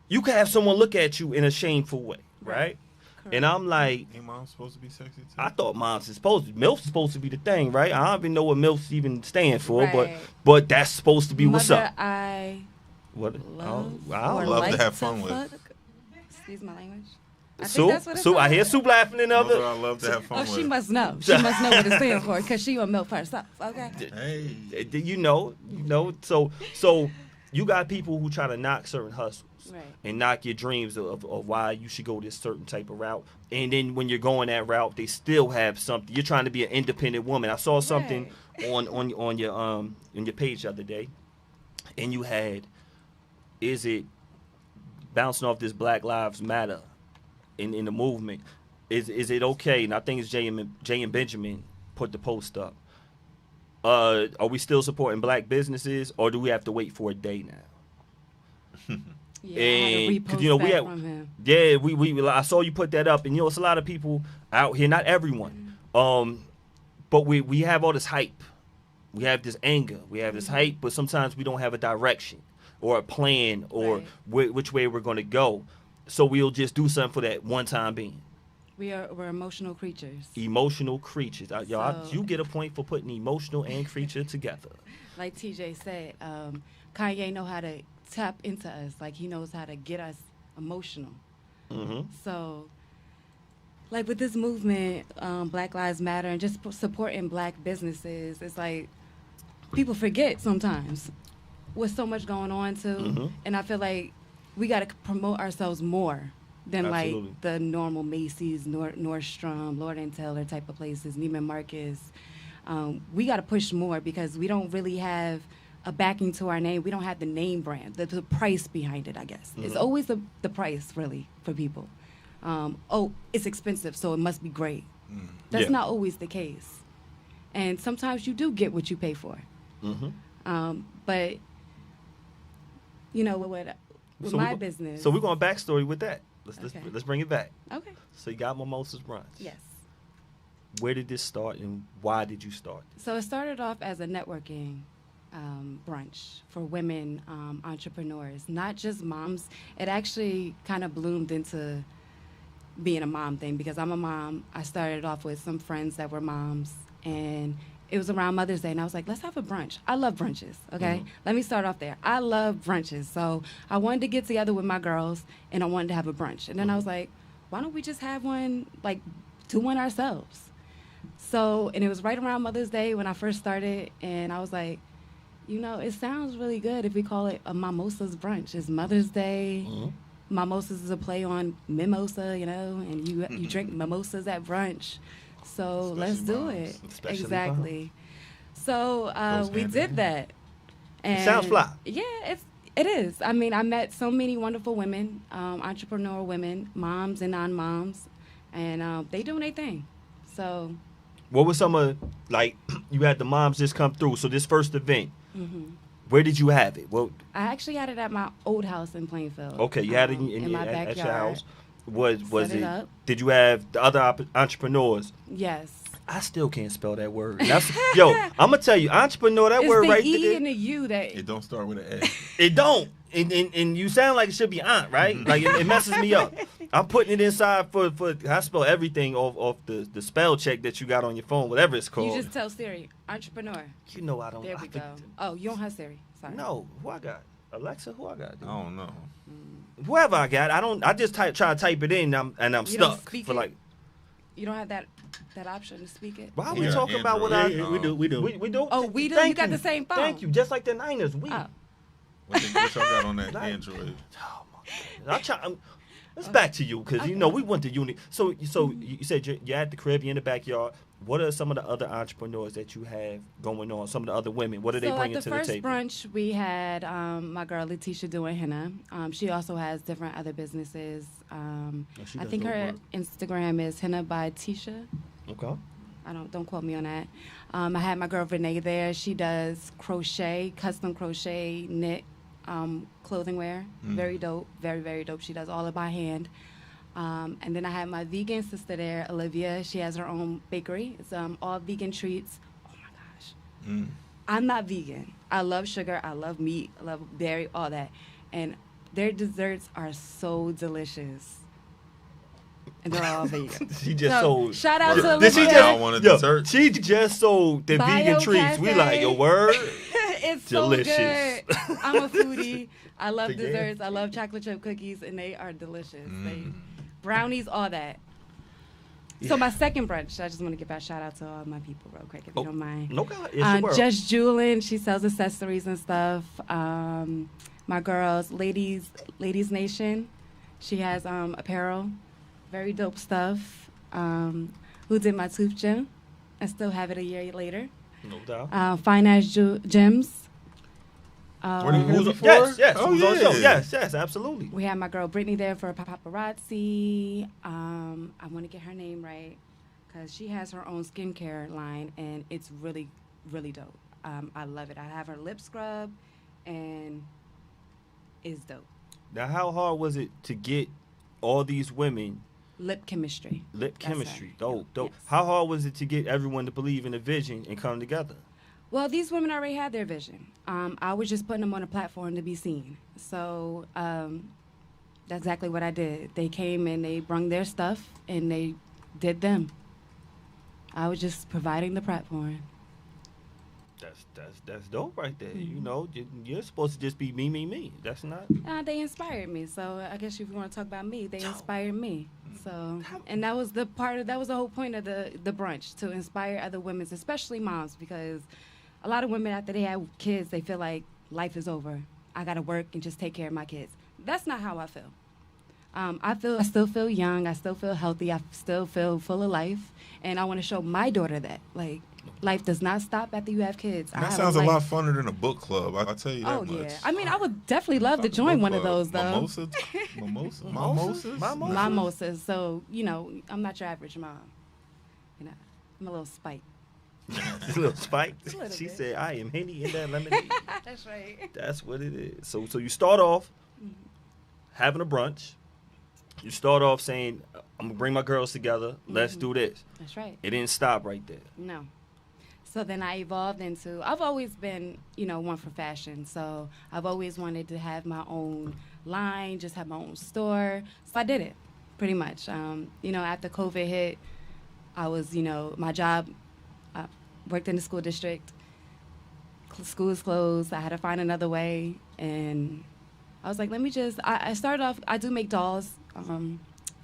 [SPEAKER 3] You can have someone look at you in a shameful way, right?
[SPEAKER 5] Correct.
[SPEAKER 3] And I'm like,
[SPEAKER 4] Ain't mom supposed to be sexy too?
[SPEAKER 3] I thought moms is supposed to, MILF's supposed to be the thing, right? I don't even know what MILF's even stand for,
[SPEAKER 5] Right.
[SPEAKER 3] but that's supposed to be what's
[SPEAKER 5] Mother,
[SPEAKER 3] up.
[SPEAKER 5] I
[SPEAKER 3] What?
[SPEAKER 5] love,
[SPEAKER 3] I
[SPEAKER 5] or
[SPEAKER 3] don't
[SPEAKER 4] love
[SPEAKER 5] like
[SPEAKER 4] to have fun with.
[SPEAKER 5] fuck. Excuse my language. I think
[SPEAKER 3] Sue,
[SPEAKER 5] that's what it's
[SPEAKER 3] Sue, I
[SPEAKER 5] called.
[SPEAKER 3] hear Sue laughing in
[SPEAKER 4] Mother,
[SPEAKER 3] other.
[SPEAKER 4] I love to have fun
[SPEAKER 5] Oh,
[SPEAKER 4] with.
[SPEAKER 5] she must know. She must know what it stands for because she a milk herself. Okay.
[SPEAKER 4] Hey.
[SPEAKER 3] You know. So you got people who try to knock certain hustles.
[SPEAKER 5] Right.
[SPEAKER 3] And knock your dreams of why you should go this certain type of route. And then when you're going that route, they still have something. You're trying to be an independent woman. I saw something on your page the other day, and you had, is it bouncing off this Black Lives Matter in the movement? Is it okay? And I think it's Jay and Benjamin put the post up. Are we still supporting black businesses, or do we have to wait for a day now?
[SPEAKER 5] Yeah,
[SPEAKER 3] And
[SPEAKER 5] I had to
[SPEAKER 3] 'cause,
[SPEAKER 5] repost
[SPEAKER 3] you know, we
[SPEAKER 5] that
[SPEAKER 3] had-
[SPEAKER 5] from him.
[SPEAKER 3] Yeah, we I saw you put that up, and you know, it's a lot of people out here, not everyone, but we have all this hype, we have this anger, we have this hype, but sometimes we don't have a direction or a plan or which way we're going to go, so we'll just do something for that one time being.
[SPEAKER 5] We're emotional creatures.
[SPEAKER 3] Emotional creatures, y'all.
[SPEAKER 5] So-
[SPEAKER 3] You get a point for putting emotional and creature together.
[SPEAKER 5] Like TJ said, Kanye know how to tap into us. Like he knows how to get us emotional.
[SPEAKER 3] Hmm.
[SPEAKER 5] So, like with this movement, Black Lives Matter, and just supporting black businesses, it's like people forget sometimes with so much going on too.
[SPEAKER 3] Mhm.
[SPEAKER 5] And I feel like we got to promote ourselves more than
[SPEAKER 3] Absolutely.
[SPEAKER 5] like the normal Macy's, Nordstrom, Lord and Taylor type of places, Neiman Marcus. We got to push more because we don't really have a backing to our name. We don't have the name brand, the price behind it, I guess. It's
[SPEAKER 3] Mhm.
[SPEAKER 5] always the price, really, for people. It's expensive, so it must be great. That's
[SPEAKER 3] Yeah.
[SPEAKER 5] not always the case. And sometimes you do get what you pay for.
[SPEAKER 3] Hmm.
[SPEAKER 5] But, you know, with
[SPEAKER 3] So
[SPEAKER 5] my
[SPEAKER 3] we go-
[SPEAKER 5] business.
[SPEAKER 3] So we're going backstory with that.
[SPEAKER 5] Okay.
[SPEAKER 3] Let's bring it back.
[SPEAKER 5] Okay.
[SPEAKER 3] So you got Mimosas Brunch.
[SPEAKER 5] Yes.
[SPEAKER 3] Where did this start, and why did you start this?
[SPEAKER 5] So it started off as a networking brunch for women entrepreneurs, not just moms. It actually kind of bloomed into being a mom thing because I'm a mom. I started off with some friends that were moms, and it was around Mother's Day, and I was like, let's have a brunch. I love brunches, okay? Let me start off there. I love brunches. So I wanted to get together with my girls, and I wanted to have a brunch. And then I was like, why don't we just have one, like, do one ourselves? So, and it was right around Mother's Day when I first started, and I was like, you know, it sounds really good if we call it a Mimosas Brunch. It's Mother's Day.
[SPEAKER 3] Mhm.
[SPEAKER 5] Mimosas is a play on mimosa, you know, and you drink mimosas at brunch. So let's do
[SPEAKER 4] moms.
[SPEAKER 5] it.
[SPEAKER 3] Especially
[SPEAKER 5] Exactly. So
[SPEAKER 4] Goes
[SPEAKER 5] we
[SPEAKER 4] hand in
[SPEAKER 5] did
[SPEAKER 4] hand.
[SPEAKER 5] that. And
[SPEAKER 3] sounds fly.
[SPEAKER 5] Yeah, it is. I mean, I met so many wonderful women, entrepreneur women, moms and non-moms, and they doing their thing. So
[SPEAKER 3] What was some of, like, you had the moms just come through, so this first event, where did you have it? Well,
[SPEAKER 5] I actually had it at my old house in Plainfield.
[SPEAKER 3] okay, you had it
[SPEAKER 5] in my
[SPEAKER 3] at
[SPEAKER 5] backyard.
[SPEAKER 3] your house. Was
[SPEAKER 5] Set it
[SPEAKER 3] it?
[SPEAKER 5] up.
[SPEAKER 3] Did you have the other entrepreneurs?
[SPEAKER 5] Yes.
[SPEAKER 3] I still can't spell that word. That's, yo, I'm gonna tell you, entrepreneur. That
[SPEAKER 5] It's
[SPEAKER 3] word
[SPEAKER 5] the
[SPEAKER 3] right
[SPEAKER 5] E
[SPEAKER 3] there.
[SPEAKER 5] and the U that
[SPEAKER 4] It don't start with an A.
[SPEAKER 3] It don't. And you sound like it should be aunt, right? Like it messes me up. I'm putting it inside for I spell everything off the spell check that you got on your phone, whatever it's called.
[SPEAKER 5] you just tell Siri, entrepreneur.
[SPEAKER 3] You know I don't.
[SPEAKER 5] There
[SPEAKER 3] I
[SPEAKER 5] we
[SPEAKER 3] think-
[SPEAKER 5] go. Oh, you don't have Siri. Sorry.
[SPEAKER 3] No, who I got? Alexa, who I got?
[SPEAKER 4] I don't know.
[SPEAKER 3] Whoever I got, I don't. I just try to type it in, and I'm
[SPEAKER 5] You don't
[SPEAKER 3] stuck
[SPEAKER 5] speak
[SPEAKER 3] for
[SPEAKER 5] it?
[SPEAKER 3] like.
[SPEAKER 5] You don't have that option to speak it.
[SPEAKER 3] Why are
[SPEAKER 4] Yeah,
[SPEAKER 3] we talking about what
[SPEAKER 4] Android.
[SPEAKER 3] I?
[SPEAKER 1] Yeah, we do. We do.
[SPEAKER 3] We do.
[SPEAKER 5] Oh, we do?
[SPEAKER 3] Thank
[SPEAKER 5] You got the same phone.
[SPEAKER 3] Thank you. Just like the Niners, we.
[SPEAKER 5] Oh.
[SPEAKER 4] What y'all got on that
[SPEAKER 3] Like-
[SPEAKER 4] Android?
[SPEAKER 3] Oh my God. Let's back to you because you know we went to uni. So you said you're at the crib, you're in the backyard. What are some of the other entrepreneurs that you have going on? Some of the other women. What are they
[SPEAKER 5] So
[SPEAKER 3] bringing
[SPEAKER 5] at
[SPEAKER 3] to
[SPEAKER 5] the
[SPEAKER 3] the
[SPEAKER 5] first
[SPEAKER 3] table?
[SPEAKER 5] brunch, we had my girl Letitia doing henna. She also has different other businesses.
[SPEAKER 1] she
[SPEAKER 5] I
[SPEAKER 1] does
[SPEAKER 5] think
[SPEAKER 1] dope
[SPEAKER 5] her
[SPEAKER 1] work.
[SPEAKER 5] Instagram is henna by Tisha.
[SPEAKER 3] Okay.
[SPEAKER 5] Don't quote me on that. I had my girl Renee there. She does crochet, custom crochet, knit clothing wear. Very dope. Very, very dope. She does all it by hand. And then I have my vegan sister there, Olivia. She has her own bakery. It's all vegan treats. Oh my gosh. I'm not vegan. I love sugar. I love meat. I love dairy, all that. And their desserts are so delicious. And they're all vegan.
[SPEAKER 3] She just
[SPEAKER 5] So,
[SPEAKER 3] sold.
[SPEAKER 5] shout out to
[SPEAKER 3] Did
[SPEAKER 5] Olivia.
[SPEAKER 3] she
[SPEAKER 4] Y'all
[SPEAKER 3] just
[SPEAKER 4] want a
[SPEAKER 3] yo,
[SPEAKER 4] dessert?
[SPEAKER 3] She just sold the
[SPEAKER 5] Bio
[SPEAKER 3] vegan treats. We
[SPEAKER 5] Cafe.
[SPEAKER 3] like your word.
[SPEAKER 5] It's
[SPEAKER 3] Delicious.
[SPEAKER 5] so good. I'm a foodie. I love
[SPEAKER 3] Yeah.
[SPEAKER 5] desserts. I love chocolate chip cookies, and they are delicious. Brownies, all that. So my second brunch, I just want to give a shout out to all my people real quick, if you don't mind.
[SPEAKER 3] No God. It's your world.
[SPEAKER 5] Just Jewelin, she sells accessories and stuff. My girls, Ladies Nation, she has apparel, very dope stuff. Who did my tooth gem? I still have it a year later.
[SPEAKER 3] No doubt.
[SPEAKER 5] Fine Ass Gems.
[SPEAKER 4] Were they here before?
[SPEAKER 3] Yes,
[SPEAKER 4] Oh,
[SPEAKER 3] who's on the show?
[SPEAKER 4] yeah.
[SPEAKER 3] Yes, absolutely.
[SPEAKER 5] We had my girl Brittany there for paparazzi. I want to get her name right because she has her own skincare line, and it's really, really dope. I love it. I have her lip scrub, and it's dope.
[SPEAKER 3] Now, how hard was it to get all these women
[SPEAKER 5] Lip chemistry.
[SPEAKER 3] lip
[SPEAKER 5] That's
[SPEAKER 3] chemistry?
[SPEAKER 5] right.
[SPEAKER 3] Dope, dope.
[SPEAKER 5] Yes.
[SPEAKER 3] How hard was it to get everyone to believe in the vision and come together?
[SPEAKER 5] Well, these women already had their vision. I was just putting them on a platform to be seen. So that's exactly what I did. They came and they brung their stuff, and they did them. I was just providing the platform.
[SPEAKER 3] That's dope right there. You know, you're supposed to just be me. That's not.
[SPEAKER 5] They inspired me. So I guess if you want to talk about me, they inspired me. So, and that was the whole point of the brunch, to inspire other women, especially moms, because a lot of women, after they have kids, they feel like life is over. I got to work and just take care of my kids. That's not how I feel. I still feel young. I still feel healthy. I still feel full of life. And I want to show my daughter that, like, life does not stop after you have kids.
[SPEAKER 4] That sounds a lot funner than a book club. I'll tell you that
[SPEAKER 5] Oh,
[SPEAKER 4] much.
[SPEAKER 5] yeah. I mean, I would definitely love to join one of those, though.
[SPEAKER 4] Mimosas?
[SPEAKER 5] Mimosas. So, you know, I'm not your average mom. You know, I'm a little spiked.
[SPEAKER 3] A little spiked.
[SPEAKER 5] A little
[SPEAKER 3] She
[SPEAKER 5] bit.
[SPEAKER 3] said, "I am Henny in that lemonade."
[SPEAKER 5] That's right.
[SPEAKER 3] That's what it is. So you start off having a brunch. You start off saying, "I'm gonna bring my girls together. Let's do this."
[SPEAKER 5] That's right.
[SPEAKER 3] It didn't stop right there.
[SPEAKER 5] No. So then I evolved into, I've always been, you know, one for fashion. So I've always wanted to have my own line, just have my own store. So I did it, pretty much. You know, after COVID hit, I was, you know, my job, worked in the school district. School was closed. I had to find another way. And I was like, let me just, I started off, I do make dolls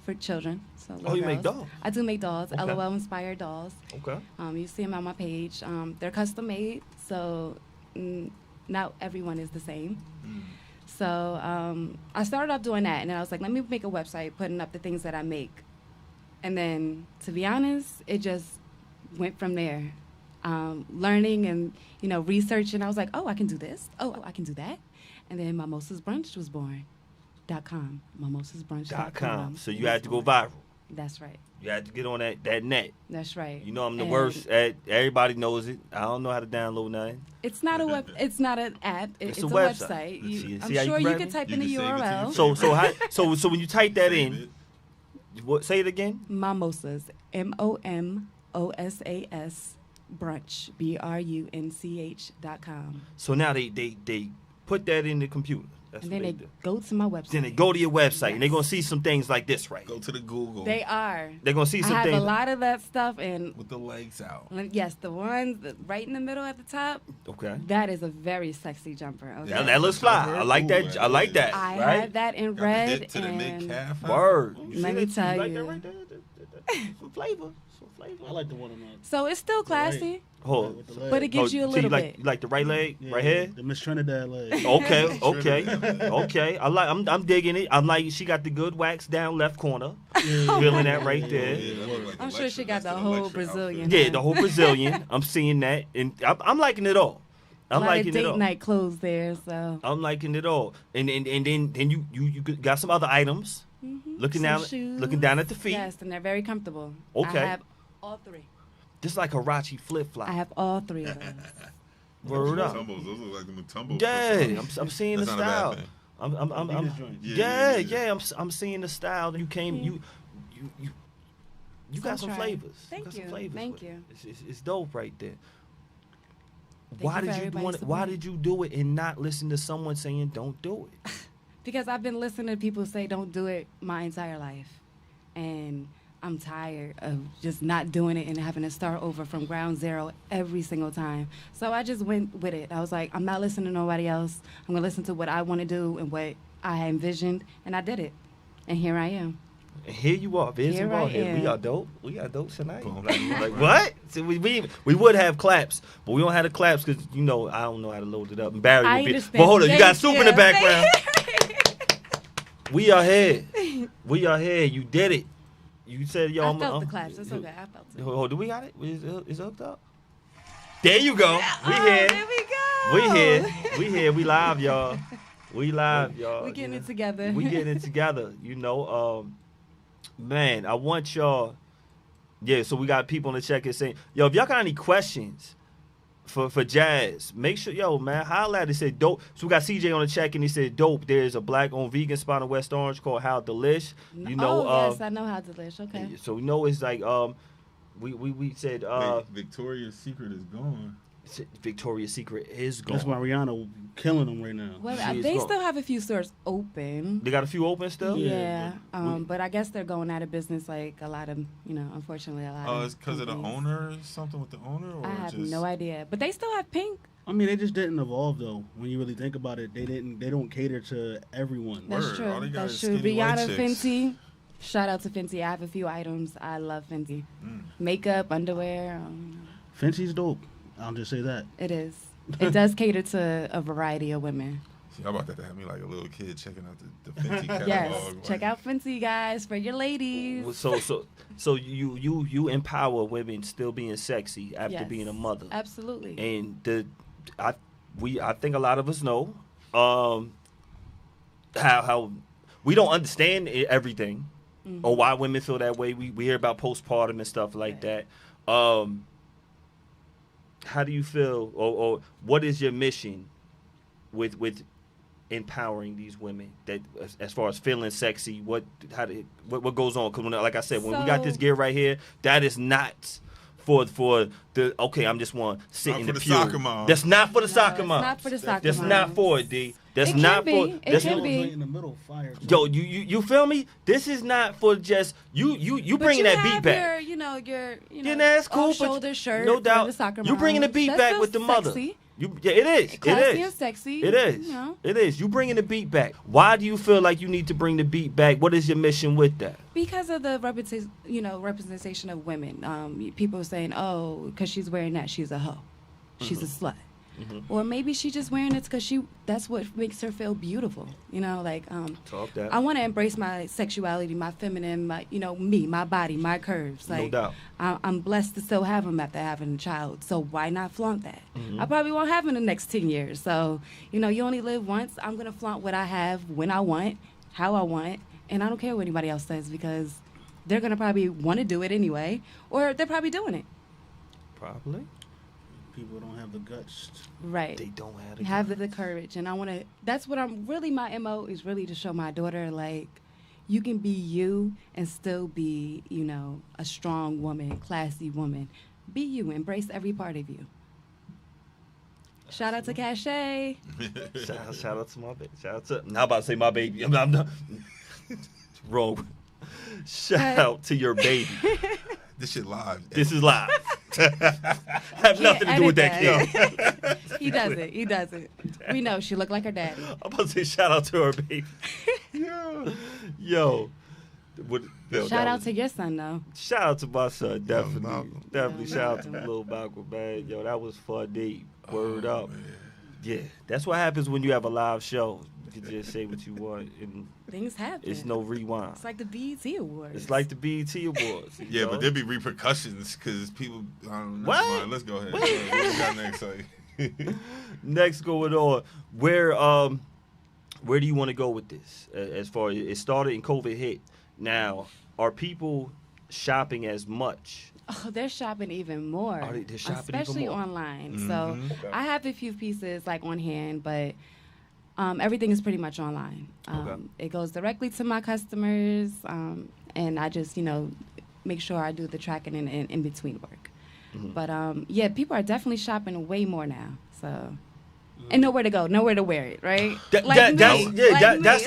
[SPEAKER 5] for children. So little
[SPEAKER 3] you make
[SPEAKER 5] girls.
[SPEAKER 3] dolls?
[SPEAKER 5] I do make dolls,
[SPEAKER 3] Okay.
[SPEAKER 5] LOL inspired dolls.
[SPEAKER 3] Okay.
[SPEAKER 5] You see them on my page. They're custom made, so not everyone is the same. So I started off doing that, and then I was like, let me make a website putting up the things that I make. And then, to be honest, it just went from there. Learning and, you know, researching. I was like, oh, I can do this. Oh, I can do that. And then Mimosas Brunch was born. .com. Mimosasbrunch.com.
[SPEAKER 3] So you had to go viral.
[SPEAKER 5] That's right.
[SPEAKER 3] You had to get on that net.
[SPEAKER 5] That's right.
[SPEAKER 3] You know I'm the
[SPEAKER 5] And
[SPEAKER 3] worst at. Everybody knows it. I don't know how to download nothing.
[SPEAKER 5] It's not a web. It's not an app.
[SPEAKER 3] It's
[SPEAKER 5] It's
[SPEAKER 3] a
[SPEAKER 5] a
[SPEAKER 3] website.
[SPEAKER 5] website.
[SPEAKER 3] See
[SPEAKER 5] I'm
[SPEAKER 3] how you
[SPEAKER 5] sure you
[SPEAKER 3] grab
[SPEAKER 5] could
[SPEAKER 3] it?
[SPEAKER 5] type
[SPEAKER 4] You
[SPEAKER 5] in the
[SPEAKER 4] can save it to
[SPEAKER 5] URL.
[SPEAKER 4] your
[SPEAKER 3] So when you type that
[SPEAKER 4] Save
[SPEAKER 3] in,
[SPEAKER 4] it.
[SPEAKER 3] what? Say it again.
[SPEAKER 5] Mimosas. MOMOSAS brunch. BRUNCH.com.
[SPEAKER 3] So now they put that in the computer. That's
[SPEAKER 5] And
[SPEAKER 3] what
[SPEAKER 5] then
[SPEAKER 3] they
[SPEAKER 5] they
[SPEAKER 3] do.
[SPEAKER 5] go to my website.
[SPEAKER 3] Then they go to your website and they're
[SPEAKER 5] Yes.
[SPEAKER 3] gonna see some things like this, right?
[SPEAKER 4] Go to the Google
[SPEAKER 5] They are.
[SPEAKER 3] They're gonna see
[SPEAKER 5] I
[SPEAKER 3] some
[SPEAKER 5] have
[SPEAKER 3] things.
[SPEAKER 5] a lot of that stuff, and
[SPEAKER 4] with the legs out.
[SPEAKER 5] yes, the ones right in the middle at the top.
[SPEAKER 3] Okay.
[SPEAKER 5] That is a very sexy jumper. Okay.
[SPEAKER 3] Now, that looks fly. I like that. I like that.
[SPEAKER 5] I
[SPEAKER 3] right?
[SPEAKER 5] have that in
[SPEAKER 4] Got the
[SPEAKER 5] red
[SPEAKER 4] hip to the mid
[SPEAKER 5] and
[SPEAKER 4] calf.
[SPEAKER 3] Word.
[SPEAKER 5] Let
[SPEAKER 3] see
[SPEAKER 5] me
[SPEAKER 3] that?
[SPEAKER 5] tell
[SPEAKER 3] like
[SPEAKER 5] you.
[SPEAKER 3] that right there? Some flavor. Some flavor.
[SPEAKER 1] I like the one on
[SPEAKER 5] so it's still classy,
[SPEAKER 1] Right.
[SPEAKER 3] Hold.
[SPEAKER 1] with the leg.
[SPEAKER 5] but it gives you a
[SPEAKER 3] so
[SPEAKER 5] little
[SPEAKER 3] like,
[SPEAKER 5] bit.
[SPEAKER 3] You like the right leg,
[SPEAKER 1] Yeah,
[SPEAKER 3] right here.
[SPEAKER 1] The Miss Trinidad leg.
[SPEAKER 3] Okay, okay. I'm digging it. I'm like, she got the good wax down left corner. Feeling that right there.
[SPEAKER 5] I'm sure she got the whole Brazilian.
[SPEAKER 3] Yeah, the whole Brazilian. I'm seeing that, and I'm liking it all.
[SPEAKER 5] A
[SPEAKER 3] I'm
[SPEAKER 5] lot of
[SPEAKER 3] liking it
[SPEAKER 5] date
[SPEAKER 3] all.
[SPEAKER 5] night clothes there, so.
[SPEAKER 3] I'm liking it all, and then you got some other items. Looking
[SPEAKER 5] Some
[SPEAKER 3] down,
[SPEAKER 5] shoes.
[SPEAKER 3] looking down at the feet.
[SPEAKER 5] Yes, and they're very comfortable.
[SPEAKER 3] Okay.
[SPEAKER 5] I have all three.
[SPEAKER 3] Just like Hirachi flip flop.
[SPEAKER 5] I have all three of those.
[SPEAKER 3] Word up.
[SPEAKER 4] Tumbos. Those look like the Mutombo.
[SPEAKER 3] Yeah, I'm seeing the
[SPEAKER 4] That's not a bad
[SPEAKER 3] style.
[SPEAKER 4] thing.
[SPEAKER 3] I'm
[SPEAKER 1] Adidas joints.
[SPEAKER 3] yeah. I'm seeing the style. You came you got some
[SPEAKER 5] try.
[SPEAKER 3] flavors.
[SPEAKER 5] Thank
[SPEAKER 3] got some
[SPEAKER 5] you.
[SPEAKER 3] flavors
[SPEAKER 5] Thank
[SPEAKER 3] with it.
[SPEAKER 5] you.
[SPEAKER 3] It's dope right there.
[SPEAKER 5] you for everybody's
[SPEAKER 3] Why
[SPEAKER 5] support.
[SPEAKER 3] did you do it and not listen to someone saying don't do it?
[SPEAKER 5] Because I've been listening to people say don't do it my entire life. And I'm tired of just not doing it and having to start over from ground zero every single time. So I just went with it. I was like, I'm not listening to nobody else. I'm going to listen to what I want to do and what I envisioned. And I did it. And here I am.
[SPEAKER 3] And here you are, Vince
[SPEAKER 5] Here
[SPEAKER 3] and Ball
[SPEAKER 5] I
[SPEAKER 3] Head. We
[SPEAKER 5] am.
[SPEAKER 3] are dope. We are dope tonight.
[SPEAKER 4] Boom.
[SPEAKER 3] Like what? So we would have claps, but we don't have the claps because I don't know how to load it up. And Barry
[SPEAKER 5] I
[SPEAKER 3] would be.
[SPEAKER 5] understand.
[SPEAKER 3] But hold on, you got
[SPEAKER 5] Thank
[SPEAKER 3] soup in the
[SPEAKER 5] you.
[SPEAKER 3] background. We are here. We are here. You did it. You said, yo,
[SPEAKER 5] I felt the claps. It's okay. I felt it.
[SPEAKER 3] Oh, do we got it? Is it hooked up? There you go. We
[SPEAKER 5] Oh,
[SPEAKER 3] here.
[SPEAKER 5] there we go.
[SPEAKER 3] We here. We here. We live, y'all. We live, y'all.
[SPEAKER 5] We getting
[SPEAKER 3] You
[SPEAKER 5] it
[SPEAKER 3] know?
[SPEAKER 5] together.
[SPEAKER 3] We getting it together. Man, I want y'all. Yeah, so we got people in the check in saying, yo, if y'all got any questions for Jazz, make sure, yo, man, holla at it. Said dope. So we got CJ on the check and he said, dope. There's a black-owned vegan spot in West Orange called How Delish. You know,
[SPEAKER 5] yes, I know how delish. Okay.
[SPEAKER 3] so we know it's like we said
[SPEAKER 4] Wait, Victoria's Secret is gone.
[SPEAKER 3] Victoria's Secret is gone.
[SPEAKER 1] That's why Rihanna killing them right now.
[SPEAKER 5] Well,
[SPEAKER 3] She is
[SPEAKER 5] they
[SPEAKER 3] gone.
[SPEAKER 5] still have a few stores open.
[SPEAKER 3] They got a few open still.
[SPEAKER 5] Yeah,
[SPEAKER 3] we-
[SPEAKER 5] but I guess they're going out of business like a lot of, unfortunately a lot of
[SPEAKER 4] Oh, it's because of the
[SPEAKER 5] companies.
[SPEAKER 4] owner or something with the owner? Or
[SPEAKER 5] I have
[SPEAKER 4] just...
[SPEAKER 5] no idea. But they still have Pink.
[SPEAKER 1] I mean, they just didn't evolve though. When you really think about it, they don't cater to everyone.
[SPEAKER 5] That's
[SPEAKER 4] Word, all they
[SPEAKER 5] true.
[SPEAKER 4] got
[SPEAKER 5] That's
[SPEAKER 4] is
[SPEAKER 5] true.
[SPEAKER 4] skinny white
[SPEAKER 5] Rihanna,
[SPEAKER 4] chicks.
[SPEAKER 5] Fenty. Shout out to Fenty. I have a few items. I love Fenty. Makeup, underwear.
[SPEAKER 1] Fenty's dope. I'll just say that.
[SPEAKER 5] It is. It does cater to a variety of women.
[SPEAKER 4] See, how about that to have me like a little kid checking out the Fenty catalog?
[SPEAKER 5] Yes.
[SPEAKER 4] like-
[SPEAKER 5] Check out Fenty, guys, for your ladies.
[SPEAKER 3] So you empower women still being sexy after
[SPEAKER 5] Yes.
[SPEAKER 3] being a mother.
[SPEAKER 5] Absolutely.
[SPEAKER 3] And I think a lot of us know how we don't understand everything or why women feel that way. We hear about postpartum and stuff like
[SPEAKER 5] Right.
[SPEAKER 3] that. How do you feel, or what is your mission with empowering these women that as far as feeling sexy? What goes on? Because like I said, when we got this
[SPEAKER 5] So-
[SPEAKER 3] gear right here, that is not for the okay. I'm just want to sit
[SPEAKER 4] Not
[SPEAKER 3] in
[SPEAKER 4] for
[SPEAKER 3] the
[SPEAKER 4] the
[SPEAKER 3] pew.
[SPEAKER 4] soccer mom.
[SPEAKER 3] That's not for the
[SPEAKER 5] No,
[SPEAKER 3] soccer
[SPEAKER 5] it's
[SPEAKER 3] mom.
[SPEAKER 5] not for the soccer
[SPEAKER 3] That's
[SPEAKER 5] moms.
[SPEAKER 3] not for it, D. That's
[SPEAKER 5] It can
[SPEAKER 3] not
[SPEAKER 5] be.
[SPEAKER 3] for.
[SPEAKER 5] It
[SPEAKER 3] That's
[SPEAKER 5] can
[SPEAKER 3] not,
[SPEAKER 5] be.
[SPEAKER 1] Right in the middle, fire.
[SPEAKER 3] Yo, you feel me? This is not for just you
[SPEAKER 5] But
[SPEAKER 3] bringing
[SPEAKER 5] you
[SPEAKER 3] that beat
[SPEAKER 5] have
[SPEAKER 3] back.
[SPEAKER 5] your
[SPEAKER 3] Yeah, that's cool. But
[SPEAKER 5] shoulder shirt.
[SPEAKER 3] no
[SPEAKER 5] for
[SPEAKER 3] doubt,
[SPEAKER 5] the soccer
[SPEAKER 3] you bringing the
[SPEAKER 5] moms.
[SPEAKER 3] beat
[SPEAKER 5] That
[SPEAKER 3] back
[SPEAKER 5] feels
[SPEAKER 3] with the mother.
[SPEAKER 5] sexy.
[SPEAKER 3] Yeah, it is.
[SPEAKER 5] Classy
[SPEAKER 3] It
[SPEAKER 5] and
[SPEAKER 3] is.
[SPEAKER 5] sexy.
[SPEAKER 3] It is.
[SPEAKER 5] You know.
[SPEAKER 3] It is. You bringing the beat back. Why do you feel like you need to bring the beat back? What is your mission with that?
[SPEAKER 5] Because of the representation of women. People saying, oh, because she's wearing that, she's a hoe. She's a slut. Or maybe she's just wearing it because that's what makes her feel beautiful.
[SPEAKER 3] Talk that.
[SPEAKER 5] I want to embrace my sexuality, my feminine, me, my body, my curves.
[SPEAKER 3] No doubt.
[SPEAKER 5] I'm blessed to still have them after having a child. So why not flaunt that?
[SPEAKER 3] Mm-hmm.
[SPEAKER 5] I probably won't have in the next 10 years. So, you only live once. I'm going to flaunt what I have when I want, how I want. And I don't care what anybody else says because they're going to probably want to do it anyway. Or they're probably doing it.
[SPEAKER 3] Probably.
[SPEAKER 1] People don't have the guts.
[SPEAKER 5] Right.
[SPEAKER 3] They don't have the
[SPEAKER 5] Have the courage. And I want to, that's what my MO is really to show my daughter, like, you can be you and still be, a strong woman, classy woman. Be you. Embrace every part of you. Shout out to Cache.
[SPEAKER 3] Shout out to my baby. Shout out to. I'm about to say my baby. I'm not. Wrong. Shout out to your baby.
[SPEAKER 4] This shit live.
[SPEAKER 3] This is live. Have nothing to do with that kid.
[SPEAKER 5] He does it. He does it. We know she looked like her daddy.
[SPEAKER 3] I'm about to say shout out to her baby. Yo.
[SPEAKER 5] Shout out to your son, though.
[SPEAKER 3] Shout out to my son, definitely.
[SPEAKER 4] Malcolm.
[SPEAKER 3] Definitely
[SPEAKER 5] Yeah,
[SPEAKER 3] shout out to
[SPEAKER 5] Malcolm.
[SPEAKER 3] little Malcolm, man. Yo, that was fun deep. Word up.
[SPEAKER 4] Man.
[SPEAKER 3] Yeah, that's what happens when you have a live show. You can just say what you want, and
[SPEAKER 5] Things happen.
[SPEAKER 3] it's no rewind.
[SPEAKER 5] It's like the BET Awards.
[SPEAKER 3] It's like the BET Awards. you
[SPEAKER 4] Yeah,
[SPEAKER 3] know?
[SPEAKER 4] but there'd be repercussions because people. I don't know.
[SPEAKER 3] What?
[SPEAKER 4] All right, let's go ahead. What we got next? Like,
[SPEAKER 3] Next going on, where do you want to go with this? As far as it started and COVID hit, now are people shopping as much.
[SPEAKER 5] Oh, they're shopping even more.
[SPEAKER 3] They're shopping
[SPEAKER 5] especially
[SPEAKER 3] even more?
[SPEAKER 5] online.
[SPEAKER 4] Mhm.
[SPEAKER 5] So
[SPEAKER 2] Okay.
[SPEAKER 5] I have a few pieces like on hand, but everything is pretty much online.
[SPEAKER 3] Okay.
[SPEAKER 5] It goes directly to my customers, and I just make sure I do the tracking and in between work.
[SPEAKER 3] Mhm.
[SPEAKER 5] But yeah, people are definitely shopping way more now. So. And nowhere to go, nowhere to wear it, right?
[SPEAKER 3] That's
[SPEAKER 5] me.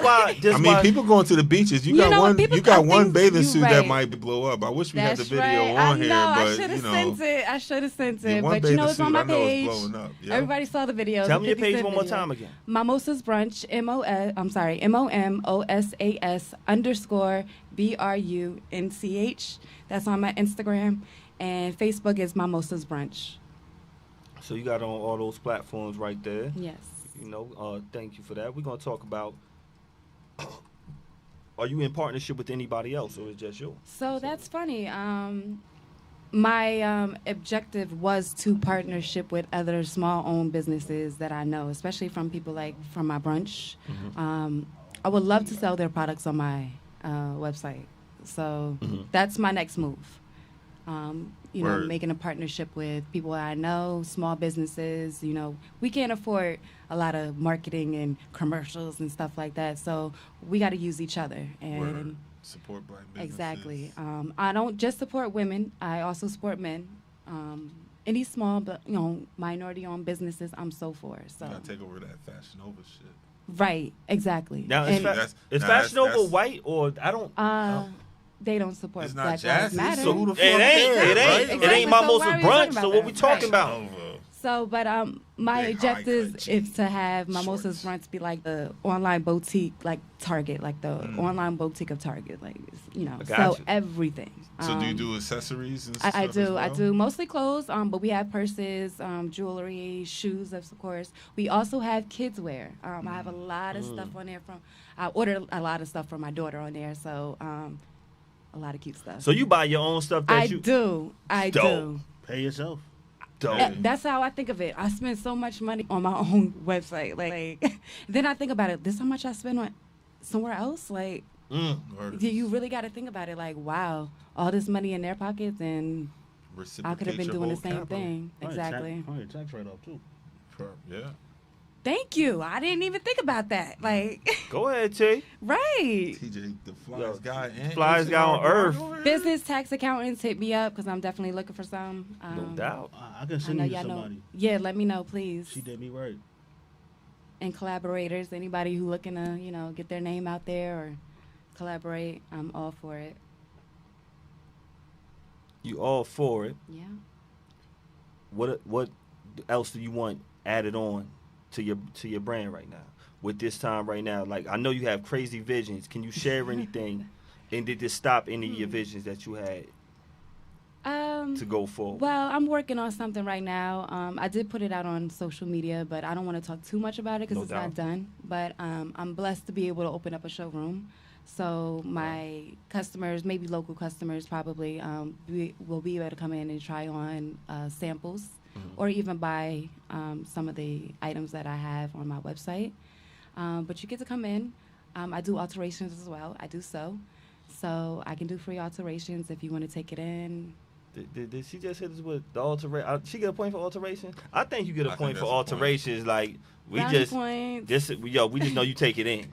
[SPEAKER 3] why.
[SPEAKER 4] I mean, people going to the beaches. You got one.
[SPEAKER 5] people-
[SPEAKER 4] You got
[SPEAKER 5] I
[SPEAKER 4] one
[SPEAKER 5] think
[SPEAKER 4] bathing
[SPEAKER 5] you
[SPEAKER 4] suit that
[SPEAKER 5] right.
[SPEAKER 4] might blow up. I wish we had the
[SPEAKER 5] That's
[SPEAKER 4] video
[SPEAKER 5] right.
[SPEAKER 4] on
[SPEAKER 5] I
[SPEAKER 4] here,
[SPEAKER 5] know. I
[SPEAKER 4] but
[SPEAKER 5] should
[SPEAKER 4] you
[SPEAKER 5] have
[SPEAKER 4] know,
[SPEAKER 5] sent it. I should have sent
[SPEAKER 4] the
[SPEAKER 5] it.
[SPEAKER 4] one
[SPEAKER 5] But
[SPEAKER 4] bathing
[SPEAKER 5] it's
[SPEAKER 4] suit
[SPEAKER 5] on my
[SPEAKER 4] I know is
[SPEAKER 5] page.
[SPEAKER 4] blowing up. Yeah.
[SPEAKER 5] Everybody saw the video.
[SPEAKER 3] Tell
[SPEAKER 5] the
[SPEAKER 3] me your
[SPEAKER 5] 50
[SPEAKER 3] page
[SPEAKER 5] Cent
[SPEAKER 3] one more
[SPEAKER 5] video.
[SPEAKER 3] time again.
[SPEAKER 5] Mimosas Brunch, MOMOSAS_BRUNCH. That's on my Instagram. And Facebook is Mimosas Brunch.
[SPEAKER 3] So you got on all those platforms right there.
[SPEAKER 5] Yes.
[SPEAKER 3] Thank you for that. We're gonna talk about. Are you in partnership with anybody else, or is it just you?
[SPEAKER 5] So that's funny. My objective was to partnership with other small-owned businesses that I know, especially from people like from my brunch. I would love to sell their products on my website. So that's my next move.
[SPEAKER 4] Word.
[SPEAKER 5] Making a partnership with people I know, small businesses. We can't afford a lot of marketing and commercials and stuff like that. So we got to use each other. And
[SPEAKER 4] Word. Support black businesses.
[SPEAKER 5] exactly. I don't just support women. I also support men. Any small, but minority-owned businesses, I'm so for. So
[SPEAKER 4] You gotta take over that Fashion Nova shit.
[SPEAKER 5] right, exactly.
[SPEAKER 3] Now,
[SPEAKER 5] And,
[SPEAKER 3] is Fashion Nova white or I don't?
[SPEAKER 5] they don't support
[SPEAKER 4] It's
[SPEAKER 5] Black
[SPEAKER 4] not
[SPEAKER 5] Lives
[SPEAKER 4] jazzy,
[SPEAKER 5] Matter.
[SPEAKER 4] so who the fuck
[SPEAKER 3] It ain't.
[SPEAKER 4] cares,
[SPEAKER 3] It ain't.
[SPEAKER 4] right?
[SPEAKER 3] It ain't
[SPEAKER 5] Exactly, so why
[SPEAKER 3] Mimosas
[SPEAKER 5] are we
[SPEAKER 3] Brunch.
[SPEAKER 5] talking
[SPEAKER 3] So
[SPEAKER 5] about
[SPEAKER 3] what we
[SPEAKER 5] that?
[SPEAKER 3] talking
[SPEAKER 5] Right.
[SPEAKER 3] about?
[SPEAKER 5] So, but my
[SPEAKER 4] Big
[SPEAKER 5] objective
[SPEAKER 4] high-cut
[SPEAKER 5] is to have Mimosas
[SPEAKER 4] shorts.
[SPEAKER 5] Brunch be like the online boutique, like Target, like the online boutique of Target, like
[SPEAKER 3] I got
[SPEAKER 5] sell
[SPEAKER 3] you.
[SPEAKER 5] everything.
[SPEAKER 4] So do you do accessories and stuff?
[SPEAKER 5] I
[SPEAKER 4] as
[SPEAKER 5] do. I
[SPEAKER 4] well?
[SPEAKER 5] do mostly clothes, but we have purses, jewelry, shoes, of course. We also have kids wear. I have a lot of stuff on there I ordered a lot of stuff for my daughter on there, so a lot of cute stuff.
[SPEAKER 3] So you buy your own stuff that
[SPEAKER 5] I
[SPEAKER 3] you
[SPEAKER 5] do. I
[SPEAKER 3] Dope.
[SPEAKER 5] do.
[SPEAKER 1] Pay yourself.
[SPEAKER 3] dope.
[SPEAKER 5] That's how I think of it. I spend so much money on my own website. Like then I think about it. This how much I spend on somewhere else? Like,
[SPEAKER 4] Word.
[SPEAKER 5] you really got to think about it. Like, wow, all this money in their pockets, and I could have been
[SPEAKER 4] Reciprocate your
[SPEAKER 5] doing the
[SPEAKER 4] whole
[SPEAKER 5] same
[SPEAKER 4] capital.
[SPEAKER 5] thing. Exactly.
[SPEAKER 1] Probably a tax write-off too.
[SPEAKER 4] Yeah.
[SPEAKER 5] Thank you. I didn't even think about that. Like,
[SPEAKER 3] Go ahead, T.
[SPEAKER 5] right.
[SPEAKER 4] TJ, the flyest
[SPEAKER 3] Yo,
[SPEAKER 4] guy, and
[SPEAKER 3] flyest guy on earth.
[SPEAKER 5] Business tax accountants hit me up because I'm definitely looking for some.
[SPEAKER 3] No doubt.
[SPEAKER 1] I can
[SPEAKER 5] I
[SPEAKER 1] send
[SPEAKER 5] know
[SPEAKER 1] you to
[SPEAKER 5] y'all know.
[SPEAKER 1] somebody.
[SPEAKER 5] Yeah, let me know, please.
[SPEAKER 1] She did me right.
[SPEAKER 5] And collaborators, anybody who looking to, get their name out there or collaborate, I'm all for it.
[SPEAKER 3] You all for it.
[SPEAKER 5] Yeah.
[SPEAKER 3] What else do you want added on to your brand right now? With this time right now, like I know you have crazy visions. Can you share anything? And did this stop any of your visions that you had to go forward?
[SPEAKER 5] Well, I'm working on something right now. I did put it out on social media, but I don't want to talk too much about it because
[SPEAKER 3] No
[SPEAKER 5] it's
[SPEAKER 3] doubt.
[SPEAKER 5] not done. But I'm blessed to be able to open up a showroom. So my customers, maybe local customers probably, will be able to come in and try on samples or even buy some of the items that I have on my website. But you get to come in. I do alterations as well. I do sew. So I can do free alterations if you want to take it in.
[SPEAKER 3] Did she just hit us with the alteration? She get a point for alteration? I think you get a
[SPEAKER 4] I
[SPEAKER 3] point
[SPEAKER 4] think
[SPEAKER 3] for
[SPEAKER 4] that's a point.
[SPEAKER 3] alterations. Like we
[SPEAKER 5] Brownie
[SPEAKER 3] just
[SPEAKER 5] points.
[SPEAKER 3] we just know you take it in.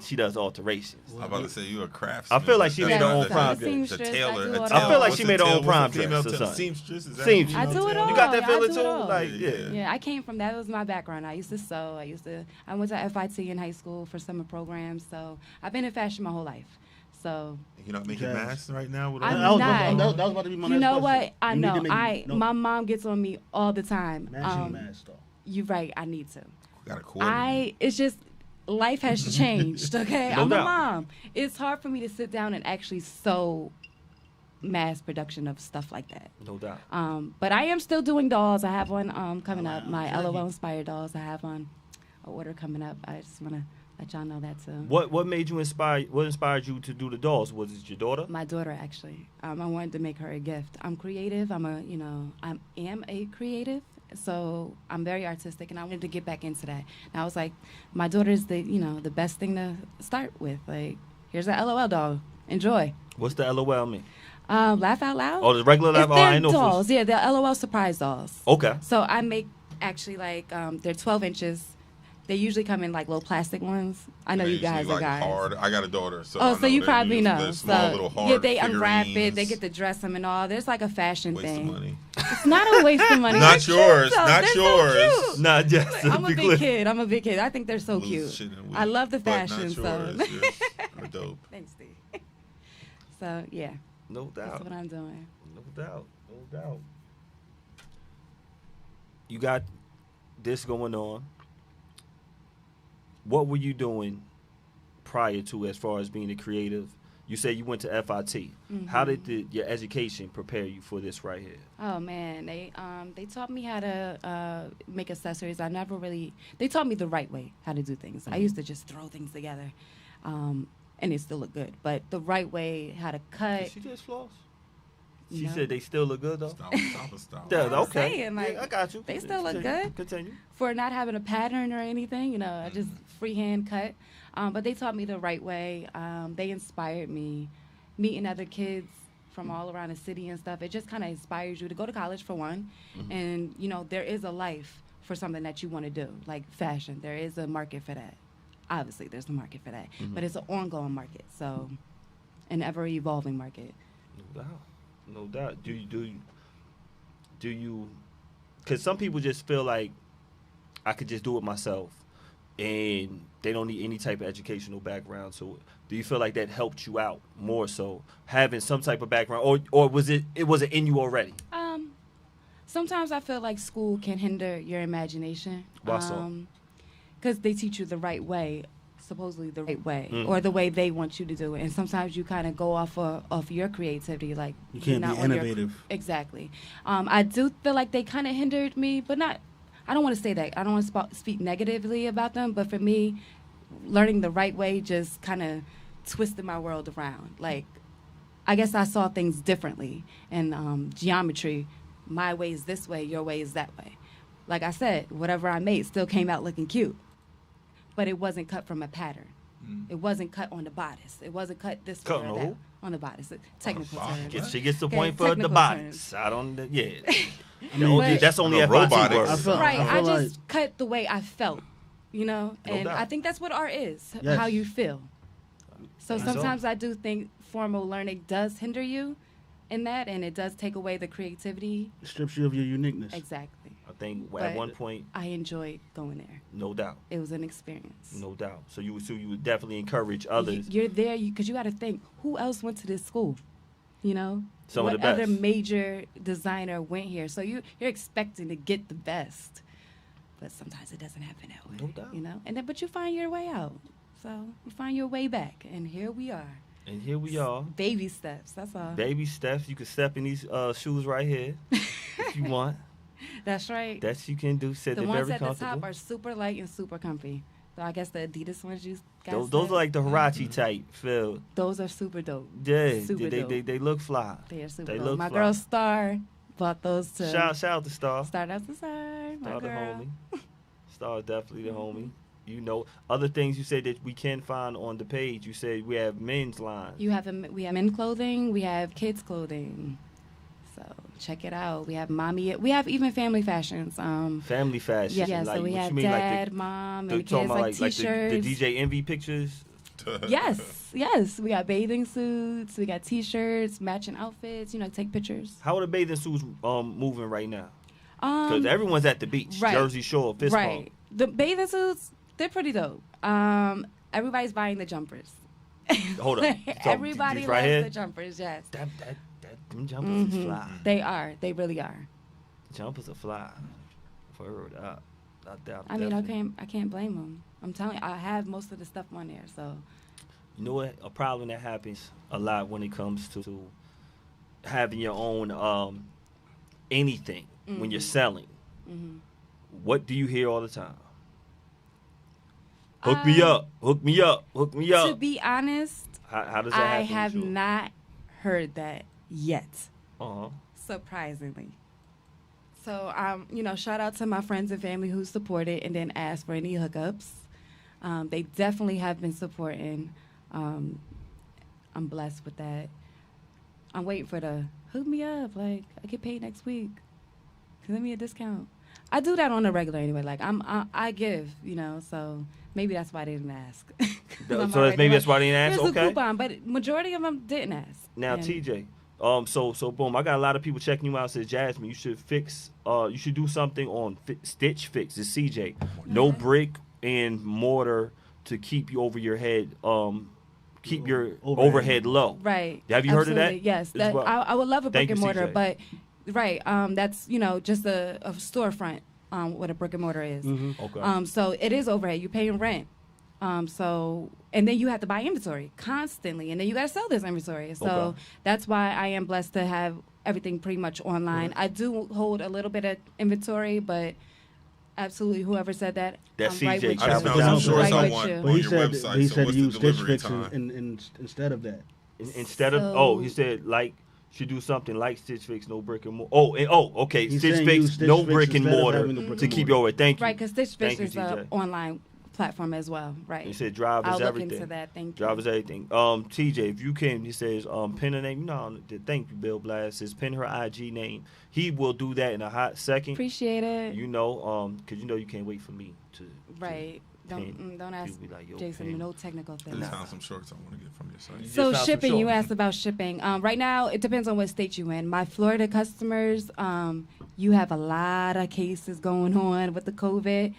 [SPEAKER 3] She does alterations.
[SPEAKER 4] I'm about to say you a craftsman.
[SPEAKER 3] I feel like she
[SPEAKER 5] made her own
[SPEAKER 3] prom
[SPEAKER 4] The
[SPEAKER 3] dress.
[SPEAKER 5] Seamstress,
[SPEAKER 4] tailor.
[SPEAKER 5] I do
[SPEAKER 4] a
[SPEAKER 5] all
[SPEAKER 4] tailor.
[SPEAKER 5] I feel
[SPEAKER 3] like
[SPEAKER 4] What's
[SPEAKER 3] she
[SPEAKER 4] a
[SPEAKER 3] made her own
[SPEAKER 4] tailor?
[SPEAKER 3] prom
[SPEAKER 4] What's a female
[SPEAKER 3] dress or
[SPEAKER 4] tailor?
[SPEAKER 3] something.
[SPEAKER 4] Seamstress. Is that
[SPEAKER 3] Seamstress.
[SPEAKER 5] I do it all.
[SPEAKER 3] You got that
[SPEAKER 5] I
[SPEAKER 3] feeling
[SPEAKER 5] do it
[SPEAKER 3] too?
[SPEAKER 5] all.
[SPEAKER 3] Like
[SPEAKER 4] Yeah.
[SPEAKER 5] Yeah, I came from that was my background. I used to sew. I went to FIT in high school for summer programs. So I've been in fashion my whole life. So
[SPEAKER 4] You're not making
[SPEAKER 1] Yes.
[SPEAKER 4] masks right now with
[SPEAKER 5] I'm
[SPEAKER 4] all
[SPEAKER 5] not.
[SPEAKER 1] That was about to be my
[SPEAKER 5] you
[SPEAKER 1] next
[SPEAKER 5] know
[SPEAKER 1] question.
[SPEAKER 5] what? I
[SPEAKER 1] You need to
[SPEAKER 5] know.
[SPEAKER 1] make- no,
[SPEAKER 5] My mom gets on me all the time.
[SPEAKER 1] matching mask though.
[SPEAKER 5] You're right. I need to.
[SPEAKER 4] got a coordinate.
[SPEAKER 5] It's just life has changed. Okay,
[SPEAKER 3] No
[SPEAKER 5] I'm
[SPEAKER 3] doubt.
[SPEAKER 5] a mom. It's hard for me to sit down and actually sew mass production of stuff like that.
[SPEAKER 3] No doubt.
[SPEAKER 5] But I am still doing dolls. I have one coming
[SPEAKER 1] Oh,
[SPEAKER 5] up.
[SPEAKER 1] wow.
[SPEAKER 5] My
[SPEAKER 1] Thank you.
[SPEAKER 5] LOL inspired dolls. I have on an order coming up. I just want to let y'all know that too.
[SPEAKER 3] What made you inspire? What inspired you to do the dolls? Was it your daughter?
[SPEAKER 5] My daughter actually. I wanted to make her a gift. I'm creative. I am a creative. So I'm very artistic, and I wanted to get back into that. And I was like, my daughter's the best thing to start with. Like, here's a LOL doll. Enjoy.
[SPEAKER 3] What's the LOL mean?
[SPEAKER 5] Laugh out loud.
[SPEAKER 3] Oh, the regular laugh.
[SPEAKER 5] It's
[SPEAKER 3] Oh, I
[SPEAKER 5] their
[SPEAKER 3] ain't know.
[SPEAKER 5] dolls. Yeah, the LOL surprise dolls.
[SPEAKER 3] Okay.
[SPEAKER 5] So I make actually like they're 12 inches. They usually come in like little plastic ones. I know
[SPEAKER 4] They
[SPEAKER 5] you guys
[SPEAKER 4] usually
[SPEAKER 5] are guys.
[SPEAKER 4] Hard. I got a daughter, so I
[SPEAKER 5] Oh,
[SPEAKER 4] know
[SPEAKER 5] so you
[SPEAKER 4] they
[SPEAKER 5] probably
[SPEAKER 4] use
[SPEAKER 5] know.
[SPEAKER 4] the small little hard
[SPEAKER 5] yeah, they unwrap it. They
[SPEAKER 4] figurines.
[SPEAKER 5] get to dress them and all. There's like a fashion
[SPEAKER 4] Waste
[SPEAKER 5] thing.
[SPEAKER 4] of money.
[SPEAKER 5] It's not a waste of money.
[SPEAKER 4] Not
[SPEAKER 5] They're cute,
[SPEAKER 4] yours,
[SPEAKER 5] though.
[SPEAKER 4] not
[SPEAKER 5] They're
[SPEAKER 4] yours.
[SPEAKER 5] So cute.
[SPEAKER 3] Nah, just
[SPEAKER 5] I'm a big kid. I'm a big kid. I think they're so
[SPEAKER 4] Lose
[SPEAKER 5] cute.
[SPEAKER 4] shit in a week,
[SPEAKER 5] I love the
[SPEAKER 4] but not
[SPEAKER 5] fashion. So
[SPEAKER 4] yours. Yours are dope.
[SPEAKER 5] thanks, Steve. So yeah,
[SPEAKER 3] No
[SPEAKER 5] that's
[SPEAKER 3] doubt.
[SPEAKER 5] what I'm doing.
[SPEAKER 3] No doubt. No doubt. You got this going on. What were you doing prior to as far as being a creative? You said you went to FIT. How did your education prepare you for this right here?
[SPEAKER 5] Oh man, they taught me how to make accessories. They taught me the right way how to do things. I used to just throw things together, and it still looked good. But the right way, how to cut.
[SPEAKER 3] Did she just floss? She
[SPEAKER 5] No.
[SPEAKER 3] said they still look good though.
[SPEAKER 4] Stop.
[SPEAKER 3] Yeah,
[SPEAKER 5] I'm
[SPEAKER 3] okay.
[SPEAKER 5] saying, like,
[SPEAKER 3] yeah, I got you.
[SPEAKER 5] they still look
[SPEAKER 3] Continue.
[SPEAKER 5] good.
[SPEAKER 3] Continue.
[SPEAKER 5] For not having a pattern or anything, I just freehand cut. But they taught me the right way. They inspired me. Meeting other kids from all around the city and stuff, it just kind of inspires you to go to college for one. And, there is a life for something that you want to do, like fashion. There is a market for that. Obviously, there's a market for that. But it's an ongoing market, so an ever-evolving market.
[SPEAKER 3] No doubt. No doubt. Do you? Because some people just feel like I could just do it myself, and they don't need any type of educational background to it. Do you feel like that helped you out more so having some type of background, or was it wasn't in you already?
[SPEAKER 5] Sometimes I feel like school can hinder your imagination.
[SPEAKER 3] Why so?
[SPEAKER 5] Because they teach you the right way, supposedly the right way, or the way they want you to do it. And sometimes you kind of go off your creativity, like
[SPEAKER 1] You can't
[SPEAKER 5] you're
[SPEAKER 1] be
[SPEAKER 5] not on your-
[SPEAKER 1] innovative.
[SPEAKER 5] Exactly. I do feel like they kind of hindered me, but not. I don't want to say that. I don't want to speak negatively about them. But for me, learning the right way just kind of twisted my world around. Like, I guess I saw things differently. And geometry, my way is this way, your way is that way. Like I said, whatever I made still came out looking cute. But it wasn't cut from a pattern. It wasn't cut on the bodice. It wasn't cut this
[SPEAKER 3] Cut
[SPEAKER 5] way
[SPEAKER 3] on
[SPEAKER 5] or
[SPEAKER 3] who?
[SPEAKER 5] that. On the bodice. Technical
[SPEAKER 4] bodice?
[SPEAKER 5] terms.
[SPEAKER 3] She gets the
[SPEAKER 5] Okay,
[SPEAKER 3] point for the
[SPEAKER 5] technical
[SPEAKER 3] bodies.
[SPEAKER 5] terms.
[SPEAKER 3] I don't. Yeah.
[SPEAKER 1] I mean,
[SPEAKER 5] But-
[SPEAKER 3] That's only
[SPEAKER 4] The
[SPEAKER 3] FIT
[SPEAKER 4] robotics.
[SPEAKER 3] words.
[SPEAKER 1] I feel-
[SPEAKER 5] Right.
[SPEAKER 1] I
[SPEAKER 5] I
[SPEAKER 1] feel
[SPEAKER 5] just cut the way I felt,
[SPEAKER 3] No
[SPEAKER 5] and
[SPEAKER 3] doubt.
[SPEAKER 5] I think that's what art is,
[SPEAKER 1] Yes.
[SPEAKER 5] how you feel. So
[SPEAKER 3] Think so.
[SPEAKER 5] sometimes I do think formal learning does hinder you in that, and it does take away the creativity.
[SPEAKER 1] It strips you of your uniqueness.
[SPEAKER 5] Exactly.
[SPEAKER 3] I think at
[SPEAKER 5] But-
[SPEAKER 3] one point,
[SPEAKER 5] I enjoyed going there.
[SPEAKER 3] no doubt,
[SPEAKER 5] It was an experience.
[SPEAKER 3] no doubt. So you would definitely encourage others.
[SPEAKER 5] You're there because you got to think who else went to this school,
[SPEAKER 3] Some of
[SPEAKER 5] what
[SPEAKER 3] the
[SPEAKER 5] other
[SPEAKER 3] best.
[SPEAKER 5] major designer went here. So you're expecting to get the best, but sometimes it doesn't happen that way.
[SPEAKER 3] No doubt.
[SPEAKER 5] And then but you find your way out. So you find your way back, and here we are.
[SPEAKER 3] And here we are.
[SPEAKER 5] Baby steps. That's all.
[SPEAKER 3] Baby steps. You can step in these shoes right here if you want.
[SPEAKER 5] That's right.
[SPEAKER 3] That you can do. Sit
[SPEAKER 5] The
[SPEAKER 3] there
[SPEAKER 5] ones
[SPEAKER 3] very
[SPEAKER 5] at the
[SPEAKER 3] comfortable.
[SPEAKER 5] top are super light and super comfy. So I guess the Adidas ones you guys
[SPEAKER 3] Those
[SPEAKER 5] said,
[SPEAKER 3] are like the Hirachi type feel.
[SPEAKER 5] those are super dope.
[SPEAKER 3] Yeah,
[SPEAKER 5] Super
[SPEAKER 3] they,
[SPEAKER 5] dope.
[SPEAKER 3] they look fly.
[SPEAKER 5] They are super
[SPEAKER 3] They
[SPEAKER 5] dope.
[SPEAKER 3] look
[SPEAKER 5] My
[SPEAKER 3] fly.
[SPEAKER 5] girl Star bought those too.
[SPEAKER 3] Shout out to Star.
[SPEAKER 5] Start out the Star. My
[SPEAKER 3] Star the
[SPEAKER 5] girl.
[SPEAKER 3] homie. Star definitely the homie. Other things you said that we can find on the page. You said we have men's lines.
[SPEAKER 5] We have men clothing. We have kids clothing. So check it out. We have mommy. We have even family fashions.
[SPEAKER 3] Family fashion.
[SPEAKER 5] Yeah.
[SPEAKER 3] Like,
[SPEAKER 5] So we
[SPEAKER 3] what
[SPEAKER 5] have
[SPEAKER 3] you mean,
[SPEAKER 5] dad,
[SPEAKER 3] like the,
[SPEAKER 5] mom,
[SPEAKER 3] the
[SPEAKER 5] and the
[SPEAKER 3] talking
[SPEAKER 5] kids
[SPEAKER 3] about
[SPEAKER 5] like
[SPEAKER 3] like
[SPEAKER 5] t-shirts.
[SPEAKER 3] the DJ Envy pictures.
[SPEAKER 5] Yes. We got bathing suits. We got t-shirts, matching outfits. Take pictures.
[SPEAKER 3] How are the bathing suits moving right now? Because everyone's at the beach,
[SPEAKER 5] right.
[SPEAKER 3] Jersey Shore, fist
[SPEAKER 5] Right.
[SPEAKER 3] bump.
[SPEAKER 5] The bathing suits, they're pretty dope. Everybody's buying the jumpers.
[SPEAKER 3] Hold up. So,
[SPEAKER 5] Everybody
[SPEAKER 3] these
[SPEAKER 5] loves
[SPEAKER 3] right here?
[SPEAKER 5] the jumpers. Yes.
[SPEAKER 3] Them jumpers is fly.
[SPEAKER 5] They are. They really are.
[SPEAKER 3] Jumpers are fly. Word up. I doubt.
[SPEAKER 5] I mean, I can't blame them. I'm telling you, I have most of the stuff on there. So
[SPEAKER 3] You know what? A problem that happens a lot when it comes to having your own anything when you're selling. What do you hear all the time? Hook me up. Hook me up. Hook me up.
[SPEAKER 5] to be honest,
[SPEAKER 3] How does that happen?
[SPEAKER 5] I have not heard that yet.
[SPEAKER 3] Uh-huh.
[SPEAKER 5] Surprisingly. So, shout out to my friends and family who support it and then ask for any hookups. They definitely have been supporting. I'm blessed with that. I'm waiting for the hook me up. Like, I get paid next week. Give me a discount. I do that on a regular anyway. Like, I give, you know, so maybe that's why they didn't ask.
[SPEAKER 3] So maybe that's why they didn't ask.
[SPEAKER 5] Here's
[SPEAKER 3] Okay.
[SPEAKER 5] a coupon, but majority of them didn't ask.
[SPEAKER 3] Now,
[SPEAKER 5] And
[SPEAKER 3] TJ, so boom, I got a lot of people checking you out. Says Jasmine, you should you should do something on Stitch Fix. It's CJ, no
[SPEAKER 5] Okay.
[SPEAKER 3] brick and mortar to keep you over your head. Keep your
[SPEAKER 1] Overhead.
[SPEAKER 3] overhead low.
[SPEAKER 5] Right.
[SPEAKER 3] Have you heard of that
[SPEAKER 5] Absolutely, Yes.
[SPEAKER 3] as
[SPEAKER 5] That,
[SPEAKER 3] well?
[SPEAKER 5] I would love a
[SPEAKER 3] Thank
[SPEAKER 5] brick and
[SPEAKER 3] you,
[SPEAKER 5] mortar,
[SPEAKER 3] CJ.
[SPEAKER 5] but right. That's, you know, just a storefront. What a brick and mortar is.
[SPEAKER 3] Okay.
[SPEAKER 5] So it is overhead. You're paying rent. So and then you have to buy inventory constantly, and then you got to sell this inventory. So
[SPEAKER 3] Okay.
[SPEAKER 5] that's why I am blessed to have everything pretty much online. I do hold a little bit of inventory, but absolutely, whoever said that,
[SPEAKER 3] That's
[SPEAKER 5] I'm right
[SPEAKER 3] CJ
[SPEAKER 5] with
[SPEAKER 2] I
[SPEAKER 5] you.
[SPEAKER 2] just
[SPEAKER 1] Chapel
[SPEAKER 2] found some
[SPEAKER 1] Down.
[SPEAKER 2] shorts
[SPEAKER 5] Right
[SPEAKER 2] I
[SPEAKER 5] with
[SPEAKER 2] want
[SPEAKER 5] you.
[SPEAKER 2] on
[SPEAKER 1] But he
[SPEAKER 2] your
[SPEAKER 1] said
[SPEAKER 2] website.
[SPEAKER 1] he
[SPEAKER 2] so
[SPEAKER 1] said
[SPEAKER 2] what's
[SPEAKER 1] to
[SPEAKER 2] the
[SPEAKER 1] use Stitch
[SPEAKER 2] delivery
[SPEAKER 1] Fix
[SPEAKER 2] time?
[SPEAKER 1] instead of that.
[SPEAKER 3] Instead of
[SPEAKER 5] So-
[SPEAKER 3] he said like should do something like Stitch Fix, no brick and mortar. Okay,
[SPEAKER 1] He's
[SPEAKER 3] Stitch
[SPEAKER 1] saying
[SPEAKER 3] Fix,
[SPEAKER 1] use Stitch
[SPEAKER 3] no
[SPEAKER 1] Fix
[SPEAKER 3] brick and
[SPEAKER 1] instead of
[SPEAKER 3] mortar
[SPEAKER 1] having the brick
[SPEAKER 3] to
[SPEAKER 1] and
[SPEAKER 3] keep
[SPEAKER 1] mortar.
[SPEAKER 3] your overhead. Thank you.
[SPEAKER 5] Right, because Stitch
[SPEAKER 3] Thank
[SPEAKER 5] Fix
[SPEAKER 3] you,
[SPEAKER 5] is
[SPEAKER 3] TJ.
[SPEAKER 5] an online platform as well. Right.
[SPEAKER 3] He said drive
[SPEAKER 5] I'll
[SPEAKER 3] is
[SPEAKER 5] look
[SPEAKER 3] everything.
[SPEAKER 5] into that. Thank you.
[SPEAKER 3] Drive is everything. TJ, if you can, he says, pin her name. You know, thank you, Bill Blast. Says pin her IG name. He will do that in a hot second.
[SPEAKER 5] Appreciate it.
[SPEAKER 3] You know, because you know you can't wait for me to.
[SPEAKER 5] Right.
[SPEAKER 3] pin.
[SPEAKER 5] Don't ask
[SPEAKER 3] People be like, yo,
[SPEAKER 5] Jason.
[SPEAKER 3] pin.
[SPEAKER 5] No technical
[SPEAKER 2] I
[SPEAKER 5] things.
[SPEAKER 2] just found some shorts I want to get from your site.
[SPEAKER 3] just
[SPEAKER 5] So
[SPEAKER 3] found some
[SPEAKER 5] shipping, you
[SPEAKER 3] shorts.
[SPEAKER 5] asked about shipping. Right now, it depends on what state you in. My Florida customers, you have a lot of cases going on with the COVID.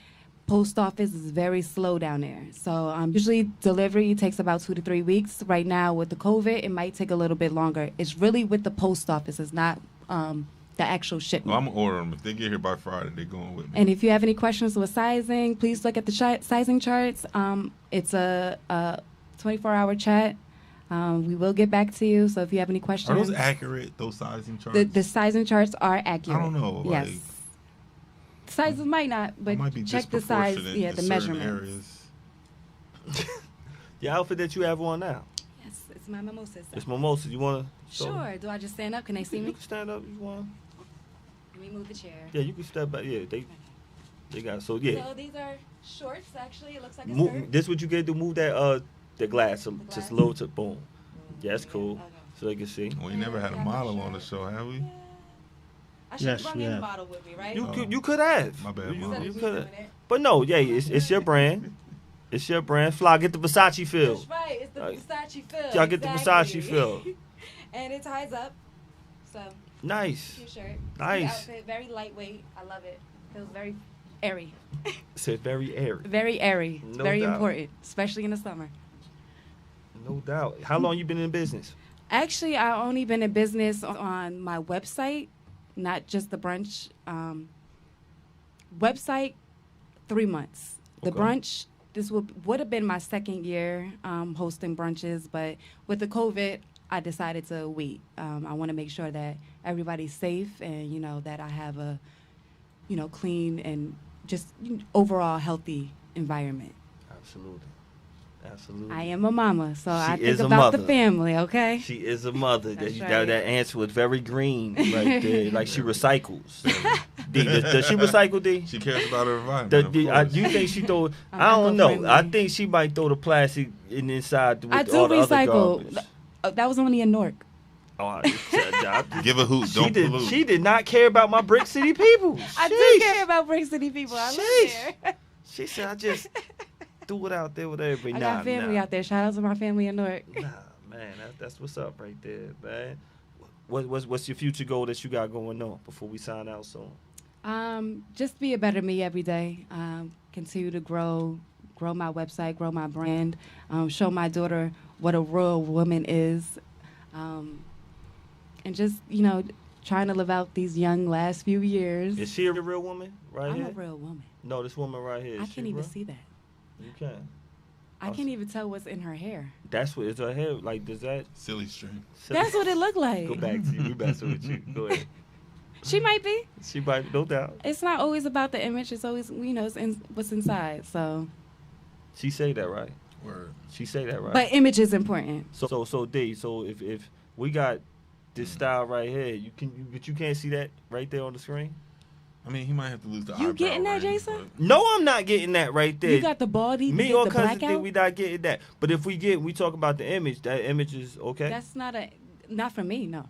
[SPEAKER 5] Post office is very slow down there. So usually delivery takes about 2 to 3 weeks. Right now with the COVID, it might take a little bit longer. It's really with the post office. It's not the actual shipment.
[SPEAKER 2] Well, I'm gonna order them. If they get here by Friday, they're going with me.
[SPEAKER 5] And if you have any questions with sizing, please look at the sizing charts. It's a 24-hour chat. We will get back to you. So if you have any
[SPEAKER 2] Are
[SPEAKER 5] questions,
[SPEAKER 2] those accurate? Those sizing charts?
[SPEAKER 5] the sizing charts are accurate.
[SPEAKER 2] I don't know.
[SPEAKER 5] Yes.
[SPEAKER 2] Like,
[SPEAKER 5] Sizes might not,
[SPEAKER 2] I
[SPEAKER 5] but
[SPEAKER 2] might be
[SPEAKER 5] check the size.
[SPEAKER 2] disproportionate
[SPEAKER 5] Yeah,
[SPEAKER 2] in
[SPEAKER 5] the
[SPEAKER 2] certain
[SPEAKER 5] measurement.
[SPEAKER 2] areas.
[SPEAKER 3] The outfit that you have on now.
[SPEAKER 5] Yes, it's my mimosa.
[SPEAKER 3] It's mimosa. You want to?
[SPEAKER 5] Sure. Do I just stand up? Can they see
[SPEAKER 3] You
[SPEAKER 5] me?
[SPEAKER 3] can stand up. You want?
[SPEAKER 5] Let me move the chair.
[SPEAKER 3] Yeah, you can step back. Yeah, they got. So yeah.
[SPEAKER 5] So these are shorts. Actually, it looks like a
[SPEAKER 3] Move,
[SPEAKER 5] skirt.
[SPEAKER 3] this what you get to move that the glass just
[SPEAKER 5] glass?
[SPEAKER 3] a little to boom. Yeah, that's cool.
[SPEAKER 5] Okay.
[SPEAKER 3] So they can see.
[SPEAKER 2] We never had a
[SPEAKER 5] Yeah,
[SPEAKER 2] model
[SPEAKER 5] sure.
[SPEAKER 2] on the show, have we?
[SPEAKER 5] Yeah. I should
[SPEAKER 1] Yes,
[SPEAKER 5] have brought
[SPEAKER 1] we
[SPEAKER 5] in a
[SPEAKER 1] have.
[SPEAKER 5] model with me, right?
[SPEAKER 3] You could have.
[SPEAKER 2] My bad,
[SPEAKER 3] You,
[SPEAKER 2] Mom.
[SPEAKER 5] Instead
[SPEAKER 3] you
[SPEAKER 5] of me
[SPEAKER 3] could
[SPEAKER 5] doing
[SPEAKER 3] have.
[SPEAKER 5] it.
[SPEAKER 3] But no, yeah, it's your brand. It's your brand. Fly, get the Versace feel.
[SPEAKER 5] That's right. It's the
[SPEAKER 3] Like,
[SPEAKER 5] Versace feel.
[SPEAKER 3] y'all get the Versace
[SPEAKER 5] Exactly.
[SPEAKER 3] feel.
[SPEAKER 5] And it ties up. So,
[SPEAKER 3] Nice.
[SPEAKER 5] cute shirt.
[SPEAKER 3] Nice.
[SPEAKER 5] Cute outfit, very lightweight. I love it. Feels very airy.
[SPEAKER 3] Said very airy.
[SPEAKER 5] Very airy. It's
[SPEAKER 3] No
[SPEAKER 5] very
[SPEAKER 3] doubt.
[SPEAKER 5] important, especially in the summer.
[SPEAKER 3] No doubt. How long you been in business?
[SPEAKER 5] Actually, I only been in business on my website, not just the brunch. Website, 3 months. The
[SPEAKER 3] Okay.
[SPEAKER 5] brunch, this would have been my second year hosting brunches, but with the COVID, I decided to wait. I want to make sure that everybody's safe and, that I have a, clean and just overall healthy environment.
[SPEAKER 3] Absolutely. Absolutely.
[SPEAKER 5] I am a mama, so I
[SPEAKER 3] She is
[SPEAKER 5] think
[SPEAKER 3] a
[SPEAKER 5] about the
[SPEAKER 3] mother.
[SPEAKER 5] family, okay?
[SPEAKER 3] She is a mother.
[SPEAKER 5] That's
[SPEAKER 3] that,
[SPEAKER 5] right.
[SPEAKER 3] that answer was very green right there. Like she recycles. D, does she recycle, D?
[SPEAKER 2] She cares about her environment.
[SPEAKER 3] Do
[SPEAKER 2] of
[SPEAKER 3] you
[SPEAKER 2] course.
[SPEAKER 3] think she throw?
[SPEAKER 5] I'm
[SPEAKER 3] I don't know.
[SPEAKER 5] eco-friendly.
[SPEAKER 3] I think she might throw the plastic inside with
[SPEAKER 5] I do
[SPEAKER 3] all the other
[SPEAKER 5] recycle.
[SPEAKER 3] garbage.
[SPEAKER 5] That was only in Newark.
[SPEAKER 3] Oh, I-
[SPEAKER 2] Give a hoot.
[SPEAKER 3] she
[SPEAKER 2] Don't
[SPEAKER 3] did.
[SPEAKER 2] pollute.
[SPEAKER 3] She did not care about my Brick City people.
[SPEAKER 5] I do
[SPEAKER 3] Sheesh.
[SPEAKER 5] care about Brick City people. I
[SPEAKER 3] Sheesh.
[SPEAKER 5] live there.
[SPEAKER 3] She said, "I just threw it out there with everybody."
[SPEAKER 5] I got family out there. Shout out to my family in Newark.
[SPEAKER 3] Nah, man, that's what's up right there, man. What's your future goal that you got going on before we sign out soon?
[SPEAKER 5] Just be a better me every day. Continue to grow my website, grow my brand, show my daughter what a real woman is, and just trying to live out these young last few years.
[SPEAKER 3] Is she a real woman right
[SPEAKER 5] I'm
[SPEAKER 3] here?
[SPEAKER 5] a real woman.
[SPEAKER 3] No, this woman right here.
[SPEAKER 5] I
[SPEAKER 3] is she
[SPEAKER 5] can't even
[SPEAKER 3] real?
[SPEAKER 5] see that.
[SPEAKER 3] You can.
[SPEAKER 5] I can't even tell what's in her hair.
[SPEAKER 3] That's what is her hair like. Does that?
[SPEAKER 2] Silly string.
[SPEAKER 5] That's what it looked like.
[SPEAKER 3] Go back to you. We messing with you. Go ahead.
[SPEAKER 5] She might be.
[SPEAKER 3] She might, no doubt.
[SPEAKER 5] It's not always about the image. It's always it's what's inside. So,
[SPEAKER 3] She say that right.
[SPEAKER 2] Word.
[SPEAKER 3] She say that right.
[SPEAKER 5] but image is important.
[SPEAKER 3] So D. So if we got this style right here, but you can't see that right there on the screen.
[SPEAKER 2] I mean, he might have to lose the
[SPEAKER 5] You
[SPEAKER 2] eyebrow
[SPEAKER 5] getting that,
[SPEAKER 2] ring,
[SPEAKER 5] Jason?
[SPEAKER 2] but-
[SPEAKER 3] No, I'm not getting that right there.
[SPEAKER 5] You got the baldy.
[SPEAKER 3] Me
[SPEAKER 5] you
[SPEAKER 3] or
[SPEAKER 5] get the
[SPEAKER 3] cousin
[SPEAKER 5] blackout.
[SPEAKER 3] we not getting that. But if we talk about the image, that image is okay.
[SPEAKER 5] That's not a. Not for me, no.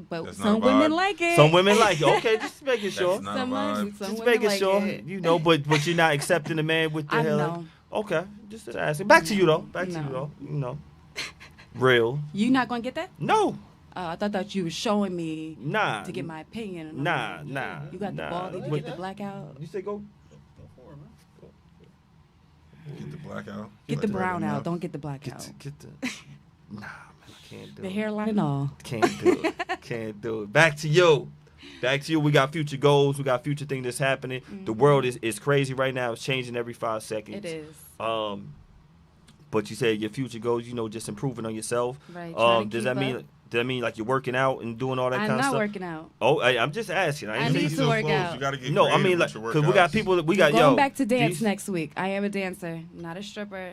[SPEAKER 5] But
[SPEAKER 4] That's not
[SPEAKER 5] some
[SPEAKER 4] a
[SPEAKER 5] women
[SPEAKER 4] vibe.
[SPEAKER 5] like it.
[SPEAKER 3] Some women like it. Okay, just making sure.
[SPEAKER 4] That's not a
[SPEAKER 5] Some
[SPEAKER 4] vibe.
[SPEAKER 5] some
[SPEAKER 3] Just
[SPEAKER 5] women
[SPEAKER 3] making
[SPEAKER 5] like
[SPEAKER 3] sure.
[SPEAKER 5] it.
[SPEAKER 3] You know, but you're not accepting a man with the
[SPEAKER 5] I
[SPEAKER 3] hair.
[SPEAKER 5] know.
[SPEAKER 3] Okay, just asking. Back to you though. Back to you
[SPEAKER 5] No.
[SPEAKER 3] though. You know, real.
[SPEAKER 5] You not gonna get that?
[SPEAKER 3] No,
[SPEAKER 5] I thought you were showing me
[SPEAKER 3] nah,
[SPEAKER 5] to get my opinion. And I'm
[SPEAKER 3] nah,
[SPEAKER 5] like,
[SPEAKER 3] nah.
[SPEAKER 5] You got
[SPEAKER 3] nah.
[SPEAKER 5] the ball to
[SPEAKER 3] What-
[SPEAKER 5] get the blackout.
[SPEAKER 3] You say go.
[SPEAKER 4] Get the black out.
[SPEAKER 5] Get
[SPEAKER 4] Like
[SPEAKER 5] the
[SPEAKER 4] red
[SPEAKER 5] brown
[SPEAKER 4] enough.
[SPEAKER 5] out. Don't get the black
[SPEAKER 3] Get
[SPEAKER 5] out.
[SPEAKER 3] the, get the. Nah, man, I can't do
[SPEAKER 5] The
[SPEAKER 3] it.
[SPEAKER 5] hairline and all.
[SPEAKER 3] Can't do it. Can't do it. Back to you. Back to you. We got future goals. We got future things that's happening. The world is crazy right now. It's changing every 5 seconds.
[SPEAKER 5] It is.
[SPEAKER 3] But you said your future goals, just improving on yourself.
[SPEAKER 5] Right. trying to
[SPEAKER 3] Does
[SPEAKER 5] keep
[SPEAKER 3] that mean
[SPEAKER 5] up.
[SPEAKER 3] like you're working out and doing all that
[SPEAKER 5] I'm
[SPEAKER 3] kind of
[SPEAKER 5] not
[SPEAKER 3] stuff?
[SPEAKER 5] working out.
[SPEAKER 3] Oh, I'm just asking.
[SPEAKER 5] I
[SPEAKER 3] ain't
[SPEAKER 5] need
[SPEAKER 3] saying
[SPEAKER 5] to
[SPEAKER 3] you-
[SPEAKER 5] work out.
[SPEAKER 4] You gotta get
[SPEAKER 3] No, I mean
[SPEAKER 4] creative
[SPEAKER 3] like
[SPEAKER 4] with your
[SPEAKER 3] because we got
[SPEAKER 4] workouts.
[SPEAKER 3] people that we got
[SPEAKER 5] Going
[SPEAKER 3] yo.
[SPEAKER 5] back to dance
[SPEAKER 3] these-
[SPEAKER 5] next week. I am a dancer, not a stripper.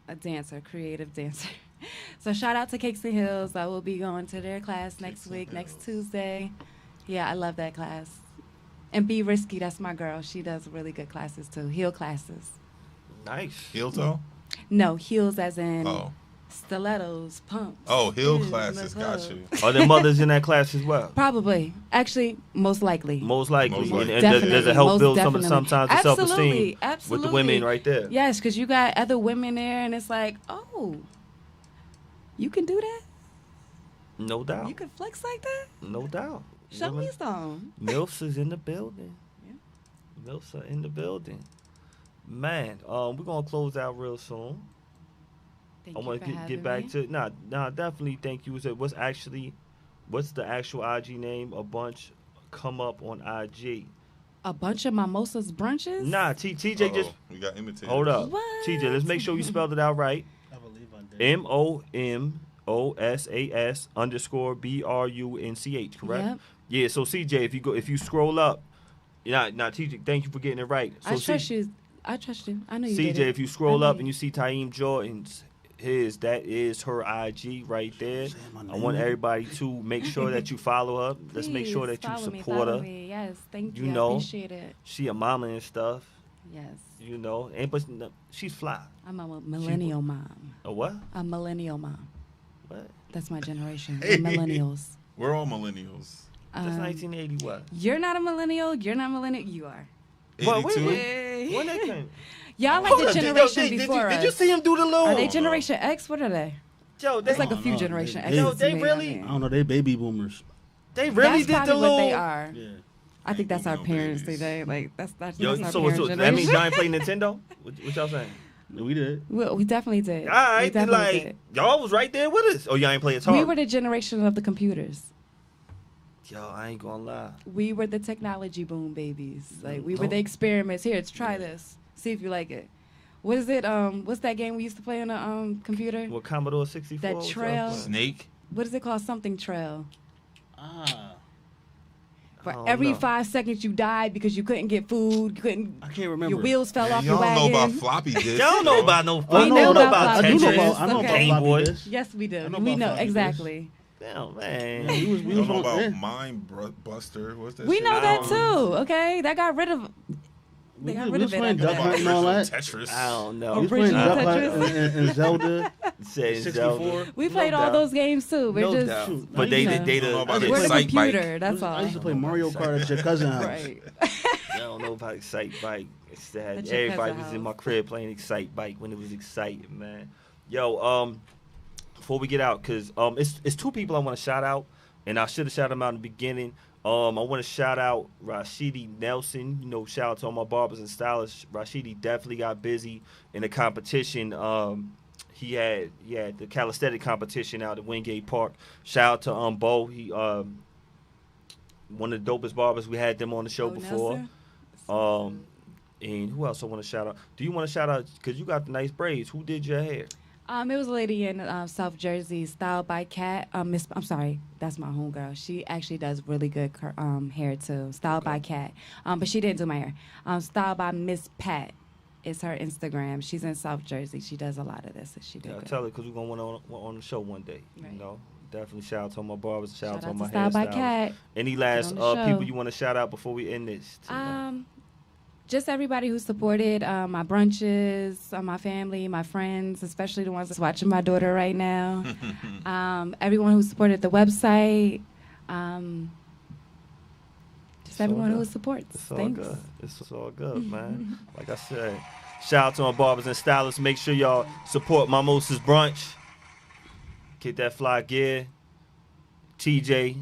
[SPEAKER 5] A dancer, creative dancer. So shout out to Cakes and Hills. I will be going to their class next week, next Tuesday. Yeah, I love that class. And Be Risky, that's my girl. She does really good classes too. Heel classes.
[SPEAKER 3] Nice.
[SPEAKER 4] Heel toe.
[SPEAKER 5] No, heels as in
[SPEAKER 4] Oh,
[SPEAKER 5] stilettos, pumps.
[SPEAKER 4] oh, heel
[SPEAKER 5] Mm,
[SPEAKER 4] classes.
[SPEAKER 5] the
[SPEAKER 4] Got
[SPEAKER 5] club.
[SPEAKER 4] you.
[SPEAKER 3] Are there mothers in that class as well?
[SPEAKER 5] Probably. Actually, most likely.
[SPEAKER 3] Most likely.
[SPEAKER 4] Most likely.
[SPEAKER 3] And does it
[SPEAKER 5] Definitely,
[SPEAKER 3] help
[SPEAKER 5] most
[SPEAKER 3] build
[SPEAKER 5] definitely.
[SPEAKER 3] sometimes the self-esteem
[SPEAKER 5] Absolutely,
[SPEAKER 3] with the women
[SPEAKER 5] absolutely.
[SPEAKER 3] right there?
[SPEAKER 5] Yes, because you got other women there, and it's like, oh, you can do that?
[SPEAKER 3] No doubt.
[SPEAKER 5] You can flex like that?
[SPEAKER 3] No doubt.
[SPEAKER 5] Show me
[SPEAKER 3] Women-
[SPEAKER 5] some.
[SPEAKER 3] MILFs is in the building.
[SPEAKER 5] Yeah.
[SPEAKER 3] MILFs are in the building. Man, we're gonna close out real soon.
[SPEAKER 5] Thank
[SPEAKER 3] I
[SPEAKER 5] you
[SPEAKER 3] want
[SPEAKER 5] for
[SPEAKER 3] to get
[SPEAKER 5] having
[SPEAKER 3] back
[SPEAKER 5] me.
[SPEAKER 3] to definitely thank you. What's the actual IG name? A bunch come up on IG.
[SPEAKER 5] A bunch of mimosas brunches?
[SPEAKER 3] Nah, TJ just
[SPEAKER 4] we got imitators.
[SPEAKER 3] hold up.
[SPEAKER 5] What?
[SPEAKER 3] TJ, let's make sure you spelled it out right.
[SPEAKER 1] I believe I did.
[SPEAKER 3] MOMOSAS_BRUNCH, correct?
[SPEAKER 5] Yep.
[SPEAKER 3] Yeah. So CJ, if you scroll up, now TJ, thank you for getting it right. So
[SPEAKER 5] I trust you. I trust you. I know you
[SPEAKER 3] CJ,
[SPEAKER 5] did it.
[SPEAKER 3] if you scroll
[SPEAKER 5] I
[SPEAKER 3] up
[SPEAKER 5] know
[SPEAKER 3] and you see Taim Jordan's that is her IG right there.
[SPEAKER 1] Say my
[SPEAKER 3] I want
[SPEAKER 1] name.
[SPEAKER 3] everybody to make sure that you follow her. Let's make sure
[SPEAKER 5] Please
[SPEAKER 3] that you
[SPEAKER 5] follow me,
[SPEAKER 3] support
[SPEAKER 5] follow
[SPEAKER 3] her.
[SPEAKER 5] me. Yes, thank
[SPEAKER 3] You
[SPEAKER 5] you.
[SPEAKER 3] know.
[SPEAKER 5] I appreciate it.
[SPEAKER 3] She a mama and stuff,
[SPEAKER 5] Yes.
[SPEAKER 3] but she's fly.
[SPEAKER 5] I'm a millennial mom.
[SPEAKER 3] A what?
[SPEAKER 5] A millennial mom.
[SPEAKER 3] What?
[SPEAKER 5] That's my generation.
[SPEAKER 4] Hey.
[SPEAKER 5] We're millennials.
[SPEAKER 4] We're all millennials.
[SPEAKER 3] That's 1980 what?
[SPEAKER 5] You're not a millennial. You're not millennial. You are.
[SPEAKER 3] What,
[SPEAKER 4] 82.
[SPEAKER 5] Hey.
[SPEAKER 3] When that came?
[SPEAKER 5] Y'all like
[SPEAKER 3] Hold
[SPEAKER 5] the
[SPEAKER 3] up,
[SPEAKER 5] generation
[SPEAKER 3] did
[SPEAKER 5] before
[SPEAKER 3] you
[SPEAKER 5] us.
[SPEAKER 3] see him do the little?
[SPEAKER 5] Are they Generation X? What are they?
[SPEAKER 3] Yo,
[SPEAKER 5] It's like a
[SPEAKER 1] don't
[SPEAKER 5] few
[SPEAKER 1] know.
[SPEAKER 5] Generation
[SPEAKER 1] They-
[SPEAKER 5] X.
[SPEAKER 3] Yo, they really-
[SPEAKER 1] I don't know. They baby boomers.
[SPEAKER 3] They really
[SPEAKER 5] That's
[SPEAKER 3] did
[SPEAKER 5] probably
[SPEAKER 3] the
[SPEAKER 5] what
[SPEAKER 3] little.
[SPEAKER 5] they are.
[SPEAKER 1] Yeah.
[SPEAKER 5] I think that's our
[SPEAKER 4] No
[SPEAKER 5] parents
[SPEAKER 4] babies.
[SPEAKER 5] today. Like that's our
[SPEAKER 3] Yo,
[SPEAKER 5] parents'
[SPEAKER 3] so that means
[SPEAKER 5] generation.
[SPEAKER 3] y'all ain't play Nintendo? What y'all saying?
[SPEAKER 1] We did.
[SPEAKER 5] We definitely did.
[SPEAKER 3] All right,
[SPEAKER 5] we
[SPEAKER 3] then,
[SPEAKER 5] definitely
[SPEAKER 3] like y'all was right there with us. Oh, y'all ain't play Atari.
[SPEAKER 5] did. We were the generation of the computers.
[SPEAKER 3] Yo, I ain't gonna lie.
[SPEAKER 5] We were the technology boom babies. Like we were
[SPEAKER 3] Oh.
[SPEAKER 5] the experiments. Here, let's try this. See if you like it. What is it? What's that game we used to play on the computer?
[SPEAKER 3] What Commodore 64?
[SPEAKER 5] That
[SPEAKER 3] what y'all
[SPEAKER 5] trail.
[SPEAKER 3] playing?
[SPEAKER 4] Snake.
[SPEAKER 5] What is it called? Something trail.
[SPEAKER 1] Ah,
[SPEAKER 5] For
[SPEAKER 3] I don't
[SPEAKER 5] every
[SPEAKER 3] know.
[SPEAKER 5] 5 seconds you died because you couldn't get food, you couldn't.
[SPEAKER 1] I can't remember.
[SPEAKER 5] Your wheels fell off
[SPEAKER 4] Y'all
[SPEAKER 5] your
[SPEAKER 4] don't
[SPEAKER 5] wagon.
[SPEAKER 4] know about floppy disks.
[SPEAKER 3] Y'all don't know about no.
[SPEAKER 1] Oh,
[SPEAKER 5] We know about
[SPEAKER 1] I do know
[SPEAKER 5] Tetris.
[SPEAKER 1] about. I know
[SPEAKER 5] Okay.
[SPEAKER 1] about
[SPEAKER 3] Game
[SPEAKER 1] floppy
[SPEAKER 3] Boy.
[SPEAKER 1] disks.
[SPEAKER 5] Yes, we do.
[SPEAKER 1] I know
[SPEAKER 5] We
[SPEAKER 1] about
[SPEAKER 5] know
[SPEAKER 1] floppy disks.
[SPEAKER 5] exactly.
[SPEAKER 3] Damn, man.
[SPEAKER 1] Yeah, we
[SPEAKER 4] You
[SPEAKER 1] was
[SPEAKER 4] don't know
[SPEAKER 1] on.
[SPEAKER 4] about
[SPEAKER 1] Yeah.
[SPEAKER 4] Mind Buster. What's that
[SPEAKER 5] We
[SPEAKER 4] shit?
[SPEAKER 5] know
[SPEAKER 3] I
[SPEAKER 5] that
[SPEAKER 3] don't
[SPEAKER 5] too. Okay, that got rid of.
[SPEAKER 1] We
[SPEAKER 5] They got
[SPEAKER 1] was
[SPEAKER 5] rid of it
[SPEAKER 1] playing
[SPEAKER 5] after
[SPEAKER 1] Duck
[SPEAKER 5] that.
[SPEAKER 1] Hunt and all that.
[SPEAKER 4] Tetris.
[SPEAKER 3] I don't know.
[SPEAKER 1] We was playing
[SPEAKER 5] Original
[SPEAKER 1] Duck Hunt
[SPEAKER 5] Tetris.
[SPEAKER 1] and Zelda.
[SPEAKER 3] Say
[SPEAKER 1] 64.
[SPEAKER 5] We
[SPEAKER 3] No
[SPEAKER 5] played all
[SPEAKER 3] doubt.
[SPEAKER 5] those games too. We're
[SPEAKER 3] No
[SPEAKER 5] just.
[SPEAKER 3] doubt.
[SPEAKER 1] Shoot,
[SPEAKER 3] But
[SPEAKER 1] I
[SPEAKER 3] they
[SPEAKER 1] used
[SPEAKER 3] the
[SPEAKER 1] to-
[SPEAKER 3] they
[SPEAKER 4] I don't know
[SPEAKER 3] the
[SPEAKER 4] about
[SPEAKER 3] they-
[SPEAKER 5] We're the
[SPEAKER 4] Excite Bike.
[SPEAKER 5] computer. That's all.
[SPEAKER 1] I used to play Mario Kart at your cousin's house.
[SPEAKER 5] Right.
[SPEAKER 3] I don't know about Excite Bike. It's that
[SPEAKER 5] At your
[SPEAKER 3] everybody
[SPEAKER 5] cousin's
[SPEAKER 3] was in my
[SPEAKER 5] house.
[SPEAKER 3] crib playing Excite Bike when it was exciting, man. Yo, before we get out, cause it's two people I want to shout out, and I should have shouted them out in the beginning. I want to shout out Rashidi Nelson. You know, shout out to all my barbers and stylists. Rashidi definitely got busy in the competition. He had the calisthenic competition out at Wingate Park. Shout out to Bo. He one of the dopest barbers. We had them on the show
[SPEAKER 5] Oh,
[SPEAKER 3] before.
[SPEAKER 5] Nelson?
[SPEAKER 3] And who else I want to shout out? Do you want to shout out because you got the nice braids? Who did your hair?
[SPEAKER 5] It was a lady in South Jersey, styled by Kat. I'm sorry, that's my homegirl. She actually does really good hair too, styled by Kat. But she didn't do my hair. Styled by Miss Pat is her Instagram. She's in South Jersey. She does a lot of this. So she did
[SPEAKER 3] Yeah,
[SPEAKER 5] good.
[SPEAKER 3] tell her because we're gonna want on the show one day.
[SPEAKER 5] Right.
[SPEAKER 3] You know, definitely shout out to all my barbers. Shout out to all
[SPEAKER 5] to
[SPEAKER 3] my
[SPEAKER 5] Styled by
[SPEAKER 3] hairstylists.
[SPEAKER 5] Kat.
[SPEAKER 3] Any last
[SPEAKER 5] on the show.
[SPEAKER 3] people you want to shout out before we end this? tonight?
[SPEAKER 5] just everybody who supported my brunches, my family, my friends, especially the ones that's watching my daughter right now. Everyone who supported the website. Just everyone who supports.
[SPEAKER 3] It's all
[SPEAKER 5] Thanks.
[SPEAKER 3] good. It's all good, man. Like I said, shout out to my barbers and stylists. Make sure y'all support Mimosas Brunch. Get that fly gear. TJ,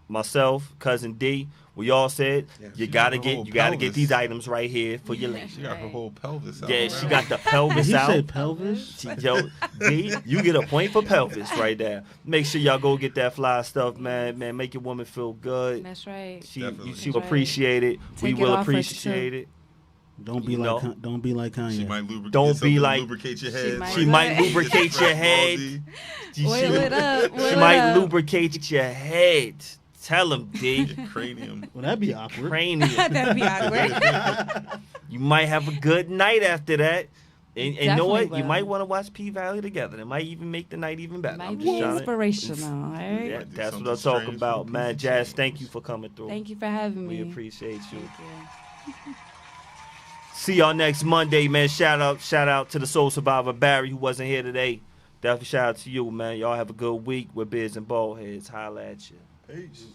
[SPEAKER 3] myself, cousin D. We all said you gotta get these items right here for your lady.
[SPEAKER 4] She got her whole pelvis out.
[SPEAKER 3] Yeah, she got the pelvis
[SPEAKER 1] Did he
[SPEAKER 3] out.
[SPEAKER 1] say pelvis?
[SPEAKER 3] Yo, D, you get a point for pelvis right there. Make sure y'all go get that fly stuff, man. Man, make your woman feel good.
[SPEAKER 5] That's right.
[SPEAKER 3] She
[SPEAKER 4] Definitely.
[SPEAKER 3] will appreciate it. We
[SPEAKER 5] Take it
[SPEAKER 3] will
[SPEAKER 5] off her,
[SPEAKER 3] appreciate
[SPEAKER 5] too.
[SPEAKER 3] it.
[SPEAKER 1] Don't be
[SPEAKER 3] You
[SPEAKER 1] like
[SPEAKER 3] know.
[SPEAKER 1] don't be like Kanye.
[SPEAKER 4] She might lubricate.
[SPEAKER 3] Don't
[SPEAKER 4] something
[SPEAKER 3] be
[SPEAKER 4] to
[SPEAKER 3] like-
[SPEAKER 4] lubricate your
[SPEAKER 5] She
[SPEAKER 4] head.
[SPEAKER 5] might
[SPEAKER 3] She might lubricate your head.
[SPEAKER 5] Oil it up.
[SPEAKER 3] She might lubricate your head. Tell him, D.
[SPEAKER 4] Your cranium.
[SPEAKER 1] Well, that'd be awkward.
[SPEAKER 3] Cranium.
[SPEAKER 5] That'd be awkward.
[SPEAKER 3] You might have a good night after that. And you know what?
[SPEAKER 5] Definitely
[SPEAKER 3] You
[SPEAKER 5] will.
[SPEAKER 3] might want to watch P Valley together. It might even make the night even better.
[SPEAKER 5] Might
[SPEAKER 3] I'm
[SPEAKER 5] be
[SPEAKER 3] just trying to-
[SPEAKER 5] inspirational. All right.
[SPEAKER 3] Yeah,
[SPEAKER 4] Might do
[SPEAKER 3] that's what
[SPEAKER 4] something
[SPEAKER 3] I'm talking
[SPEAKER 4] strange
[SPEAKER 3] about,
[SPEAKER 4] for a
[SPEAKER 3] man.
[SPEAKER 4] piece of
[SPEAKER 3] Jazz,
[SPEAKER 4] change.
[SPEAKER 3] thank you for coming through.
[SPEAKER 5] Thank you for having me.
[SPEAKER 3] We appreciate you.
[SPEAKER 5] Thank you.
[SPEAKER 3] See y'all next Monday, man. Shout out to the Soul Survivor Barry who wasn't here today. Definitely shout out to you, man. Y'all have a good week with Biz and Ballheads. Holla at you.
[SPEAKER 4] Peace.